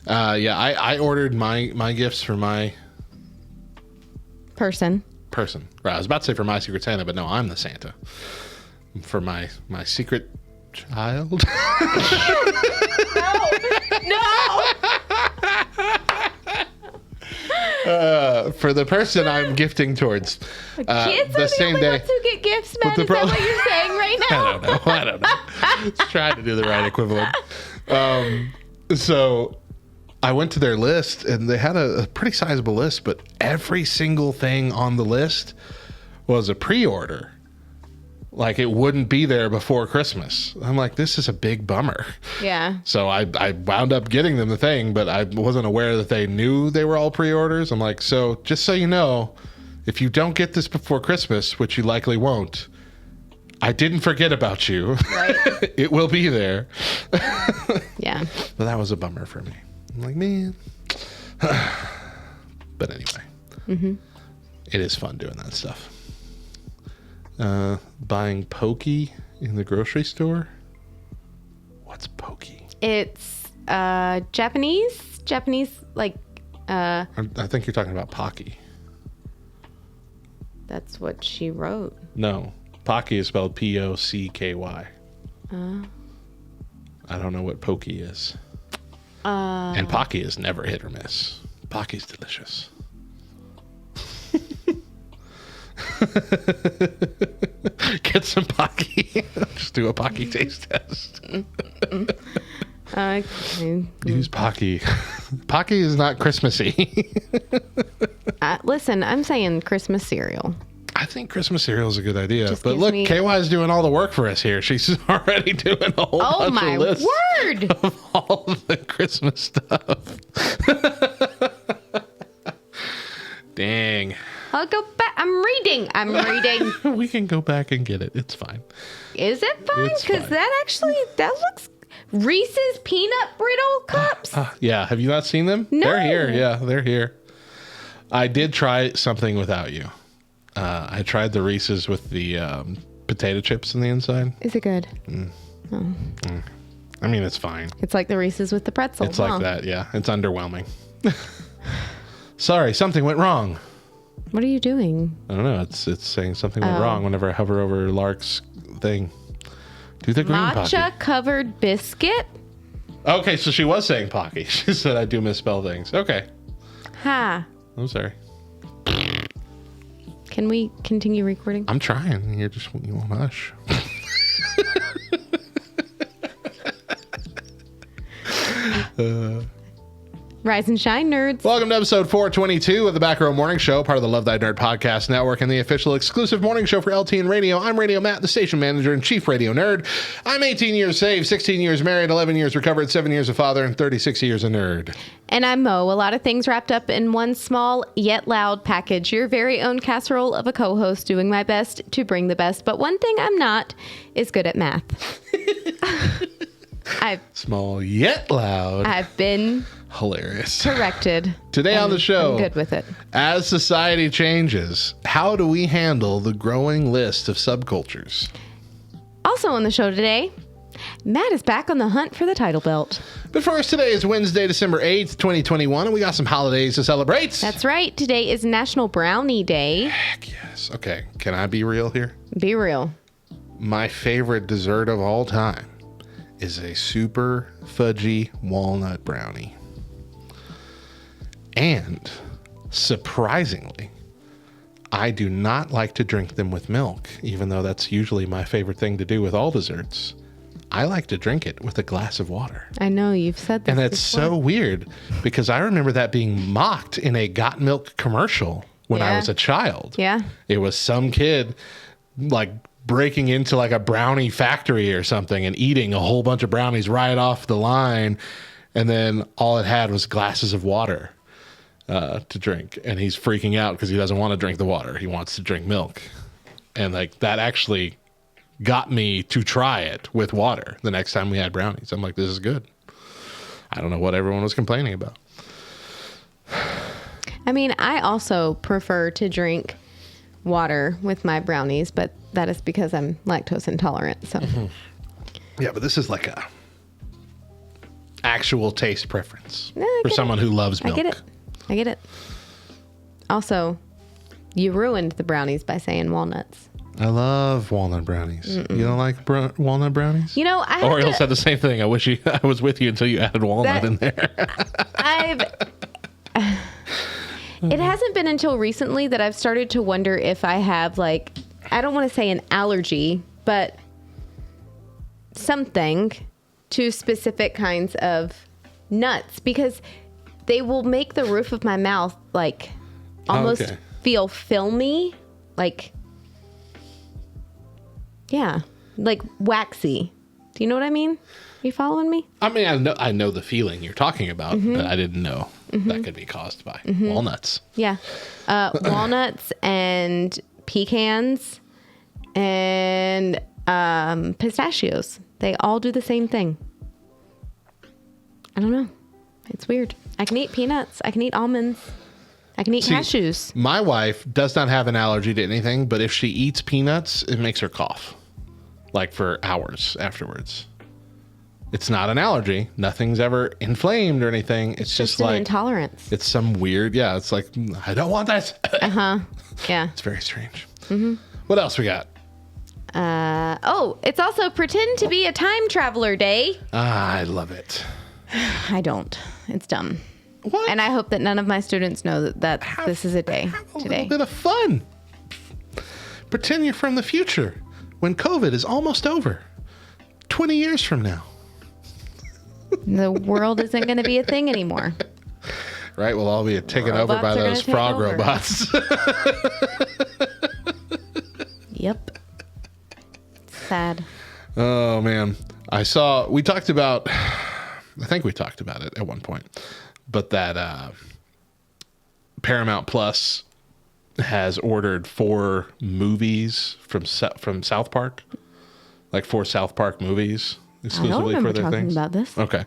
Speaker 1: I ordered my gifts for my
Speaker 2: person.
Speaker 1: Right, I was about to say for my Secret Santa, but no, I'm the Santa. For my secret child.
Speaker 2: No.
Speaker 1: For the person I'm gifting towards.
Speaker 2: Kids are the only ones who get gifts, Matt. Is that what you're saying right now?
Speaker 1: I don't know. Just trying to do the right equivalent. So I went to their list, and they had a pretty sizable list, but every single thing on the list was a pre-order. Like, it wouldn't be there before Christmas. I'm like, this is a big bummer.
Speaker 2: Yeah.
Speaker 1: So I wound up getting them the thing, but I wasn't aware that they knew they were all pre-orders. I'm like, so just so you know, if you don't get this before Christmas, which you likely won't, I didn't forget about you.
Speaker 2: Right.
Speaker 1: It will be there.
Speaker 2: Yeah.
Speaker 1: But that was a bummer for me. I'm like, man. But anyway. It is fun doing that stuff. Buying pokey in the grocery store. What's pokey?
Speaker 2: It's Japanese like
Speaker 1: I think you're talking about Pocky.
Speaker 2: That's what she wrote.
Speaker 1: No, Pocky is spelled P-O-C-K-Y. I don't know what pokey is. And Pocky is never hit or miss. Pocky's delicious. Get some Pocky. Just do a Pocky taste test. Use Pocky. Pocky is not Christmassy.
Speaker 2: Listen, I'm saying Christmas cereal.
Speaker 1: I think Christmas cereal is a good idea. But look, KY is doing all the work for us here. She's already doing a whole bunch of lists
Speaker 2: word
Speaker 1: of all the Christmas stuff. Dang.
Speaker 2: I'll go back. I'm reading.
Speaker 1: We can go back and get it. It's fine.
Speaker 2: Is it fine? Because that looks Reese's peanut brittle cups.
Speaker 1: Yeah. Have you not seen them?
Speaker 2: No.
Speaker 1: They're here. Yeah, they're here. I did try something without you. I tried the Reese's with the potato chips in the inside.
Speaker 2: Is it good?
Speaker 1: I mean, it's fine.
Speaker 2: It's like the Reese's with the pretzel.
Speaker 1: It's like that. Yeah. It's underwhelming. Sorry, something went wrong.
Speaker 2: What are you doing?
Speaker 1: I don't know. It's saying something went wrong whenever I hover over Lark's thing. Do the green
Speaker 2: matcha
Speaker 1: Pocky.
Speaker 2: Covered biscuit?
Speaker 1: Okay, so she was saying Pocky. She said I do misspell things. Okay.
Speaker 2: Ha.
Speaker 1: I'm sorry.
Speaker 2: Can we continue recording?
Speaker 1: I'm trying. You won't hush.
Speaker 2: Rise and shine, nerds.
Speaker 1: Welcome to episode 422 of the Back Row Morning Show, part of the Love Thy Nerd Podcast Network and the official exclusive morning show for LTN Radio. I'm Radio Matt, the station manager and chief radio nerd. I'm 18 years saved, 16 years married, 11 years recovered, 7 years a father, and 36 years a nerd.
Speaker 2: And I'm Mo. A lot of things wrapped up in one small yet loud package. Your very own casserole of a co-host, doing my best to bring the best. But one thing I'm not is good at math.
Speaker 1: Small yet loud.
Speaker 2: I've been
Speaker 1: hilarious.
Speaker 2: Corrected.
Speaker 1: Today on the show,
Speaker 2: I'm good with it.
Speaker 1: As society changes, how do we handle the growing list of subcultures?
Speaker 2: Also on the show today, Matt is back on the hunt for the title belt.
Speaker 1: But first, today is Wednesday, December 8th, 2021, and we got some holidays to celebrate.
Speaker 2: That's right. Today is National Brownie Day.
Speaker 1: Heck yes. Okay, can I be real here?
Speaker 2: Be real.
Speaker 1: My favorite dessert of all time is a super fudgy walnut brownie. And surprisingly, I do not like to drink them with milk, even though that's usually my favorite thing to do with all desserts. I like to drink it with a glass of water.
Speaker 2: I know, you've said this
Speaker 1: And that's
Speaker 2: before.
Speaker 1: so weird because I remember that being mocked in a Got Milk commercial when I was a child.
Speaker 2: Yeah.
Speaker 1: It was some kid like breaking into like a brownie factory or something and eating a whole bunch of brownies right off the line. And then all it had was glasses of water to drink. And he's freaking out because he doesn't want to drink the water. He wants to drink milk. And like that actually got me to try it with water the next time we had brownies. I'm like, this is good. I don't know what everyone was complaining about.
Speaker 2: I mean, I also prefer to drink water with my brownies, but that is because I'm lactose intolerant. So,
Speaker 1: Yeah, but this is like a actual taste preference
Speaker 2: Yeah,
Speaker 1: for someone who loves milk.
Speaker 2: I get it. Also, you ruined the brownies by saying walnuts.
Speaker 1: I love walnut brownies. You don't like walnut brownies?
Speaker 2: You know,
Speaker 1: Oriole said the same thing. I wish I was with you until you added walnut in there.
Speaker 2: It hasn't been until recently that I've started to wonder if I have, like, I don't want to say an allergy, but something to specific kinds of nuts, because they will make the roof of my mouth, like, almost feel filmy, like, yeah, like waxy. Do you know what I mean? Are you following me?
Speaker 1: I mean, I know the feeling you're talking about, but I didn't know that could be caused by walnuts.
Speaker 2: Yeah. Walnuts and pecans and pistachios. They all do the same thing. I don't know. It's weird. I can eat peanuts. I can eat almonds. I can eat cashews.
Speaker 1: My wife does not have an allergy to anything, but if she eats peanuts, it makes her cough, like for hours afterwards. It's not an allergy. Nothing's ever inflamed or anything. It's just
Speaker 2: an
Speaker 1: like
Speaker 2: intolerance.
Speaker 1: It's some weird. Yeah, it's like I don't want that.
Speaker 2: Yeah.
Speaker 1: It's very strange. What else we got?
Speaker 2: It's also Pretend to be a Time Traveler Day.
Speaker 1: I love it.
Speaker 2: I don't. It's dumb.
Speaker 1: What?
Speaker 2: And I hope that none of my students know that this is a day today.
Speaker 1: A little bit of fun. Pretend you're from the future when COVID is almost over. 20 years from now.
Speaker 2: The world isn't going to be a thing anymore.
Speaker 1: Right? We'll all be taken over by those frog robots.
Speaker 2: Yep. Sad.
Speaker 1: Oh, man. I think we talked about it at one point, but that Paramount Plus has ordered 4 movies from South Park, like 4 South Park movies exclusively for their things.
Speaker 2: About this.
Speaker 1: Okay.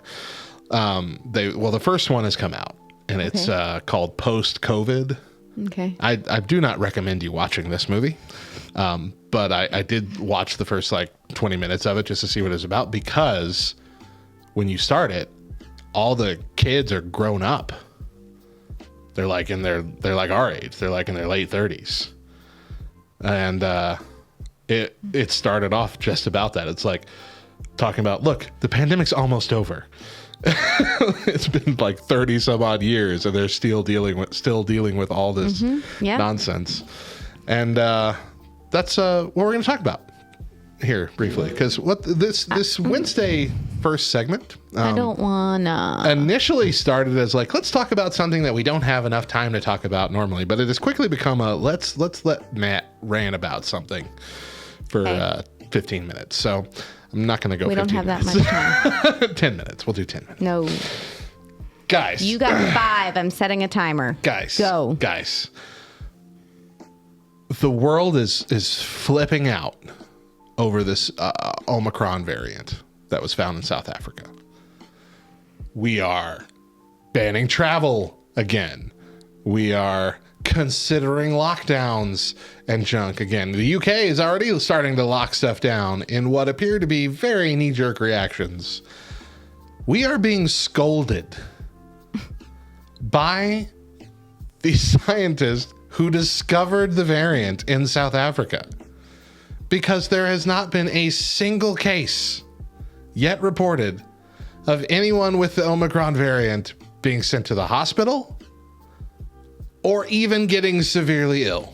Speaker 1: The first one has come out, and it's called Post COVID.
Speaker 2: Okay.
Speaker 1: I do not recommend you watching this movie, but I did watch the first like 20 minutes of it just to see what it's about, because when you start it, all the kids are grown up. They're like like our age. They're like in their late 30s, and it started off just about that. It's like talking about, look, the pandemic's almost over. It's been like 30 some odd years and they're still dealing with all this nonsense. And that's what we're going to talk about here briefly, because this Wednesday first segment
Speaker 2: I don't wanna
Speaker 1: initially started as like, let's talk about something that we don't have enough time to talk about normally, but it has quickly become a let's let Matt rant about something for 15 minutes. So I'm not going to go.
Speaker 2: We don't have
Speaker 1: minutes.
Speaker 2: that much time.
Speaker 1: 10 minutes. We'll do 10 minutes.
Speaker 2: No.
Speaker 1: Guys.
Speaker 2: You got 5. I'm setting a timer.
Speaker 1: Guys.
Speaker 2: Go.
Speaker 1: Guys. The world is flipping out over this Omicron variant that was found in South Africa. We are banning travel again. We are considering lockdowns and junk. Again, the UK is already starting to lock stuff down in what appear to be very knee-jerk reactions. We are being scolded by the scientist who discovered the variant in South Africa because there has not been a single case yet reported of anyone with the Omicron variant being sent to the hospital or even getting severely ill.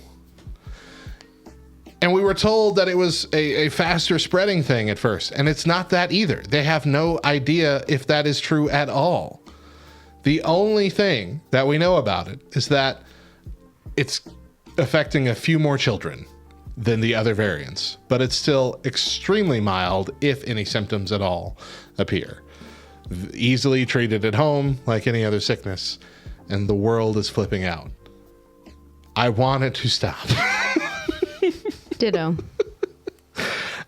Speaker 1: And we were told that it was a faster spreading thing at first, and it's not that either. They have no idea if that is true at all. The only thing that we know about it is that it's affecting a few more children than the other variants, but it's still extremely mild if any symptoms at all appear. Easily treated at home like any other sickness, and the world is flipping out. I want it to stop.
Speaker 2: Ditto.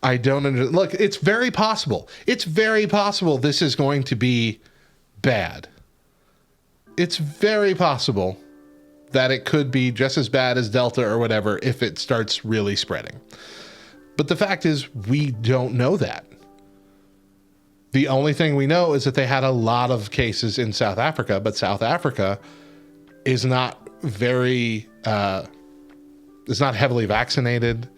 Speaker 1: I don't understand. Look, it's very possible. It's very possible this is going to be bad. It's very possible that it could be just as bad as Delta or whatever if it starts really spreading. But the fact is, we don't know that. The only thing we know is that they had a lot of cases in South Africa, but South Africa is not very, it's not heavily vaccinated.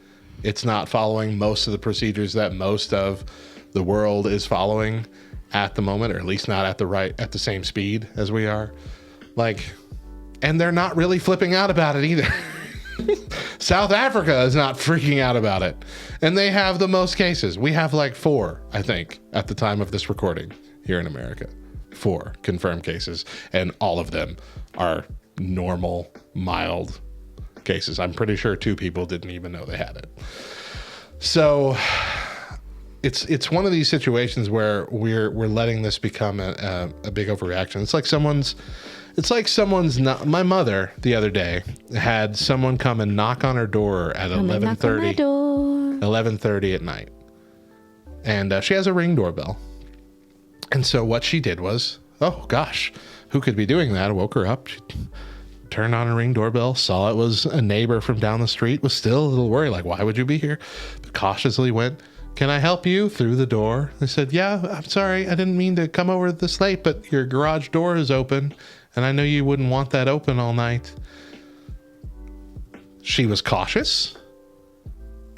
Speaker 1: It's not following most of the procedures that most of the world is following at the moment, or at least not at the same speed as we are. And they're not really flipping out about it either. South Africa is not freaking out about it. And they have the most cases. We have 4, I think, at the time of this recording here in America. 4 confirmed cases. And all of them are normal, mild cases. I'm pretty sure 2 people didn't even know they had it. So it's one of these situations where we're letting this become a big overreaction. My mother the other day had someone come and knock on her door at 11:30 at night. And she has a Ring doorbell. And so what she did was, oh gosh, who could be doing that? I woke her up. She turned on a Ring doorbell, saw it was a neighbor from down the street, was still a little worried, why would you be here? But cautiously went, can I help you? Through the door. They said, yeah, I'm sorry. I didn't mean to come over this late, but your garage door is open. And I know you wouldn't want that open all night. She was cautious.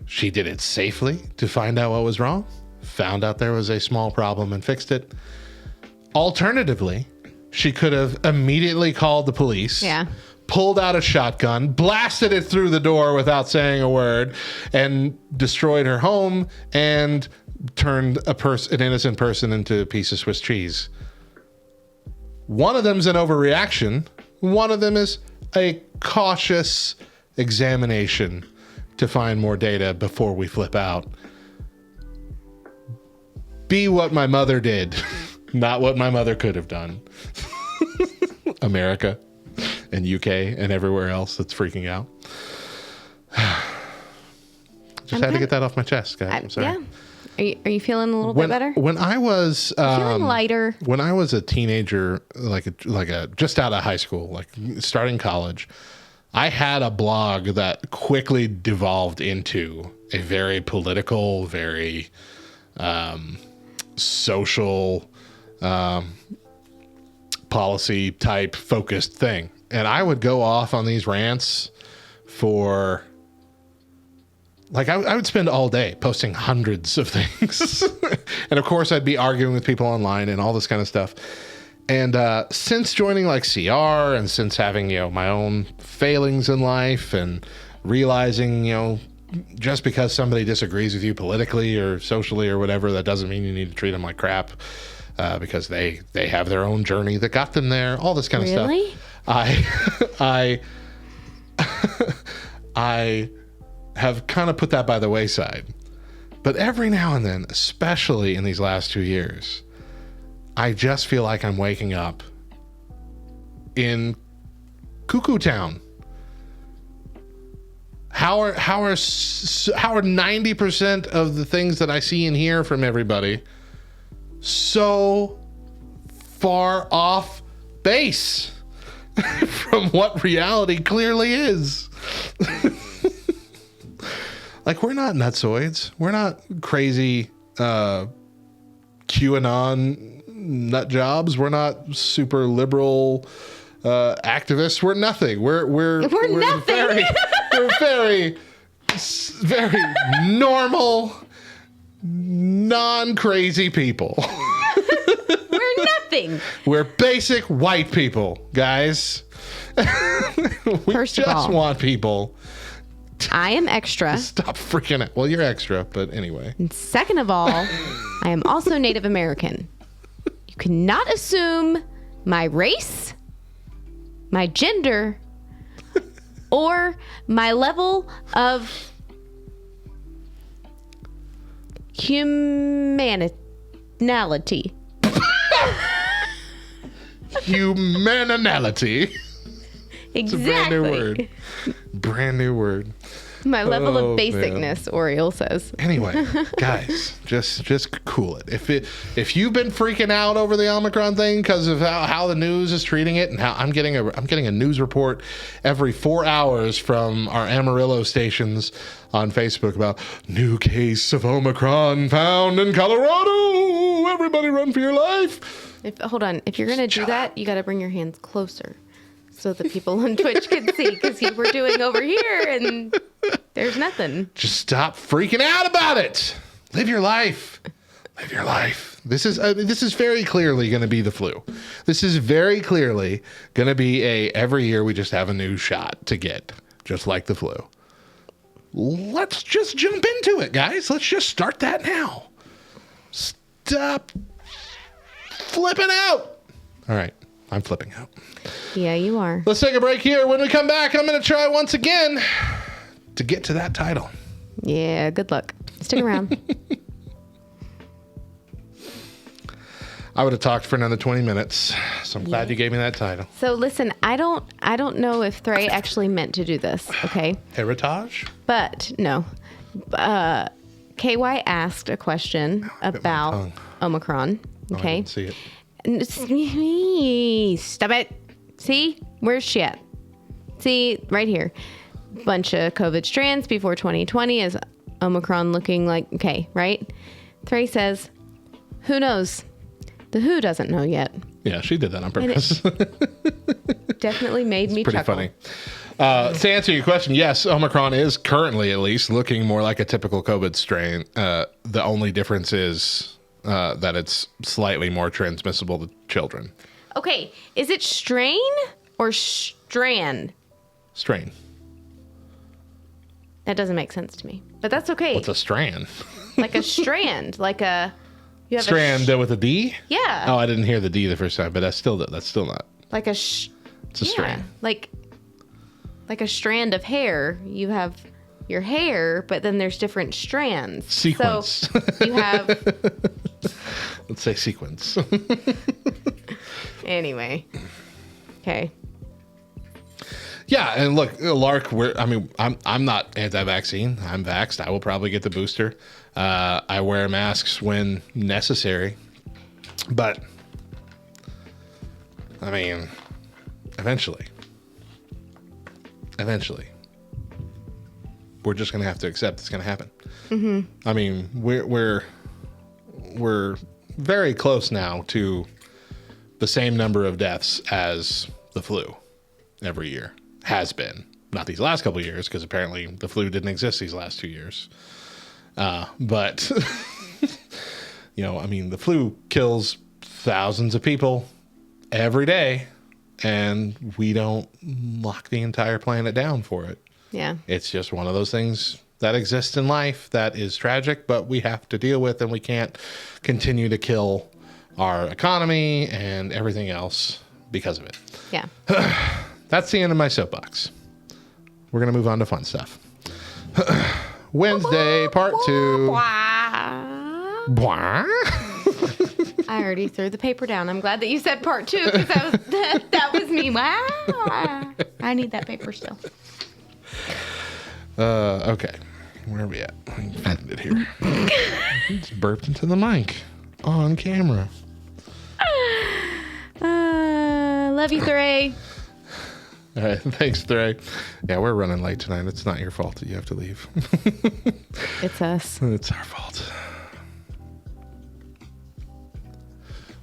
Speaker 1: She did it safely to find out what was wrong. Found out there was a small problem and fixed it. Alternatively, she could have immediately called the police. Yeah. Pulled out a shotgun, blasted it through the door without saying a word, and destroyed her home and turned an innocent person into a piece of Swiss cheese. One of them's an overreaction. One of them is a cautious examination to find more data before we flip out. Be what my mother did, not what my mother could have done. America and UK and everywhere else that's freaking out. Just had to get that off my chest, guys. I'm sorry. Yeah.
Speaker 2: Are you feeling a little bit better?
Speaker 1: When I was
Speaker 2: feeling lighter.
Speaker 1: When I was a teenager, just out of high school, starting college, I had a blog that quickly devolved into a very political, very social, policy type focused thing. And I would go off on these rants for I would spend all day posting hundreds of things. And of course I'd be arguing with people online and all this kind of stuff. And since joining CR and since having, my own failings in life and realizing, just because somebody disagrees with you politically or socially or whatever, that doesn't mean you need to treat them like crap because they have their own journey that got them there, all this kind of stuff.
Speaker 2: Really?
Speaker 1: I have kind of put that by the wayside. But every now and then, especially in these last 2 years, I just feel like I'm waking up in Cuckoo Town. How are 90% of the things that I see and hear from everybody so far off base? from what reality clearly is. Like, we're not nutsoids. We're not crazy QAnon nut jobs. We're not super liberal activists. We're nothing. We're
Speaker 2: nothing.
Speaker 1: We're very normal, non-crazy people.
Speaker 2: We're nothing.
Speaker 1: We're basic white people, guys. We
Speaker 2: First of all,
Speaker 1: want people.
Speaker 2: I am extra.
Speaker 1: Stop freaking out. Well, you're extra, but anyway.
Speaker 2: And second of all, I am also Native American. You cannot assume my race, my gender, or my level of humanity.
Speaker 1: Humanality.
Speaker 2: Exactly.
Speaker 1: It's a brand new word. Brand new word.
Speaker 2: My level of basicness, man. Oriole says.
Speaker 1: Anyway, guys, just cool it. If you've been freaking out over the Omicron thing because of how the news is treating it, and how I'm getting a news report every 4 hours from our Amarillo stations on Facebook about new case of Omicron found in Colorado. Everybody run for your life.
Speaker 2: Hold on. If you're going to do that, you got to bring your hands closer so the people on Twitch can see, because we're doing over here and there's nothing.
Speaker 1: Just stop freaking out about it. Live your life. Live your life. This is very clearly going to be the flu. This is very clearly going to be every year we just have a new shot to get, just like the flu. Let's just jump into it, guys. Let's just start that now. Stop flipping out. All right. I'm flipping out.
Speaker 2: Yeah, you are.
Speaker 1: Let's take a break here. When we come back, I'm going to try once again to get to that title.
Speaker 2: Yeah, good luck. Stick around.
Speaker 1: I would have talked for another 20 minutes, so I'm glad you gave me that title.
Speaker 2: So listen, I don't know if Thray actually meant to do this, okay?
Speaker 1: Heritage?
Speaker 2: But no. KY asked a question about Omicron, okay?
Speaker 1: I didn't see it.
Speaker 2: Stop it. See? Where's she at? See, right here. Bunch of COVID strands before 2020. Is Omicron looking like, okay, right? Thray says, who knows? The WHO doesn't know yet.
Speaker 1: Yeah, she did that on purpose.
Speaker 2: Definitely made me chuckle.
Speaker 1: Pretty funny. To answer your question, yes, Omicron is currently at least looking more like a typical COVID strain. The only difference is that it's slightly more transmissible to children.
Speaker 2: Okay, is it strain or strand?
Speaker 1: Strain.
Speaker 2: That doesn't make sense to me, but that's okay.
Speaker 1: What's a strand?
Speaker 2: Like a strand, like a... You have
Speaker 1: strand with a D?
Speaker 2: Yeah.
Speaker 1: Oh, I didn't hear the D the first time, but that's still not.
Speaker 2: Like a...
Speaker 1: It's a strand.
Speaker 2: Like a strand of hair. You have your hair, but then there's different strands.
Speaker 1: Sequence.
Speaker 2: So you have...
Speaker 1: Let's say sequence.
Speaker 2: Anyway. Okay.
Speaker 1: Yeah, and look, Lark, I'm not anti-vaccine. I'm vaxxed. I will probably get the booster. I wear masks when necessary. But, I mean, eventually, we're just going to have to accept it's going to happen. Mm-hmm. I mean, we're very close now to the same number of deaths as the flu every year. Has been. Not these last couple of years, because apparently the flu didn't exist these last 2 years. But, I mean, the flu kills thousands of people every day, and we don't lock the entire planet down for it.
Speaker 2: Yeah.
Speaker 1: It's just one of those things that exists in life that is tragic, but we have to deal with, and we can't continue to kill our economy and everything else because of it.
Speaker 2: Yeah.
Speaker 1: That's the end of my soapbox. We're going to move on to fun stuff. Wednesday, part 2. I
Speaker 2: already threw the paper down. I'm glad that you said part 2, because that was me. Wow. I need that paper still.
Speaker 1: Okay. Where are we at? I can find it here. It's burped into the mic on camera.
Speaker 2: Love you, Thray.
Speaker 1: All right. Thanks, Trey. Yeah, we're running late tonight. It's not your fault that you have to leave.
Speaker 2: It's us.
Speaker 1: It's our fault.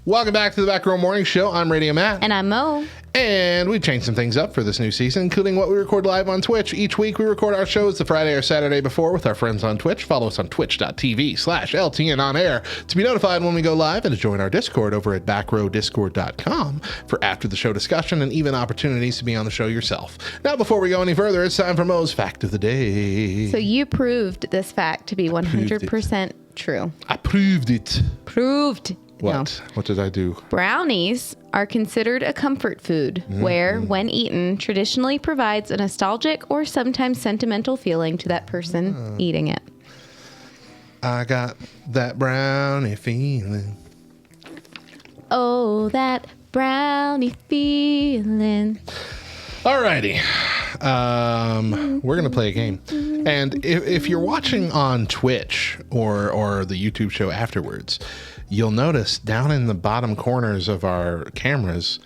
Speaker 1: Welcome back to the Back Row Morning Show. I'm Radio Matt.
Speaker 2: And I'm Mo.
Speaker 1: And we changed some things up for this new season, including what we record live on Twitch. Each week we record our shows the Friday or Saturday before with our friends on Twitch. Follow us on twitch.tv/LTNOnAir to be notified when we go live and to join our Discord over at backrowdiscord.com for after the show discussion and even opportunities to be on the show yourself. Now, before we go any further, it's time for Mo's Fact of the Day.
Speaker 2: So you proved this fact to be 100% true.
Speaker 1: I proved it.
Speaker 2: Proved.
Speaker 1: What?
Speaker 2: No.
Speaker 1: What did I do?
Speaker 2: Brownies are considered a comfort food where, when eaten, traditionally provides a nostalgic or sometimes sentimental feeling to that person eating it.
Speaker 1: I got that brownie feeling.
Speaker 2: Oh, that brownie feeling.
Speaker 1: Alrighty. We're going to play a game. And if you're watching on Twitch or the YouTube show afterwards, you'll notice down in the bottom corners of our cameras,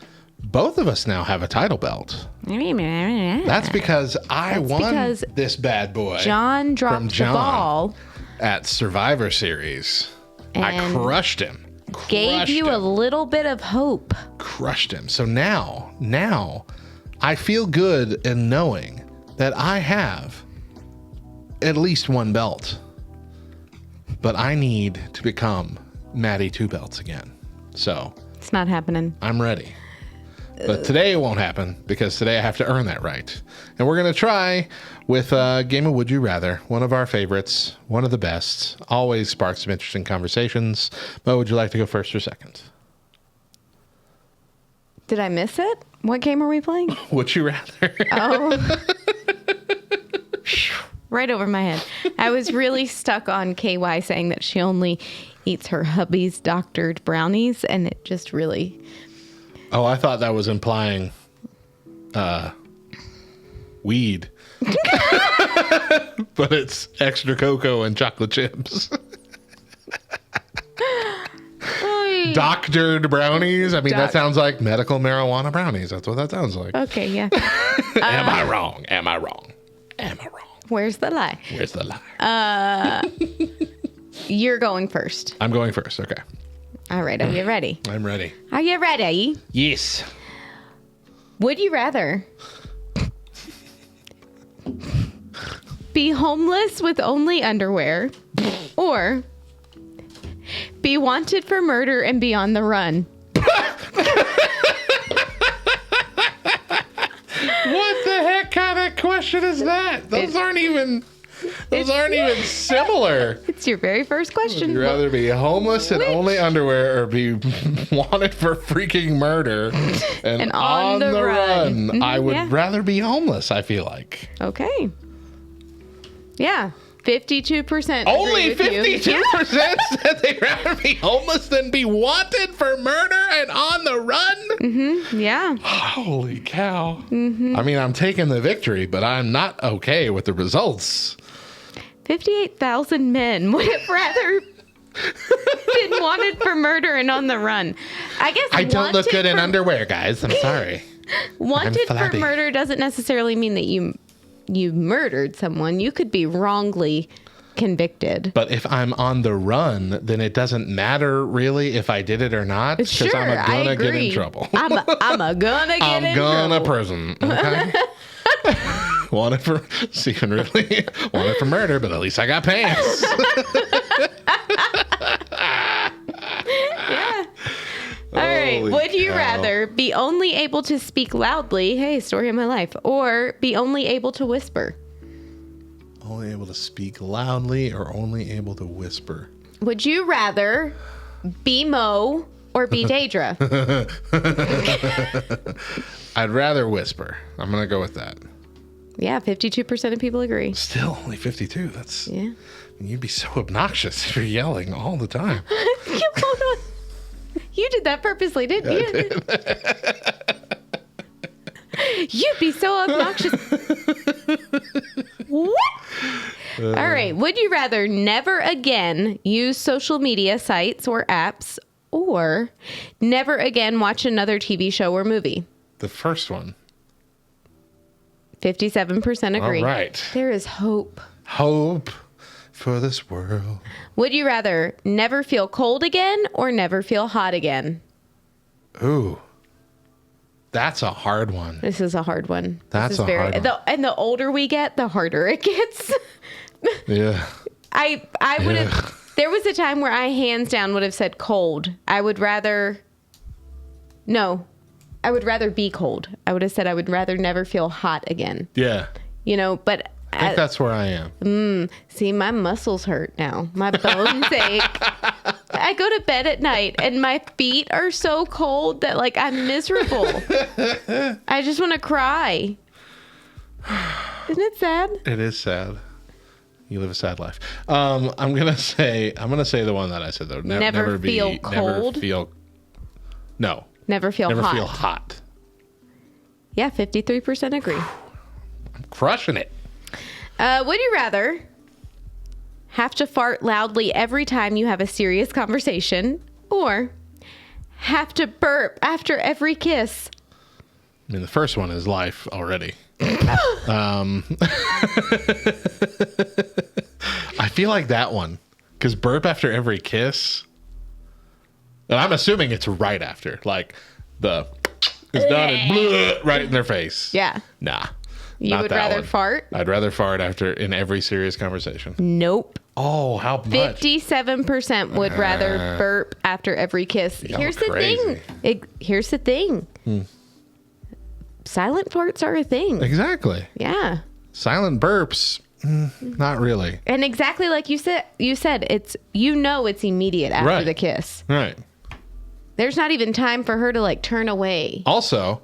Speaker 1: both of us now have a title belt. That's because I won this bad boy.
Speaker 2: John dropped the ball
Speaker 1: at Survivor Series. I crushed him.
Speaker 2: Gave you a little bit of hope.
Speaker 1: Crushed him. So now I feel good in knowing that I have at least one belt. But I need to become Maddie 2 belts again. So
Speaker 2: it's not happening.
Speaker 1: I'm ready. But today it won't happen because today I have to earn that right. And we're going to try with a game of Would You Rather, one of our favorites, one of the best, always sparks some interesting conversations. Mo, would you like to go first or second?
Speaker 2: Did I miss it? What game are we playing?
Speaker 1: Would you rather?
Speaker 2: Oh. Right over my head. I was really stuck on KY saying that she only eats her hubby's doctored brownies, and it just really...
Speaker 1: Oh, I thought that was implying weed. But it's extra cocoa and chocolate chips. Doctored brownies? I mean, that sounds like medical marijuana brownies. That's what that sounds like.
Speaker 2: Okay, yeah.
Speaker 1: Am I wrong? Am I wrong? Am I wrong?
Speaker 2: Where's the lie?
Speaker 1: Where's the lie?
Speaker 2: You're going first.
Speaker 1: I'm going first. Okay.
Speaker 2: All right. Are you ready?
Speaker 1: I'm ready.
Speaker 2: Are you ready?
Speaker 1: Yes.
Speaker 2: Would you rather be homeless with only underwear or be wanted for murder and be on the run?
Speaker 1: What the heck kind of question is that? Those aren't even similar.
Speaker 2: It's your very first question.
Speaker 1: Would you rather be homeless and only underwear or be wanted for freaking murder and on the run?
Speaker 2: Mm-hmm,
Speaker 1: I would rather be homeless, I feel like.
Speaker 2: Okay. Yeah. 52%.
Speaker 1: Only 52% said they'd rather be homeless than be wanted for murder and on the run?
Speaker 2: Mm-hmm. Yeah.
Speaker 1: Holy cow.
Speaker 2: Mm-hmm.
Speaker 1: I mean, I'm taking the victory, but I'm not okay with the results.
Speaker 2: 58,000 men would have rather been wanted for murder and on the run. I guess
Speaker 1: I don't look good in underwear, guys. I'm sorry.
Speaker 2: Wanted for murder doesn't necessarily mean that you murdered someone. You could be wrongly convicted.
Speaker 1: But if I'm on the run, then it doesn't matter really if I did it or not. Because
Speaker 2: sure,
Speaker 1: I'm gonna get in trouble.
Speaker 2: I'm gonna get in trouble.
Speaker 1: I'm gonna prison. Okay. Wanted for wanted for murder, but at least I got pants.
Speaker 2: Yeah. All right. Would you rather be only able to speak loudly, hey, story of my life, or be only able to whisper?
Speaker 1: Only able to speak loudly or only able to whisper?
Speaker 2: Would you rather be Mo or be Daedra?
Speaker 1: I'd rather whisper. I'm going to go with that.
Speaker 2: Yeah, 52% of people agree.
Speaker 1: Still only 52. That's... Yeah. You'd be so obnoxious if you're yelling all the time.
Speaker 2: Hold on. You did that purposely, didn't you?
Speaker 1: I did.
Speaker 2: You'd be so obnoxious. What? All right. Would you rather never again use social media sites or apps or never again watch another TV show or movie?
Speaker 1: The first one.
Speaker 2: 57% agree.
Speaker 1: All right.
Speaker 2: There is hope.
Speaker 1: Hope for this world.
Speaker 2: Would you rather never feel cold again or never feel hot again?
Speaker 1: Ooh. That's a hard one.
Speaker 2: This is a hard one.
Speaker 1: That's a hard one.
Speaker 2: And the older we get, the harder it gets.
Speaker 1: Yeah.
Speaker 2: I would have... There was a time where I hands down would have said cold. I would rather be cold. I would have said I would rather never feel hot again.
Speaker 1: Yeah.
Speaker 2: But...
Speaker 1: I think that's where I am.
Speaker 2: See, my muscles hurt now. My bones ache. I go to bed at night and my feet are so cold that like I'm miserable. I just want to cry. Isn't it sad?
Speaker 1: It is sad. You live a sad life. I'm gonna say the one that I said though.
Speaker 2: Never feel cold. Never feel
Speaker 1: hot.
Speaker 2: Yeah, 53% agree.
Speaker 1: I'm crushing it.
Speaker 2: Would you rather have to fart loudly every time you have a serious conversation or have to burp after every kiss?
Speaker 1: I mean, the first one is life already. I feel like that one, because burp after every kiss, and I'm assuming it's right after, like the it's done and bleh, right in their face.
Speaker 2: Yeah.
Speaker 1: Nah.
Speaker 2: You would rather fart?
Speaker 1: I'd rather fart after in every serious conversation.
Speaker 2: Nope.
Speaker 1: Oh, how much?
Speaker 2: 57% would rather burp after every kiss. Here's the thing. Silent farts are a thing.
Speaker 1: Exactly.
Speaker 2: Yeah.
Speaker 1: Silent burps, not really.
Speaker 2: And exactly like you said it's it's immediate after the kiss.
Speaker 1: Right.
Speaker 2: There's not even time for her to like turn away.
Speaker 1: Also,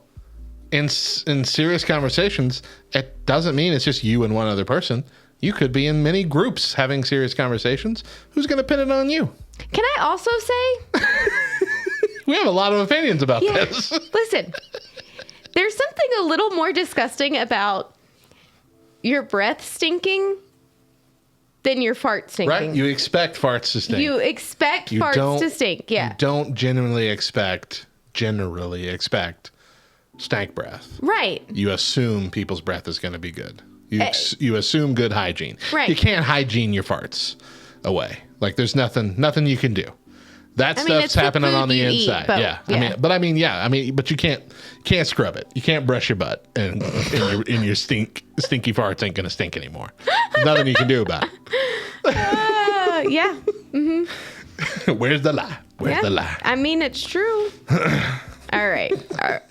Speaker 1: in serious conversations, it doesn't mean it's just you and one other person. You could be in many groups having serious conversations. Who's going to pin it on you?
Speaker 2: Can I also say?
Speaker 1: We have a lot of opinions about this.
Speaker 2: Listen, there's something a little more disgusting about your breath stinking than your fart stinking.
Speaker 1: Right? You expect farts to stink.
Speaker 2: You expect farts to stink, yeah.
Speaker 1: You don't generally expect stank breath.
Speaker 2: Right.
Speaker 1: You assume people's breath is going to be good. You assume good hygiene.
Speaker 2: Right.
Speaker 1: You can't hygiene your farts away. Like there's nothing you can do. That stuff's happening on the inside. But you can't scrub it. You can't brush your butt and your stinky farts ain't going to stink anymore. There's nothing you can do about it.
Speaker 2: Yeah. Mm-hmm.
Speaker 1: Where's the lie? Where's the lie?
Speaker 2: I mean, it's true. All right.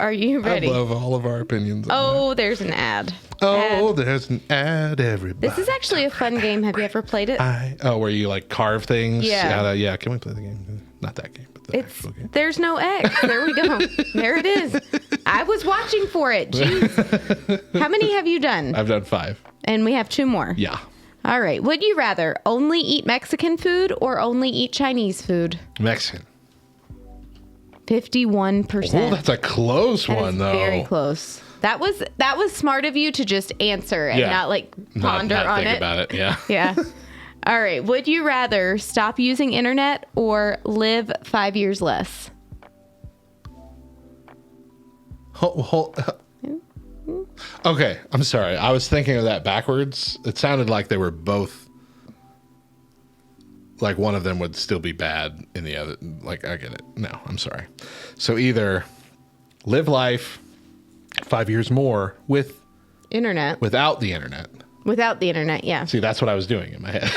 Speaker 2: Are you ready?
Speaker 1: I love all of our opinions.
Speaker 2: There's an ad.
Speaker 1: There's an ad, everybody.
Speaker 2: This is actually a fun game. Have you ever played it?
Speaker 1: Where you like carve things?
Speaker 2: Yeah.
Speaker 1: Can we play the game? Not that game, but the actual game.
Speaker 2: There's no X. There we go. There it is. I was watching for it. Jeez. How many have you done?
Speaker 1: I've done 5.
Speaker 2: And we have 2 more.
Speaker 1: Yeah.
Speaker 2: All right. Would you rather only eat Mexican food or only eat Chinese food?
Speaker 1: Mexican.
Speaker 2: 51%.
Speaker 1: Oh, that's a close one, though.
Speaker 2: Very close. That was smart of you to just answer and not like ponder
Speaker 1: not
Speaker 2: on
Speaker 1: think
Speaker 2: it.
Speaker 1: about it. Yeah.
Speaker 2: Yeah. All right. Would you rather stop using internet or live 5 years less?
Speaker 1: Okay. I'm sorry. I was thinking of that backwards. It sounded like they were both. Like one of them would still be bad in the other. Like, I get it. No, I'm sorry. So either live life 5 years more with
Speaker 2: internet.
Speaker 1: Without the internet.
Speaker 2: Without the internet, yeah.
Speaker 1: See, that's what I was doing in my head.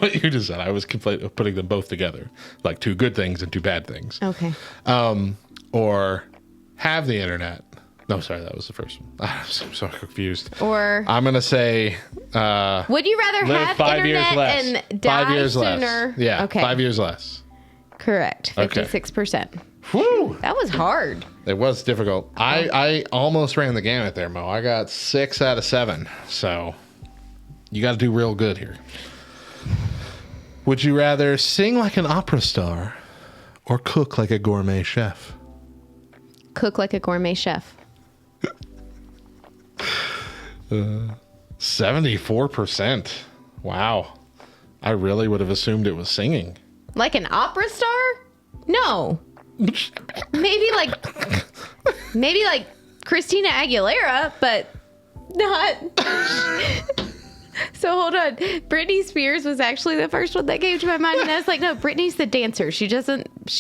Speaker 1: What you just said. I was putting them both together. Like 2 good things and 2 bad things.
Speaker 2: Okay.
Speaker 1: Or have the internet. No, sorry, that was the first one. I'm so confused.
Speaker 2: Or
Speaker 1: I'm going to say...
Speaker 2: would you rather have
Speaker 1: 5 years
Speaker 2: internet
Speaker 1: less.
Speaker 2: and die
Speaker 1: 5 years
Speaker 2: sooner?
Speaker 1: Less. Yeah,
Speaker 2: okay.
Speaker 1: 5 years less.
Speaker 2: Correct. 56%.
Speaker 1: Whew.
Speaker 2: That was hard.
Speaker 1: It was difficult. I almost ran the gamut there, Mo. I got 6 out of 7. So you got to do real good here. Would you rather sing like an opera star or cook like a gourmet chef?
Speaker 2: Cook like a gourmet chef.
Speaker 1: 74%. Wow. I really would have assumed it was singing.
Speaker 2: Like an opera star? No. Maybe like Christina Aguilera, but not. So hold on. Britney Spears was actually the first one that came to my mind. And I was like, no, Britney's the dancer. She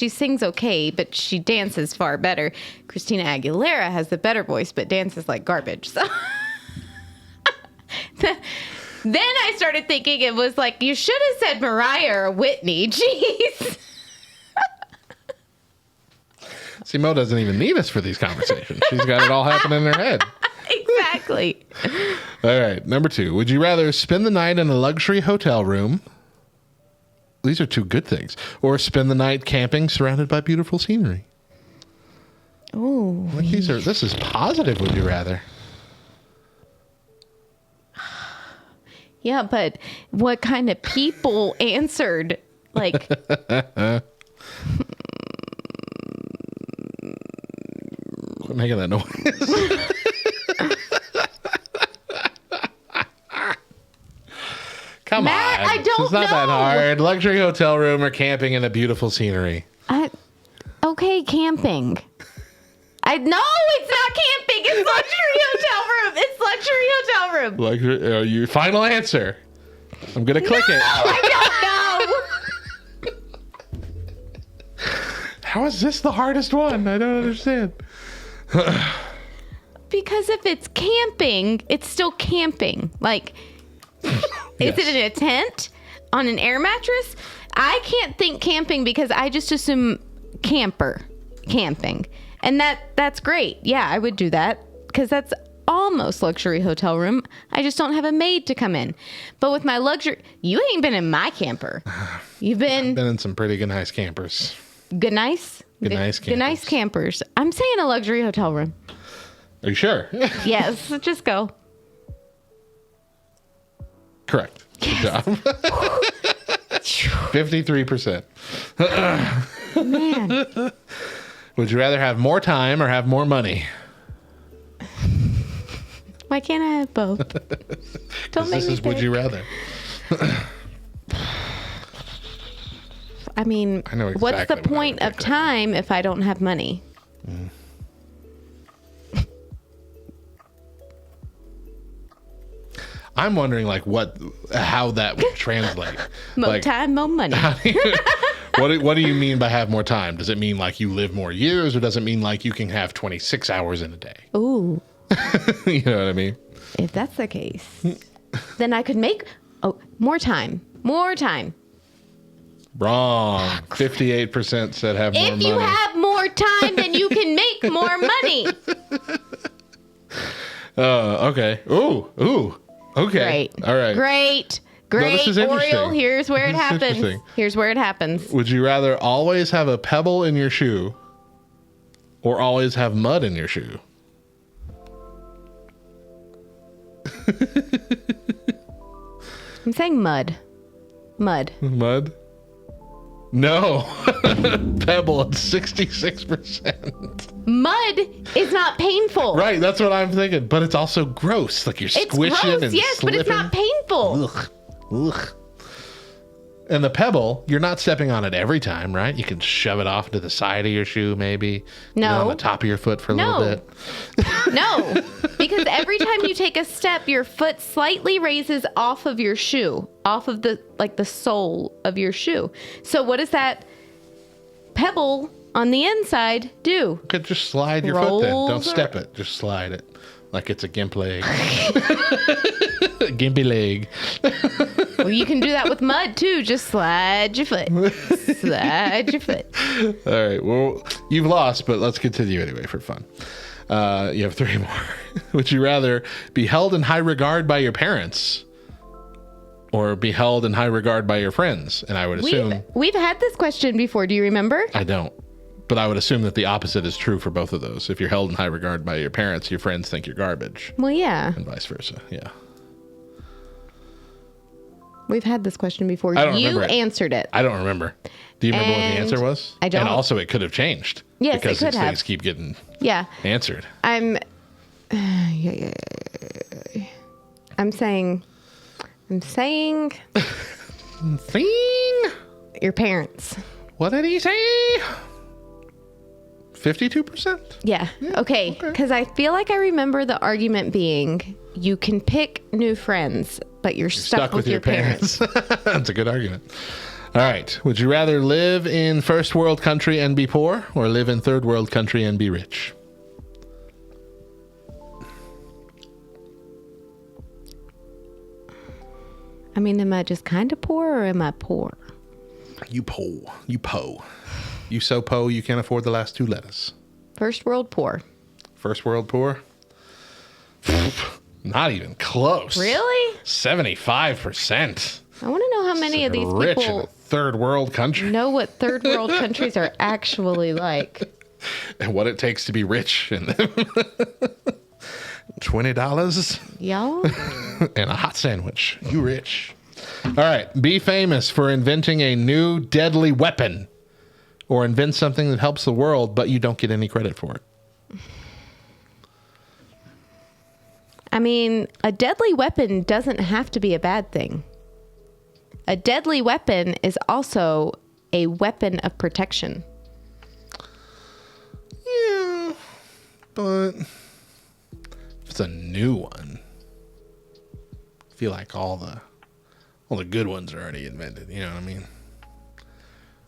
Speaker 2: sings okay, but she dances far better. Christina Aguilera has the better voice, but dances like garbage. So then I started thinking it was like, you should have said Mariah or Whitney. Jeez.
Speaker 1: See, Mo doesn't even need us for these conversations. She's got it all happening in her head.
Speaker 2: Exactly.
Speaker 1: All right. Number 2. Would you rather spend the night in a luxury hotel room? These are 2 good things. Or spend the night camping surrounded by beautiful scenery?
Speaker 2: Oh.
Speaker 1: This is positive, would you rather?
Speaker 2: Yeah, but what kind of people answered? Like...
Speaker 1: Quit making that noise. Come
Speaker 2: Matt,
Speaker 1: on.
Speaker 2: I don't
Speaker 1: It's not that
Speaker 2: know.
Speaker 1: hard. Luxury hotel room or camping in a beautiful scenery?
Speaker 2: Okay, camping. No, it's not camping. It's luxury hotel room.
Speaker 1: Your final answer. I'm going to click it.
Speaker 2: I don't know.
Speaker 1: How is this the hardest one? I don't understand.
Speaker 2: Because if it's camping, it's still camping. Like, is it in a tent on an air mattress? I can't think camping because I just assume camping. And that's great. Yeah, I would do that because that's almost luxury hotel room. I just don't have a maid to come in. But with my luxury, you ain't been in my camper. I've been
Speaker 1: in some pretty good nice campers.
Speaker 2: Good nice campers. I'm saying a luxury hotel room.
Speaker 1: Are you sure?
Speaker 2: Yes, just go.
Speaker 1: Correct. Good job. 53%.
Speaker 2: Man.
Speaker 1: Would you rather have more time or have more money?
Speaker 2: Why can't I have both? Don't make me
Speaker 1: would you rather?
Speaker 2: I mean,
Speaker 1: I know exactly
Speaker 2: what's the point of time if I don't have money?
Speaker 1: I'm wondering, how that would translate.
Speaker 2: More time, more money.
Speaker 1: What do you mean by have more time? Does it mean like you live more years, or does it mean like you can have 26 hours in a day?
Speaker 2: Ooh.
Speaker 1: You know what I mean?
Speaker 2: If that's the case, then I could make more time. More time.
Speaker 1: Wrong. 58% said have more money.
Speaker 2: If you have more time, then you can make more money.
Speaker 1: Okay. Ooh. Okay.
Speaker 2: Great.
Speaker 1: All right.
Speaker 2: Great.
Speaker 1: No, this is interesting.
Speaker 2: Oriole, here's where it happens.
Speaker 1: Would you rather always have a pebble in your shoe or always have mud in your shoe?
Speaker 2: I'm saying mud.
Speaker 1: Mud? No. Pebble at 66%.
Speaker 2: Mud is not painful.
Speaker 1: Right, that's what I'm thinking. But it's also gross. Like you're squishing
Speaker 2: gross,
Speaker 1: and
Speaker 2: yes,
Speaker 1: slipping.
Speaker 2: but it's not painful.
Speaker 1: Ugh. And the pebble, you're not stepping on it every time, right? You can shove it off to the side of your shoe, maybe.
Speaker 2: No.
Speaker 1: Get on the top of your foot for a little bit.
Speaker 2: No, because every time you take a step, your foot slightly raises off of your shoe, off of the sole of your shoe. So what does that pebble on the inside do?
Speaker 1: You could just slide your foot then. Don't step it. Just slide it. Like it's a gimp leg. Gimpy leg.
Speaker 2: Well, you can do that with mud too. Just slide your foot. Slide your foot.
Speaker 1: All right. Well, you've lost, but let's continue anyway for fun. You have 3 more. Would you rather be held in high regard by your parents or be held in high regard by your friends? And I would assume...
Speaker 2: We've had this question before. Do you remember?
Speaker 1: I don't. But I would assume that the opposite is true for both of those. If you're held in high regard by your parents, your friends think you're garbage.
Speaker 2: Well, yeah.
Speaker 1: And vice versa. Yeah.
Speaker 2: We've had this question before.
Speaker 1: I don't remember it.
Speaker 2: You answered it.
Speaker 1: I don't remember. Do you remember what the answer was?
Speaker 2: I don't.
Speaker 1: And also, it could have changed.
Speaker 2: Yes,
Speaker 1: because
Speaker 2: it could
Speaker 1: these
Speaker 2: have.
Speaker 1: things keep getting answered.
Speaker 2: I'm saying
Speaker 1: Thing?
Speaker 2: your parents.
Speaker 1: What did he say? 52%?
Speaker 2: Yeah. Okay. Because I feel like I remember the argument being you can pick new friends, but you're stuck with your parents.
Speaker 1: That's a good argument. All right. Would you rather live in first world country and be poor or live in third world country and be rich?
Speaker 2: I mean, am I just kind of poor or am I poor?
Speaker 1: You po. You po. You so po you can't afford the last two letters.
Speaker 2: First world poor.
Speaker 1: First world poor? Not even close.
Speaker 2: Really?
Speaker 1: 75%.
Speaker 2: I want to know how many of these
Speaker 1: rich in a
Speaker 2: people
Speaker 1: third world country.
Speaker 2: know what third world countries are actually like.
Speaker 1: And what it takes to be rich in them. $20
Speaker 2: Y'all?
Speaker 1: and a hot sandwich. You rich. All right. Be famous for inventing a new deadly weapon or invent something that helps the world, but you don't get any credit for it.
Speaker 2: I mean, a deadly weapon doesn't have to be a bad thing. A deadly weapon is also a weapon of protection.
Speaker 1: Yeah, but if it's a new one, I feel like all the good ones are already invented. You know what I mean?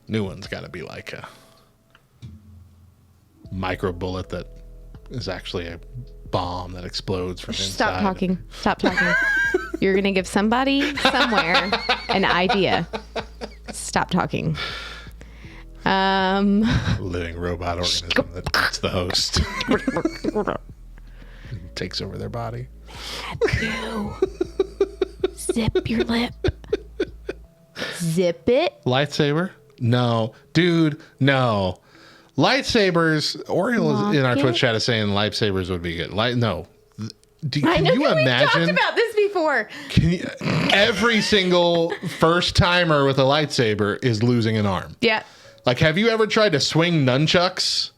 Speaker 1: New one's got to be like a micro bullet that is actually a bomb that explodes from inside.
Speaker 2: Stop talking. Stop talking. You're going to give somebody somewhere an idea. Stop talking.
Speaker 1: Living robot organism that's the host. Takes over their body.
Speaker 2: Zip your lip. Zip it.
Speaker 1: Lightsaber? No. Dude, no. Lightsabers, Oriole in our Twitch chat is saying lightsabers would be good. No. Can you imagine?
Speaker 2: We've talked about this before.
Speaker 1: Every single first timer with a lightsaber is losing an arm.
Speaker 2: Yeah.
Speaker 1: Like, have you ever tried to swing nunchucks?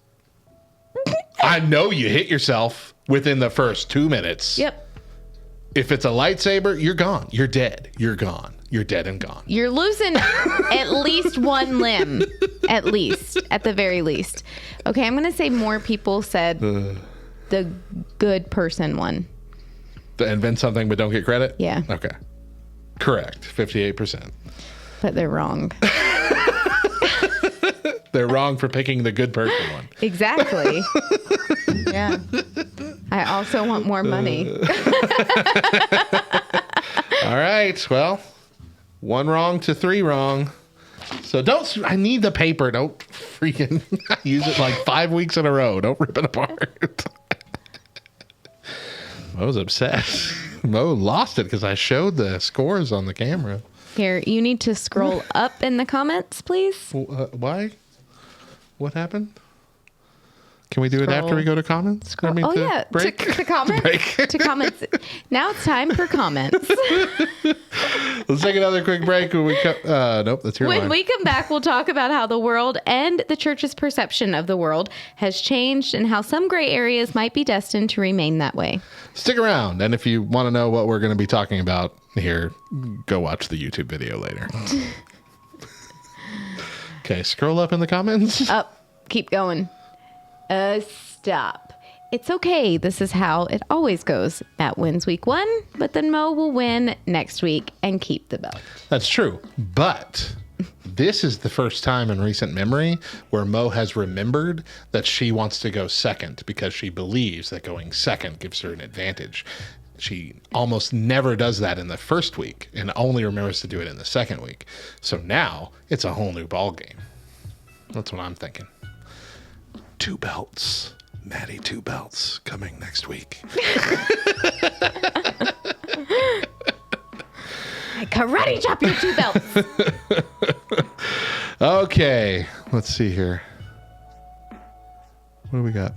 Speaker 1: I know you hit yourself within the first 2 minutes.
Speaker 2: Yep.
Speaker 1: If it's a lightsaber, you're gone. You're dead. You're gone. You're dead and gone.
Speaker 2: You're losing at least one limb. At least. At the very least. Okay, I'm going to say more people said the good person one.
Speaker 1: To invent something but don't get credit?
Speaker 2: Yeah.
Speaker 1: Okay. Correct. 58%.
Speaker 2: But they're wrong.
Speaker 1: They're wrong for picking the good person one.
Speaker 2: Exactly. Yeah. I also want more money.
Speaker 1: All right. Well, 1 wrong to 3 wrong. So I need the paper. Don't freaking use it like 5 weeks in a row. Don't rip it apart. Mo's upset. Mo lost it because I showed the scores on the camera.
Speaker 2: Here, you need to scroll up in the comments, please.
Speaker 1: Why? What happened? Can we do it after we go to comments?
Speaker 2: To comments.
Speaker 1: Break.
Speaker 2: To comments. Now it's time for comments.
Speaker 1: Let's take another quick break. When we nope, that's your
Speaker 2: When
Speaker 1: line.
Speaker 2: we come back, we'll talk about how the world and the church's perception of the world has changed and how some gray areas might be destined to remain that way.
Speaker 1: Stick around, and if you want to know what we're going to be talking about here, go watch the YouTube video later. Okay, scroll up in the comments.
Speaker 2: Up. Keep going. Stop. It's okay. This is how it always goes. Matt wins week 1, but then Mo will win next week and keep the belt.
Speaker 1: That's true. But this is the first time in recent memory where Mo has remembered that she wants to go second because she believes that going second gives her an advantage. She almost never does that in the first week and only remembers to do it in the second week. So now it's a whole new ball game. That's what I'm thinking. 2 belts. Maddie 2 belts coming next week.
Speaker 2: I karate chop your 2 belts.
Speaker 1: Okay. Let's see here. What do we got?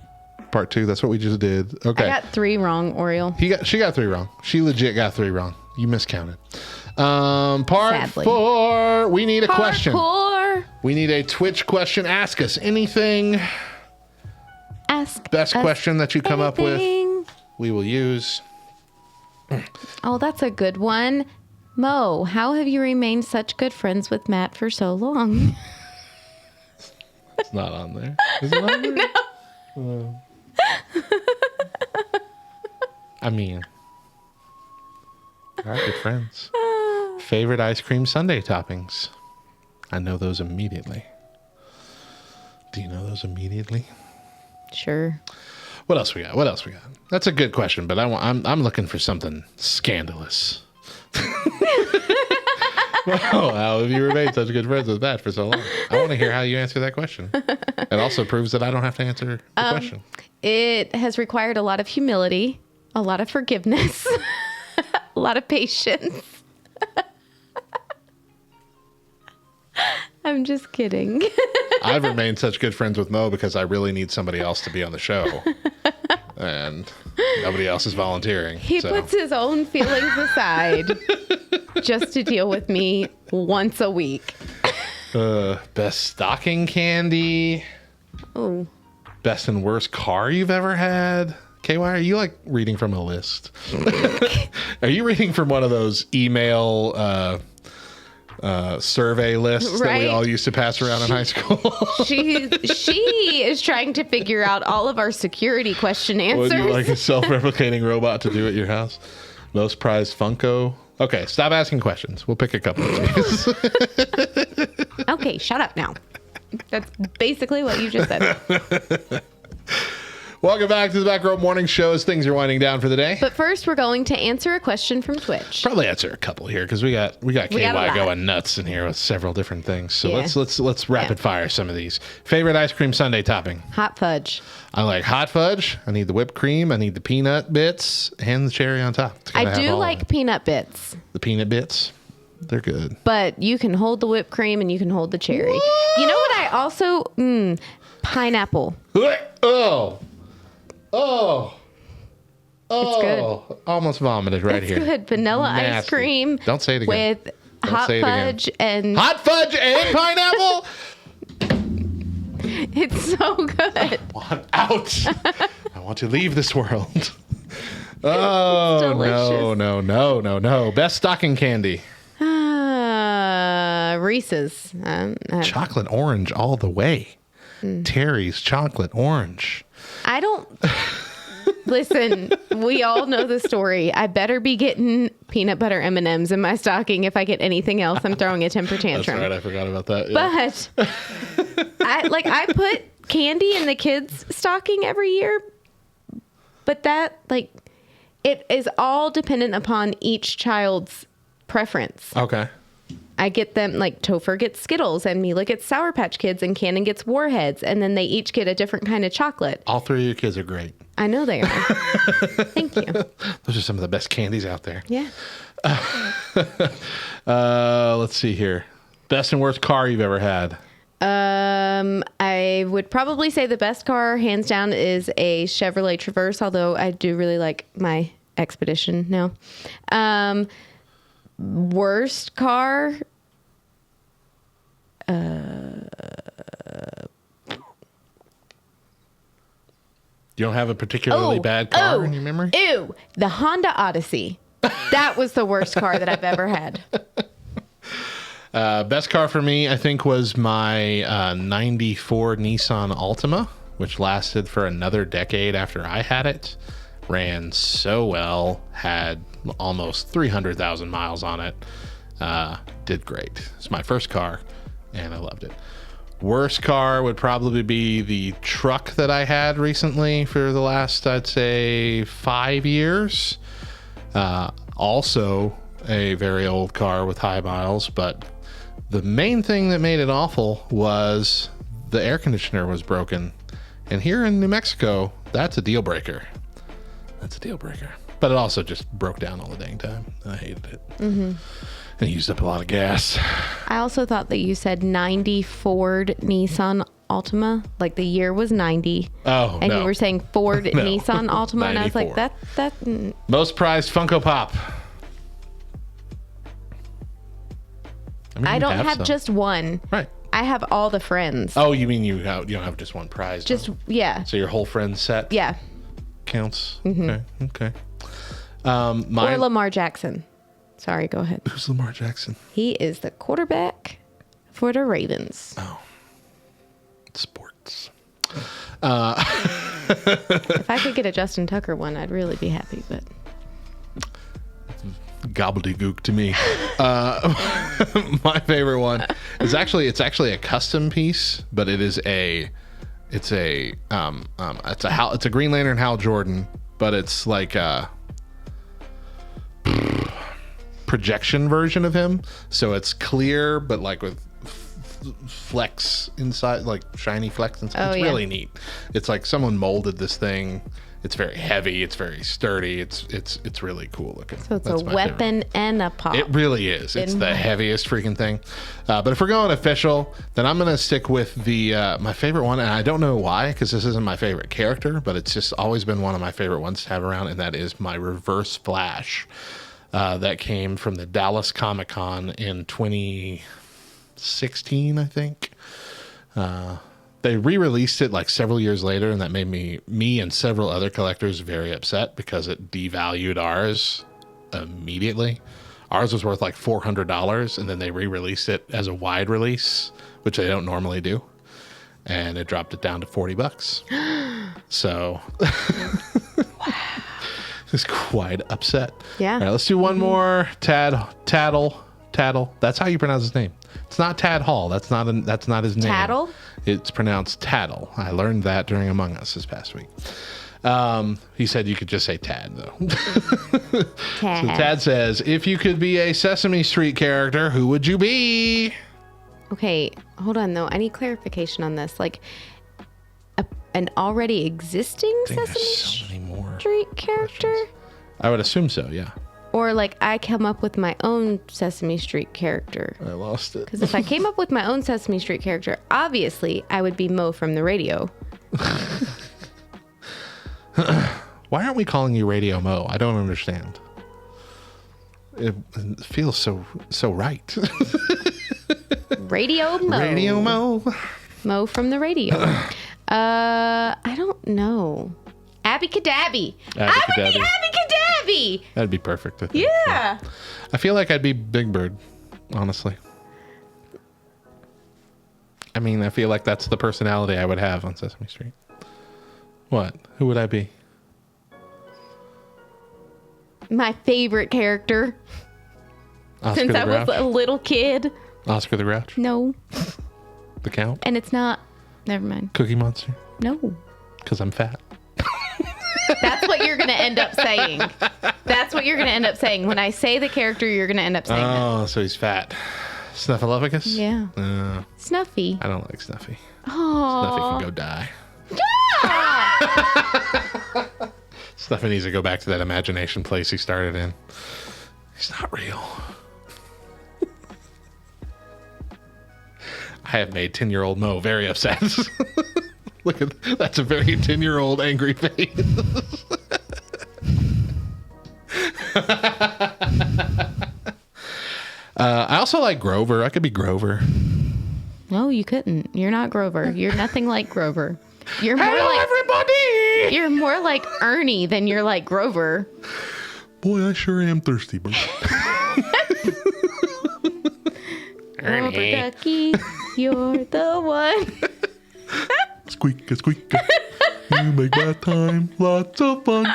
Speaker 1: Part 2. That's what we just did. Okay.
Speaker 2: I got 3 wrong, Oriole.
Speaker 1: She got 3 wrong. She legit got 3 wrong. You miscounted. Part
Speaker 2: Sadly.
Speaker 1: 4. We need a question.
Speaker 2: Hardcore.
Speaker 1: We need a Twitch question. Ask us anything.
Speaker 2: Ask
Speaker 1: Best
Speaker 2: us
Speaker 1: question that you come up with,
Speaker 2: anything.
Speaker 1: we will use.
Speaker 2: Oh, that's a good one. Mo, how have you remained such good friends with Matt for so long?
Speaker 1: It's not on there. Is it on there?
Speaker 2: No.
Speaker 1: I mean, all right, good friends. Favorite ice cream sundae toppings? I know those immediately. Do you know those immediately?
Speaker 2: Sure.
Speaker 1: What else we got? That's a good question, but I'm looking for something scandalous. Wow, how have you remained such good friends with Matt for so long? I want to hear how you answer that question. It also proves that I don't have to answer the question.
Speaker 2: It has required a lot of humility, a lot of forgiveness, a lot of patience. I'm just kidding.
Speaker 1: I've remained such good friends with Mo because I really need somebody else to be on the show. And nobody else is volunteering.
Speaker 2: He puts his own feelings aside just to deal with me once a week.
Speaker 1: Best stocking candy.
Speaker 2: Oh.
Speaker 1: Best and worst car you've ever had. KY, are you like reading from a list? Are you reading from one of those email survey lists that we all used to pass around in high school?
Speaker 2: She is trying to figure out all of our security question answers.
Speaker 1: Would you like a self-replicating robot to do at your house? Most prized Funko? Okay, stop asking questions. We'll pick a couple of these.
Speaker 2: Okay, shut up now. That's basically what you just said.
Speaker 1: Welcome back to the Back Row Morning Show as things are winding down for the day.
Speaker 2: But first, we're going to answer a question from Twitch.
Speaker 1: Probably answer a couple here because we got KY going nuts in here with several different things. So let's rapid fire some of these. Favorite ice cream sundae topping?
Speaker 2: Hot fudge.
Speaker 1: I like hot fudge. I need the whipped cream. I need the peanut bits and the cherry on top.
Speaker 2: I do like peanut bits.
Speaker 1: The peanut bits, they're good.
Speaker 2: But you can hold the whipped cream and you can hold the cherry. What? You know what I also pineapple. Oh, it's good. Almost vomited right here. Good. Vanilla ice cream.
Speaker 1: Don't say it again.
Speaker 2: With hot fudge and
Speaker 1: pineapple.
Speaker 2: It's so good.
Speaker 1: I want out. I want to leave this world. Oh, no. Best stocking candy.
Speaker 2: Reese's.
Speaker 1: Chocolate orange all the way. Terry's chocolate orange.
Speaker 2: I don't... Listen, we all know the story. I better be getting peanut butter M&Ms in my stocking. If I get anything else, I'm throwing a temper tantrum.
Speaker 1: That's right. I forgot about that. Yeah.
Speaker 2: But I put candy in the kids' stocking every year. But that, it is all dependent upon each child's preference.
Speaker 1: Okay.
Speaker 2: I get them, Topher gets Skittles, and Mila gets Sour Patch Kids, and Cannon gets Warheads, and then they each get a different kind of chocolate.
Speaker 1: All three of your kids are great.
Speaker 2: I know they are. Thank you.
Speaker 1: Those are some of the best candies out there.
Speaker 2: Yeah.
Speaker 1: Let's see here. Best and worst car you've ever had?
Speaker 2: I would probably say the best car, hands down, is a Chevrolet Traverse, although I do really like my Expedition now. Worst car?
Speaker 1: You don't have a particularly bad car in your memory?
Speaker 2: The Honda Odyssey. That was the worst car that I've ever had.
Speaker 1: Best car for me, I think, was my 94 Nissan Altima, which lasted for another decade after I had it. Ran so well, had almost 300,000 miles on it. Did great. It's my first car, and I loved it. Worst car would probably be the truck that I had recently for the last, I'd say, 5 years. Also a very old car with high miles, but the main thing that made it awful was the air conditioner was broken. And here in New Mexico, that's a deal breaker. But it also just broke down all the dang time. I hated it. Mm-hmm. And used up a lot of gas.
Speaker 2: I also thought that you said 90 Ford Nissan Altima. Like the year was 90.
Speaker 1: Oh,
Speaker 2: and
Speaker 1: no.
Speaker 2: you were saying Ford Nissan Altima. 94. And I was like, that.
Speaker 1: Most prized Funko Pop.
Speaker 2: I don't have just one.
Speaker 1: Right.
Speaker 2: I have all the friends.
Speaker 1: Oh, you mean you don't have just one prize?
Speaker 2: Just, yeah.
Speaker 1: So your whole friend set?
Speaker 2: Yeah.
Speaker 1: Counts?
Speaker 2: Mm-hmm.
Speaker 1: Okay.
Speaker 2: Or Lamar Jackson. Sorry, go ahead.
Speaker 1: Who's Lamar Jackson?
Speaker 2: He is the quarterback for the Ravens.
Speaker 1: Oh. Sports.
Speaker 2: If I could get a Justin Tucker one, I'd really be happy, but
Speaker 1: gobbledygook to me. My favorite one is actually a custom piece, but it's a Green Lantern Hal Jordan, but it's like a projection version of him, so it's clear but like with flecks inside, like shiny flecks inside. It's really neat. It's like someone molded this thing. It's very heavy, it's very sturdy, it's really cool looking.
Speaker 2: So it's a weapon and a pop.
Speaker 1: It really is. It's the heaviest freaking thing. But if we're going official, then I'm gonna stick with the my favorite one, and I don't know why, because this isn't my favorite character, but it's just always been one of my favorite ones to have around, and that is my Reverse Flash. That came from the Dallas Comic-Con in 2016, I think. They re-released it like several years later, and that made me and several other collectors very upset because it devalued ours immediately. Ours was worth like $400, and then they re-released it as a wide release, which they don't normally do, and it dropped it down to $40. So was quite upset.
Speaker 2: Yeah.
Speaker 1: All right, let's do one more. Tattle. That's how you pronounce his name. It's not Tad Hall. That's not his name.
Speaker 2: Tattle?
Speaker 1: It's pronounced Tattle. I learned that during Among Us this past week. He said you could just say Tad, though.
Speaker 2: Tad.
Speaker 1: So Tad says, if you could be a Sesame Street character, who would you be?
Speaker 2: Okay, hold on, though. I need clarification on this. Like, an already existing Sesame Street character?
Speaker 1: I would assume so, yeah.
Speaker 2: Or like I come up with my own Sesame Street character.
Speaker 1: I lost it.
Speaker 2: Because if I came up with my own Sesame Street character, obviously I would be Mo from the radio.
Speaker 1: Why aren't we calling you Radio Mo? I don't understand. It feels so right.
Speaker 2: Radio Mo.
Speaker 1: Radio Mo.
Speaker 2: Mo from the radio. I don't know. Abby Cadabby. I would be Abby Cadabby.
Speaker 1: That'd be perfect, I think.
Speaker 2: Yeah.
Speaker 1: I feel like I'd be Big Bird, honestly. I mean, I feel like that's the personality I would have on Sesame Street. What? Who would I be?
Speaker 2: My favorite character.
Speaker 1: Oscar
Speaker 2: Since
Speaker 1: the
Speaker 2: I
Speaker 1: Grouch?
Speaker 2: was a little kid.
Speaker 1: Oscar the Grouch?
Speaker 2: No.
Speaker 1: The Count?
Speaker 2: And it's not. Never mind.
Speaker 1: Cookie Monster?
Speaker 2: No.
Speaker 1: Because I'm fat.
Speaker 2: That's what you're going to end up saying. That's what you're going to end up saying. When I say the character, you're going to end up saying that.
Speaker 1: So he's fat. Snuffleupagus?
Speaker 2: Yeah. Snuffy.
Speaker 1: I don't like Snuffy.
Speaker 2: Oh.
Speaker 1: Snuffy can go die. Snuffy needs to go back to that imagination place he started in. He's not real. I have made 10-year-old Mo very upset. Look at that's a very 10-year-old angry face. I also like Grover. I could be Grover.
Speaker 2: No, you couldn't. You're not Grover. You're nothing like Grover. You're more
Speaker 1: Hello, everybody!
Speaker 2: You're more like Ernie than you're like Grover.
Speaker 1: Boy, I sure am thirsty, bro.
Speaker 2: Rubber ducky, you're the one.
Speaker 1: Squeak, squeak. You make my time lots of fun.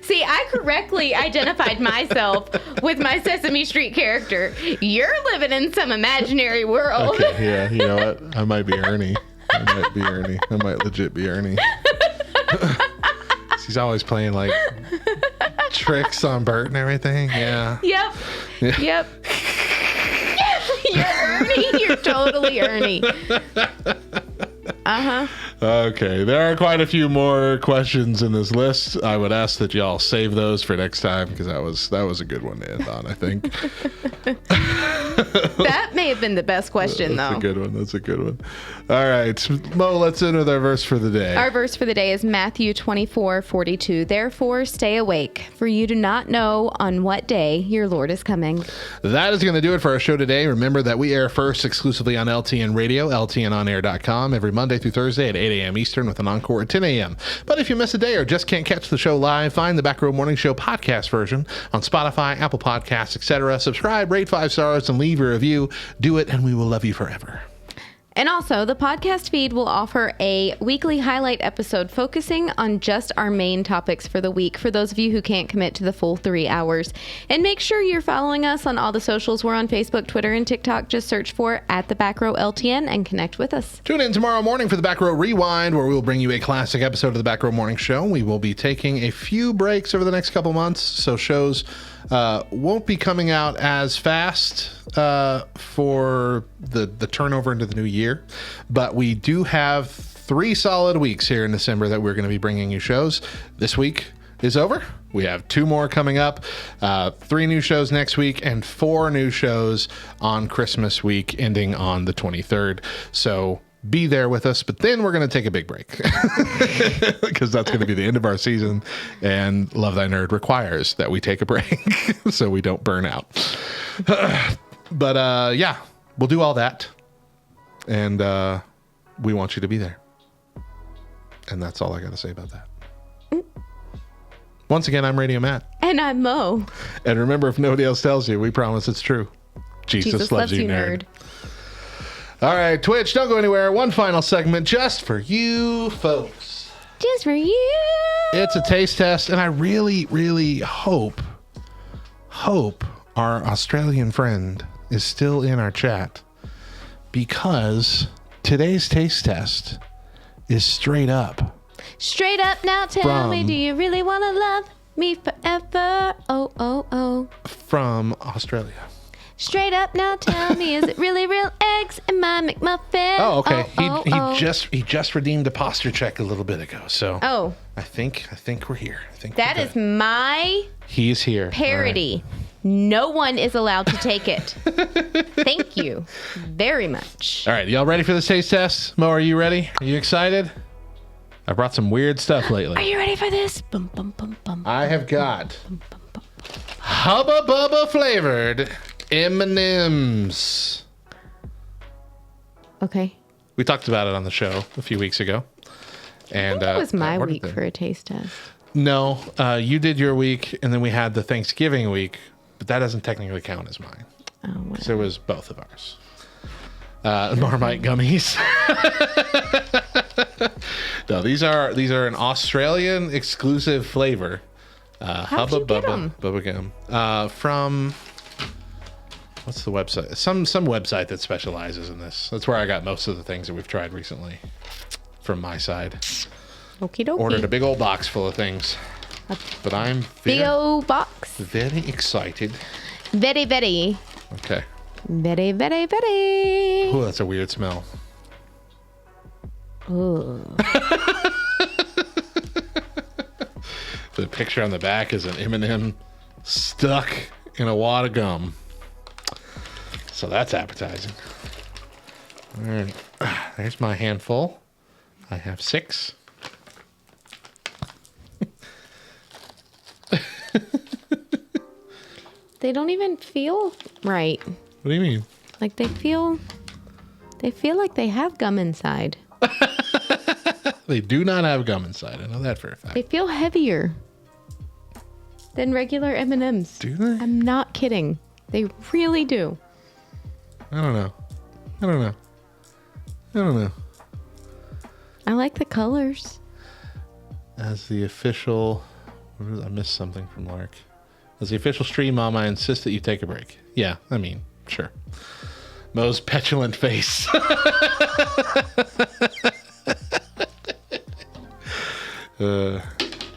Speaker 2: See, I correctly identified myself with my Sesame Street character. You're living in some imaginary world.
Speaker 1: Okay, yeah, you know what? I might be Ernie. I might legit be Ernie. He's always playing like tricks on Bert and everything. Yeah.
Speaker 2: Yep. You're Ernie. You're totally Ernie. Uh-huh.
Speaker 1: Okay, there are quite a few more questions in this list. I would ask that y'all save those for next time because that was a good one to end on, I think.
Speaker 2: That may have been the best question, though.
Speaker 1: That's a good one. All right, Mo, let's end with our verse for the day.
Speaker 2: Our verse for the day is Matthew 24:42. Therefore, stay awake, for you do not know on what day your Lord is coming.
Speaker 1: That is going to do it for our show today. Remember that we air first exclusively on LTN Radio, LTNOnAir.com, every Monday through Thursday at 8 a.m. Eastern with an encore at 10 a.m. But if you miss a day or just can't catch the show live, find the Back Row Morning Show podcast version on Spotify, Apple Podcasts, etc. Subscribe, rate 5 stars, and leave a review. Do it, and we will love you forever.
Speaker 2: And also, the podcast feed will offer a weekly highlight episode focusing on just our main topics for the week for those of you who can't commit to the full 3 hours. And make sure you're following us on all the socials. We're on Facebook, Twitter, and TikTok. Just search for @TheBackRowLTN and connect with us.
Speaker 1: Tune in tomorrow morning for the Back Row Rewind, where we'll bring you a classic episode of the Back Row Morning Show. We will be taking a few breaks over the next couple months, so shows won't be coming out as fast for the turnover into the new year. But we do have 3 solid weeks here in December that we're going to be bringing you shows. This week is over. We have 2 more coming up, 3 new shows next week, and 4 new shows on Christmas week, ending on the 23rd. So be there with us, but then we're going to take a big break because that's going to be the end of our season, and Love Thy Nerd requires that we take a break so we don't burn out. But yeah, we'll do all that, and we want you to be there. And that's all I got to say about that. Once again, I'm Radio Matt.
Speaker 2: And I'm Mo.
Speaker 1: And remember, if nobody else tells you, we promise it's true. Jesus loves you, nerd. All right, Twitch, don't go anywhere. One final segment just for you folks.
Speaker 2: Just for you.
Speaker 1: It's a taste test, and I really, really hope our Australian friend is still in our chat, because today's taste test is straight up.
Speaker 2: Straight up now, tell me, do you really want to love me forever? Oh, oh, oh.
Speaker 1: From Australia.
Speaker 2: Straight up now, tell me, is it really real eggs in my McMuffin?
Speaker 1: Oh, okay. He just redeemed a posture check a little bit ago, so I think we're here.
Speaker 2: That is my
Speaker 1: He's here.
Speaker 2: Parody. Right. No one is allowed to take it. Thank you very much.
Speaker 1: All right, y'all ready for this taste test? Mo, are you ready? Are you excited? I brought some weird stuff lately.
Speaker 2: Are you ready for this? Bum, bum, bum, bum,
Speaker 1: I have got Hubba Bubba flavored M&Ms.
Speaker 2: Okay.
Speaker 1: We talked about it on the show a few weeks ago. And
Speaker 2: it was my week for a taste test.
Speaker 1: No, you did your week, and then we had the Thanksgiving week, but that doesn't technically count as mine.
Speaker 2: Oh, wow.
Speaker 1: So it was both of ours. Marmite gummies. No, these are an Australian exclusive flavor. Hubba Bubba gum. From what's the website? Some website that specializes in this. That's where I got most of the things that we've tried recently. From my side.
Speaker 2: Okie dokie.
Speaker 1: Ordered a big old box full of things. But I'm
Speaker 2: big old box.
Speaker 1: Very excited.
Speaker 2: Very, very.
Speaker 1: Okay.
Speaker 2: Very, very, very.
Speaker 1: Oh, that's a weird smell.
Speaker 2: Ooh.
Speaker 1: The picture on the back is an M&M stuck in a wad of gum. So that's appetizing. All right. There's my handful. I have 6.
Speaker 2: They don't even feel right.
Speaker 1: What do you mean?
Speaker 2: Like they feel like they have gum inside.
Speaker 1: They do not have gum inside. I know that for a fact.
Speaker 2: They feel heavier than regular M&Ms.
Speaker 1: Do they?
Speaker 2: I'm not kidding. They really do.
Speaker 1: I don't know.
Speaker 2: I like the colors.
Speaker 1: As the official... I missed something from Lark. As the official stream mom, I insist that you take a break. Yeah, I mean, sure. Mo's petulant face.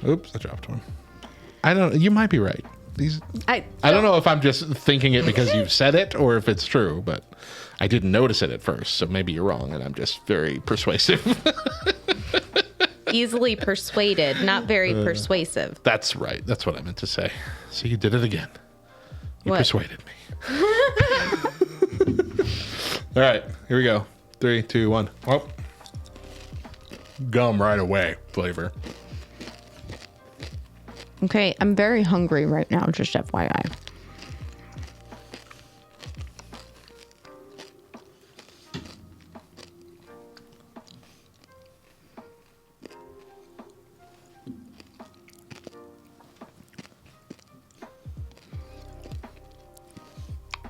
Speaker 1: Oops, I dropped one. You might be right. I don't know if I'm just thinking it because you've said it or if it's true, but I didn't notice it at first, so maybe you're wrong and I'm just very persuasive.
Speaker 2: Easily persuaded, not very persuasive.
Speaker 1: That's right. That's what I meant to say. So you did it again. You persuaded me. All right, here we go. 3, 2, 1. Oh. Gum right away flavor.
Speaker 2: Okay, I'm very hungry right now, just FYI.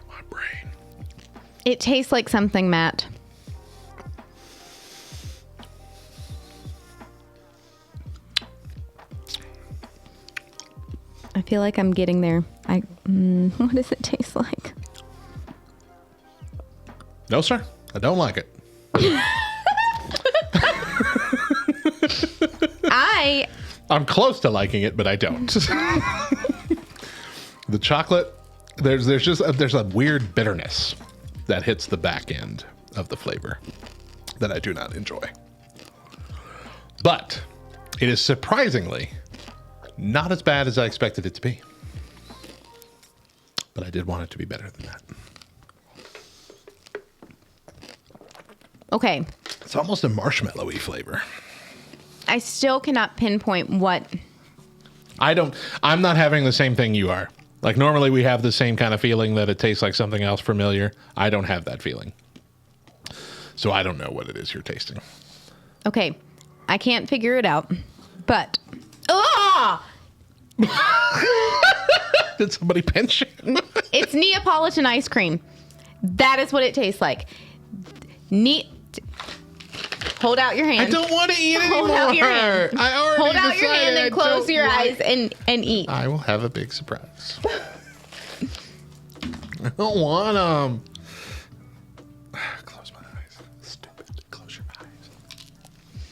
Speaker 1: My brain.
Speaker 2: It tastes like something, Matt. feel like I'm getting there. What does it taste like?
Speaker 1: No, sir. I don't like it. I'm close to liking it, but I don't. The chocolate, there's a weird bitterness that hits the back end of the flavor that I do not enjoy. But it is surprisingly not as bad as I expected it to be. But I did want it to be better than that.
Speaker 2: Okay.
Speaker 1: It's almost a marshmallowy flavor.
Speaker 2: I still cannot pinpoint what.
Speaker 1: I'm not having the same thing you are. Like normally we have the same kind of feeling that it tastes like something else familiar. I don't have that feeling. So I don't know what it is you're tasting.
Speaker 2: Okay. I can't figure it out. But. Ah!
Speaker 1: Did somebody pinch you?
Speaker 2: It's Neapolitan ice cream. That is what it tastes like. Hold out your hand.
Speaker 1: I don't want to eat anymore.
Speaker 2: Hold out your hand.
Speaker 1: I already
Speaker 2: Hold out your hand and close your eyes and eat.
Speaker 1: I will have a big surprise. I don't want them. Close my eyes. Stupid. Close your eyes.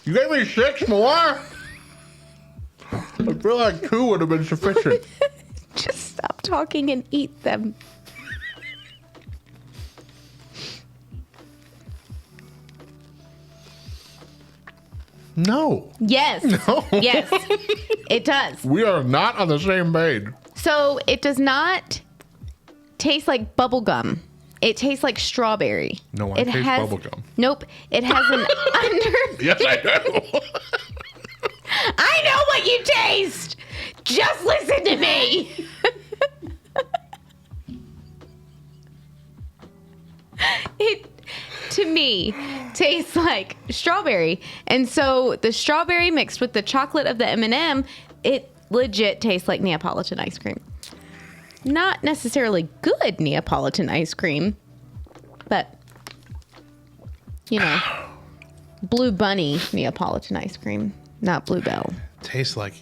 Speaker 1: You gave me 6 more? I feel like 2 would have been sufficient.
Speaker 2: Just stop talking and eat them.
Speaker 1: No.
Speaker 2: Yes.
Speaker 1: No.
Speaker 2: Yes. It does.
Speaker 1: We are not on the same page.
Speaker 2: So it does not taste like bubble gum. It tastes like strawberry.
Speaker 1: No, I taste bubble gum.
Speaker 2: Nope. It has an under.
Speaker 1: Yes, I do.
Speaker 2: I know what you taste. Just listen to me. It, to me, tastes like strawberry. And so the strawberry mixed with the chocolate of the M&M, it legit tastes like Neapolitan ice cream. Not necessarily good Neapolitan ice cream, but, you know, Blue Bunny Neapolitan ice cream, not Bluebell.
Speaker 1: Tastes like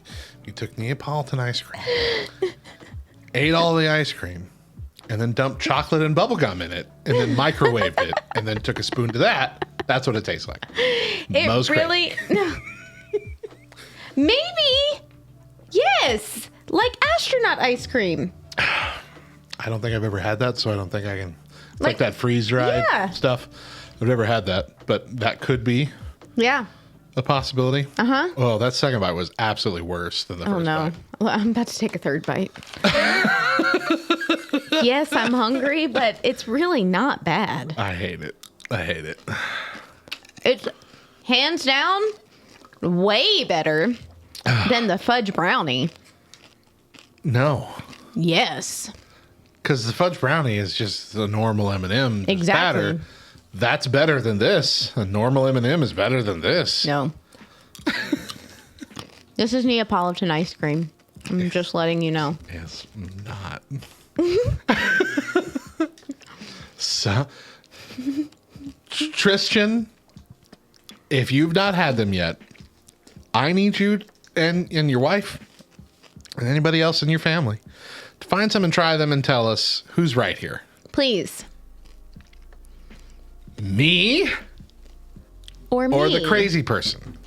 Speaker 1: you took Neapolitan ice cream, ate all the ice cream, and then dumped chocolate and bubblegum in it, and then microwaved it, and then took a spoon to that. That's what it tastes like.
Speaker 2: It
Speaker 1: Most
Speaker 2: really... No. Maybe. Yes. Like astronaut ice cream.
Speaker 1: I don't think I've ever had that, so I don't think I can... It's like that freeze-dried stuff. I've never had that, but that could be a possibility.
Speaker 2: Uh-huh.
Speaker 1: Oh, that second bite was absolutely worse than the first bite.
Speaker 2: Well, I'm about to take a third bite. Yes, I'm hungry, but it's really not bad.
Speaker 1: I hate it. I hate it.
Speaker 2: It's hands down way better than the fudge brownie.
Speaker 1: No.
Speaker 2: Yes.
Speaker 1: Because the fudge brownie is just the normal M&M.
Speaker 2: Exactly.
Speaker 1: Batter. That's better than this. A normal M&M is better than this.
Speaker 2: No. This is Neapolitan ice cream. I'm just letting you know.
Speaker 1: It's not. So, Tristan, if you've not had them yet, I need you and your wife and anybody else in your family to find some and try them and tell us who's right here.
Speaker 2: Please.
Speaker 1: Me?
Speaker 2: Or me.
Speaker 1: Or the crazy person.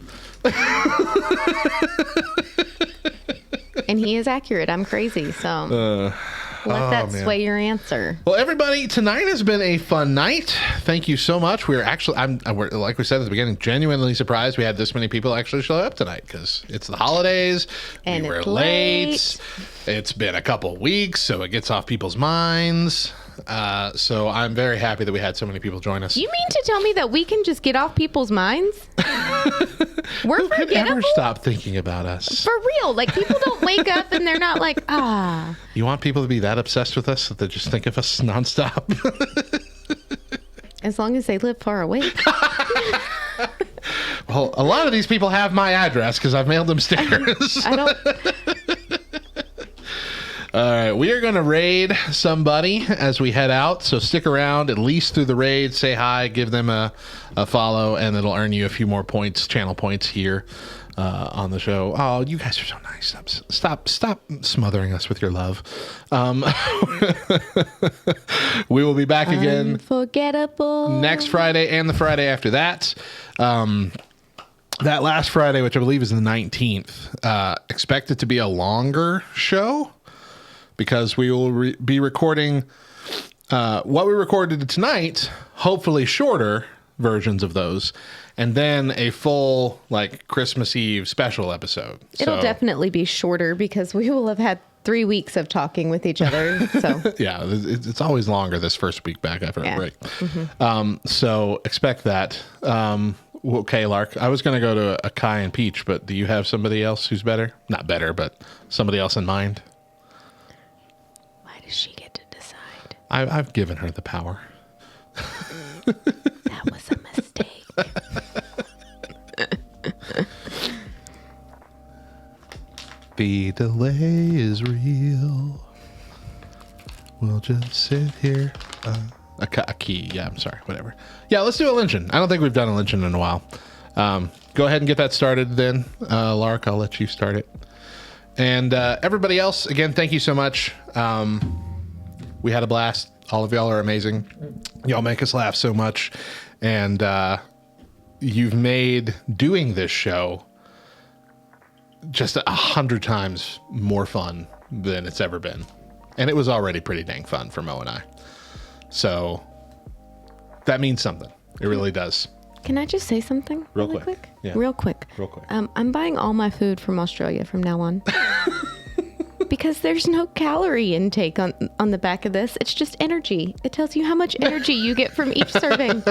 Speaker 2: And he is accurate. I'm crazy, so let that sway your answer.
Speaker 1: Well, everybody, tonight has been a fun night. Thank you so much. We're actually, we're, like we said at the beginning, genuinely surprised we had this many people actually show up tonight because it's the holidays.
Speaker 2: And
Speaker 1: we were
Speaker 2: it's
Speaker 1: late. It's been a couple weeks, so it gets off people's minds. So I'm very happy that we had so many people join us.
Speaker 2: You mean to tell me that we can just get off people's minds? We're
Speaker 1: Who could
Speaker 2: forgettable?
Speaker 1: ever stop thinking about us?
Speaker 2: For real. Like, people don't wake up and they're not like, ah.
Speaker 1: You want people to be that obsessed with us that they just think of us nonstop?
Speaker 2: As long as they live far away.
Speaker 1: Well, a lot of these people have my address because I've mailed them stickers.
Speaker 2: I don't...
Speaker 1: All right, we are going to raid somebody as we head out, so stick around at least through the raid, say hi, give them a follow, and it'll earn you a few more points, channel points here on the show. Oh, you guys are so nice. Stop smothering us with your love. We will be back again
Speaker 2: unforgettable
Speaker 1: next Friday and the Friday after that. That last Friday, which I believe is the 19th, expect it to be a longer show because we will be recording what we recorded tonight, hopefully shorter versions of those, and then a full like Christmas Eve special episode.
Speaker 2: It'll definitely be shorter because we will have had 3 weeks of talking with each other. So
Speaker 1: yeah, it's always longer this first week back after a break. So expect that. Okay, Lark, I was going to go to a Kai and Peach, but do you have somebody else who's better? Not better, but somebody else in mind?
Speaker 2: Why does she get to decide?
Speaker 1: I've given her the power.
Speaker 2: That was a mistake.
Speaker 1: The delay is real. We'll just sit here. A key. Yeah, I'm sorry. Whatever. Yeah, let's do a lynching. I don't think we've done a lynching in a while. Go ahead and get that started then. Lark, I'll let you start it. And everybody else, again, thank you so much. We had a blast. All of y'all are amazing. Y'all make us laugh so much. And you've made doing this show just 100 times more fun than it's ever been. And it was already pretty dang fun for Mo and I. So that means something. It really does.
Speaker 2: Can I just say something
Speaker 1: real quick? Yeah.
Speaker 2: Real quick. I'm buying all my food from Australia from now on. Because there's no calorie intake on the back of this. It's just energy. It tells you how much energy you get from each serving.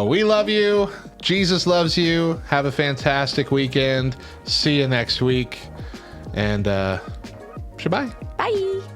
Speaker 1: We love you. Jesus loves you. Have a fantastic weekend. See you next week. And Shabbai.
Speaker 2: Bye.